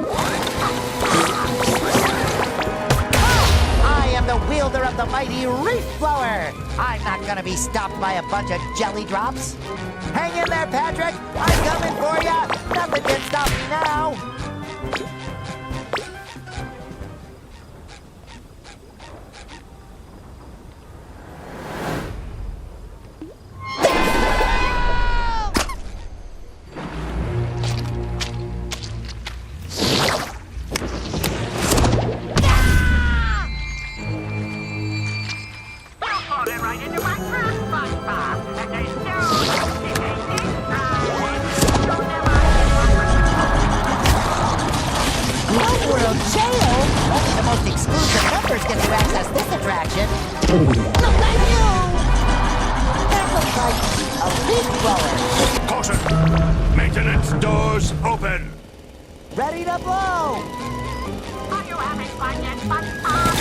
Speaker 1: I am the wielder of the mighty reef blower. I'm not gonna be stopped by a bunch of jelly drops. Hang in there, Patrick. I'm coming for ya. Nothing can stop me now.
Speaker 5: Caution! Maintenance doors open!
Speaker 1: Ready to blow!
Speaker 10: Are you having fun yet, SpongeBob?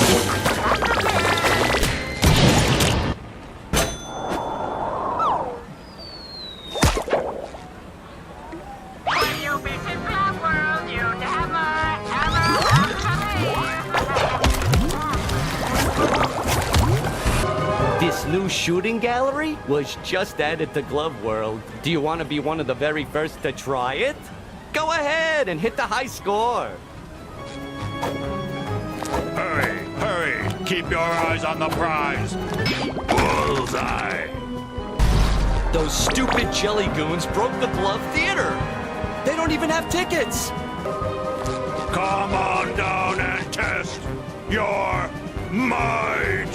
Speaker 10: When you visit Club World, you never, ever have to leave.
Speaker 17: This new shooting gallery was just added to Glove World. Do you want to be one of the very first to try it? Go ahead and hit the high score.
Speaker 5: Hurry, hurry! Keep your eyes on the prize! Bullseye!
Speaker 17: Those stupid jelly goons broke the Glove Theater. They don't even have tickets.
Speaker 5: Come on down and test your might!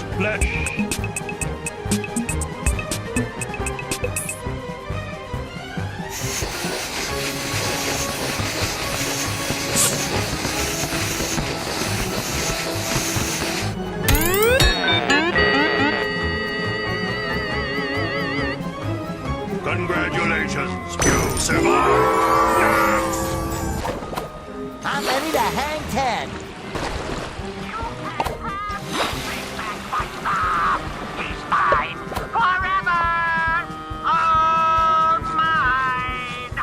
Speaker 5: Congratulations, you survived! Next!
Speaker 1: I'm ready to hang 10.
Speaker 10: He's mine forever. All mine.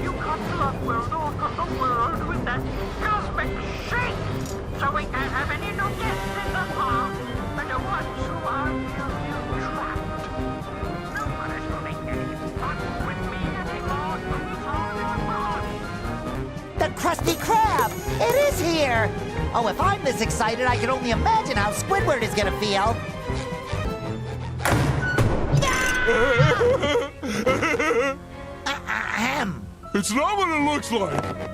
Speaker 10: You cut Club World off of the world with that cosmic shake. So we can't have any new guests in the park. But the ones who are trapped. No one is doing any fun with me anymore.
Speaker 1: The Krusty Krab! It is here! Oh, if I'm this excited, I can only imagine how Squidward is gonna feel. Ahem.
Speaker 5: It's not what it looks like.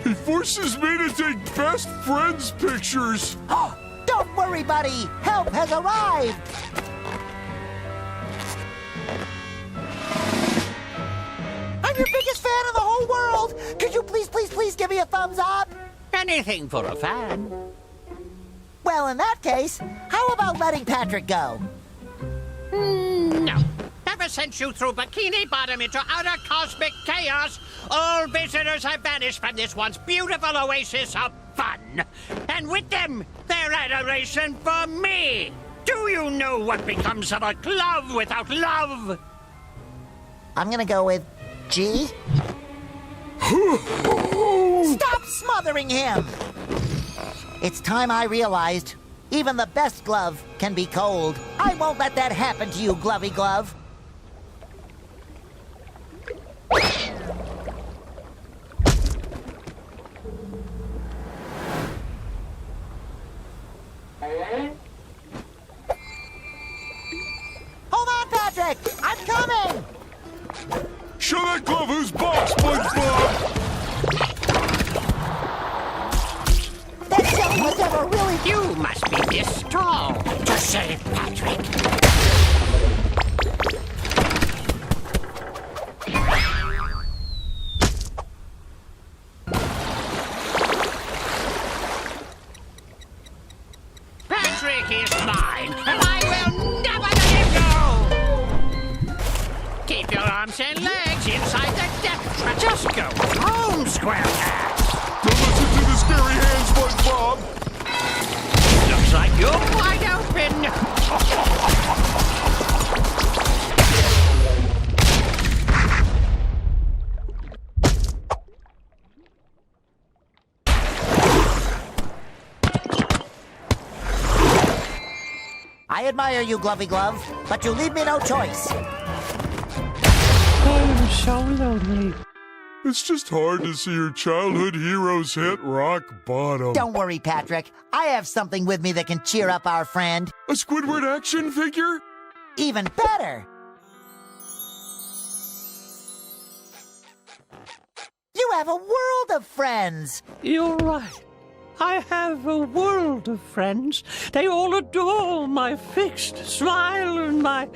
Speaker 5: He forces me to take best friends pictures.
Speaker 1: Don't worry, buddy! Help has arrived! I'm your biggest fan in the whole world! Could you please give me a thumbs up?
Speaker 14: Anything for a fan.
Speaker 1: Well, in that case, how about letting Patrick go?
Speaker 18: No. Ever since you threw Bikini Bottom into utter cosmic chaos, all visitors have vanished from this once beautiful oasis of fun. And with them, their adoration for me. Do you know what becomes of a glove without love?
Speaker 1: I'm gonna go with G. Stop smothering him! It's time I realized even the best glove can be cold. I won't let that happen to you, Glovey Glove. Hold on, Patrick! I'm coming!
Speaker 5: Show that glove who's boss, SpongeBob!
Speaker 1: That jelly was ever really...
Speaker 18: You must be this tall to save Patrick. Patrick is mine, and I will never let him go! Keep your arms and legs inside the depth Just go home, Squarepants.
Speaker 5: Don't listen to the scary hands, SpongeBob.
Speaker 18: Looks like you're wide open.
Speaker 1: I admire you, Glovey Glove, but you leave me no choice.
Speaker 18: I'm so lonely.
Speaker 5: It's just hard to see your childhood heroes hit rock bottom.
Speaker 1: Don't worry, Patrick. I have something with me that can cheer up our friend.
Speaker 5: A Squidward action figure?
Speaker 1: Even better! You have a world of friends!
Speaker 14: You're right. I have a world of friends. They all adore my fixed smile and my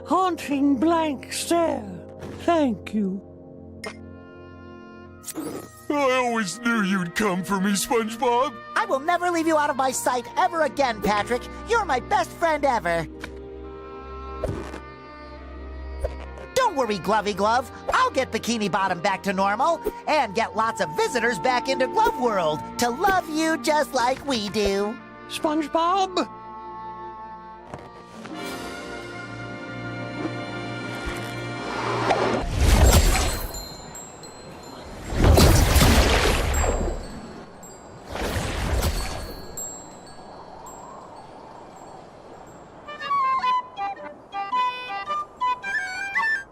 Speaker 14: haunting blank stare. Thank you.
Speaker 5: I always knew you'd come for me, SpongeBob.
Speaker 1: I will never leave you out of my sight ever again, Patrick. You're my best friend ever. Don't worry, Glovey Glove. I'll get Bikini Bottom back to normal and get lots of visitors back into Glove World to love you just like we do.
Speaker 14: SpongeBob?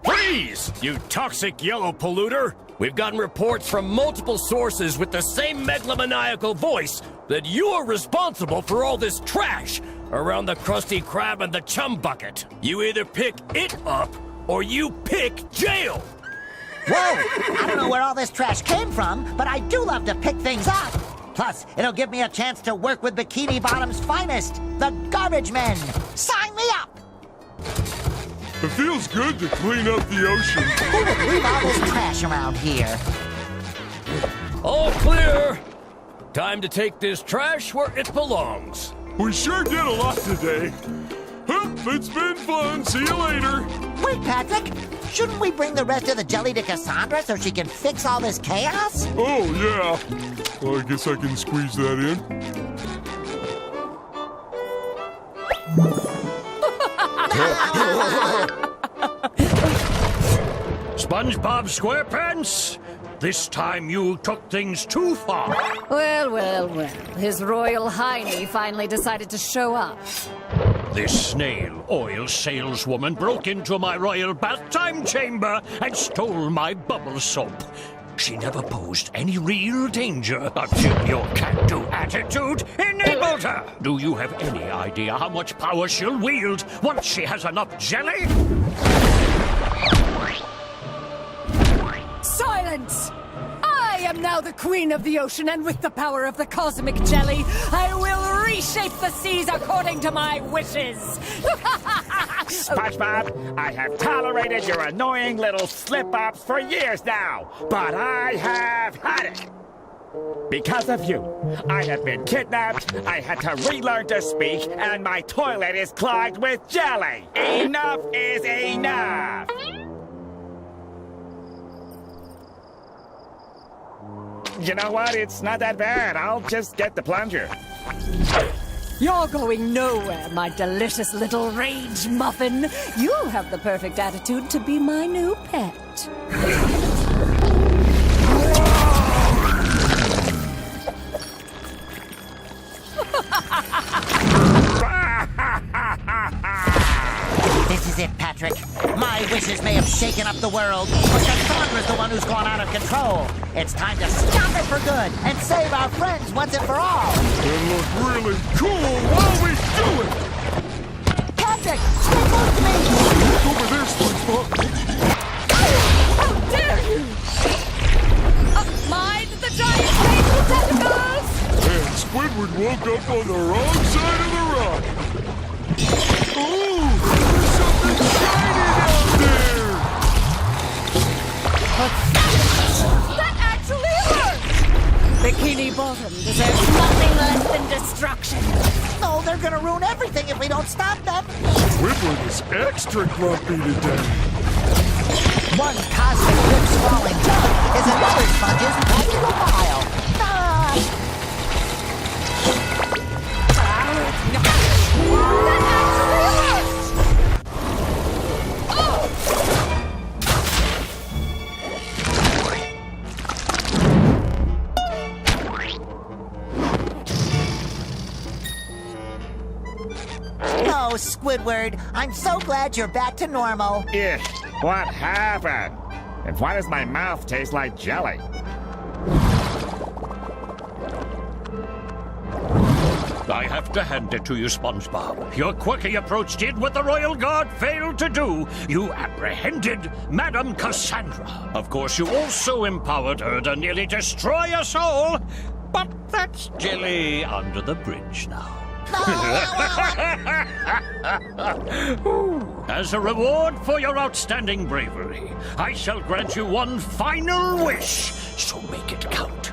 Speaker 7: Please, you toxic yellow polluter! We've gotten reports from multiple sources with the same megalomaniacal voice that you are responsible for all this trash around the Krusty Krab and the Chum Bucket. You either pick it up or you pick jail!
Speaker 1: Whoa! I don't know where all this trash came from, but I do love to pick things up. Plus, it'll give me a chance to work with Bikini Bottom's finest, the Garbage Men. Sign me up!
Speaker 5: It feels good to clean up the ocean.
Speaker 1: Who would leave all this trash around here?
Speaker 7: All clear! Time to take this trash where it belongs.
Speaker 5: We sure did a lot today. Well, it's been fun. See you later.
Speaker 1: Wait, Patrick. Shouldn't we bring the rest of the jelly to Cassandra so she can fix all this chaos?
Speaker 5: Oh, yeah. Well, I guess I can squeeze that in.
Speaker 18: SpongeBob SquarePants, this time you took things too far.
Speaker 8: Well, well, well. His Royal Hiney finally decided to show up.
Speaker 18: This snail oil saleswoman broke into my royal bath time chamber and stole my bubble soap. She never posed any real danger until your can-do attitude enabled her. Do you have any idea how much power she'll wield once she has enough jelly?
Speaker 13: Silence! I am now the queen of the ocean, and with the power of the cosmic jelly, I will reshape the seas according to my wishes.
Speaker 2: SpongeBob, I have tolerated your annoying little slip-ups for years now, but I have had it. Because of you, I have been kidnapped, I had to relearn to speak, and my toilet is clogged with jelly. Enough is enough. You know what? It's not that bad. I'll just get the plunger.
Speaker 13: You're going nowhere, my delicious little rage muffin. You have the perfect attitude to be my new pet.
Speaker 1: This is it, Patrick. My wishes may have shaken up the world, but Cassandra's the one who's gone out of control. It's time to stop it for good and save our friends once and for all.
Speaker 5: And look really cool while we do it!
Speaker 1: Patrick, stay close to me!
Speaker 5: Look over there, SpongeBob!
Speaker 13: How dare you! Mind the giant facial tentacles!
Speaker 5: And Squidward woke up on the wrong side of the rock. Ooh, there's something shiny down there!
Speaker 13: That actually hurt! Bikini Bottom deserves nothing less than destruction.
Speaker 1: No, they're gonna ruin everything if we don't stop them.
Speaker 5: Squidward is extra grumpy today.
Speaker 1: One cosmic rip-swallowing jelly is another sponge's magical pile. Oh, Squidward, I'm so glad you're back to normal.
Speaker 2: Ugh, what happened? And why does my mouth taste like jelly?
Speaker 9: I have to hand it to you, SpongeBob. Your quirky approach did what the Royal Guard failed to do. You apprehended Madame Cassandra. Of course, you also empowered her to nearly destroy us all. But that's jelly under the bridge now. As a reward for your outstanding bravery, I shall grant you one final wish, so make it count.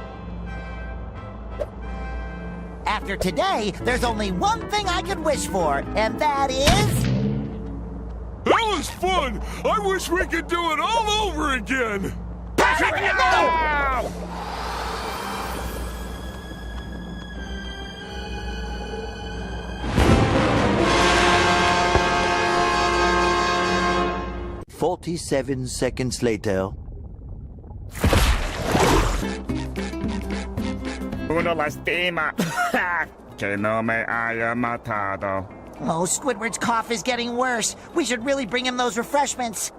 Speaker 1: After today, there's only one thing I could wish for, and that is...
Speaker 5: That was fun! I wish we could do it all over again!
Speaker 2: No!
Speaker 20: 47 seconds later.
Speaker 2: Uno lastima. Que no me haya matado.
Speaker 1: Oh, Squidward's cough is getting worse. We should really bring him those refreshments.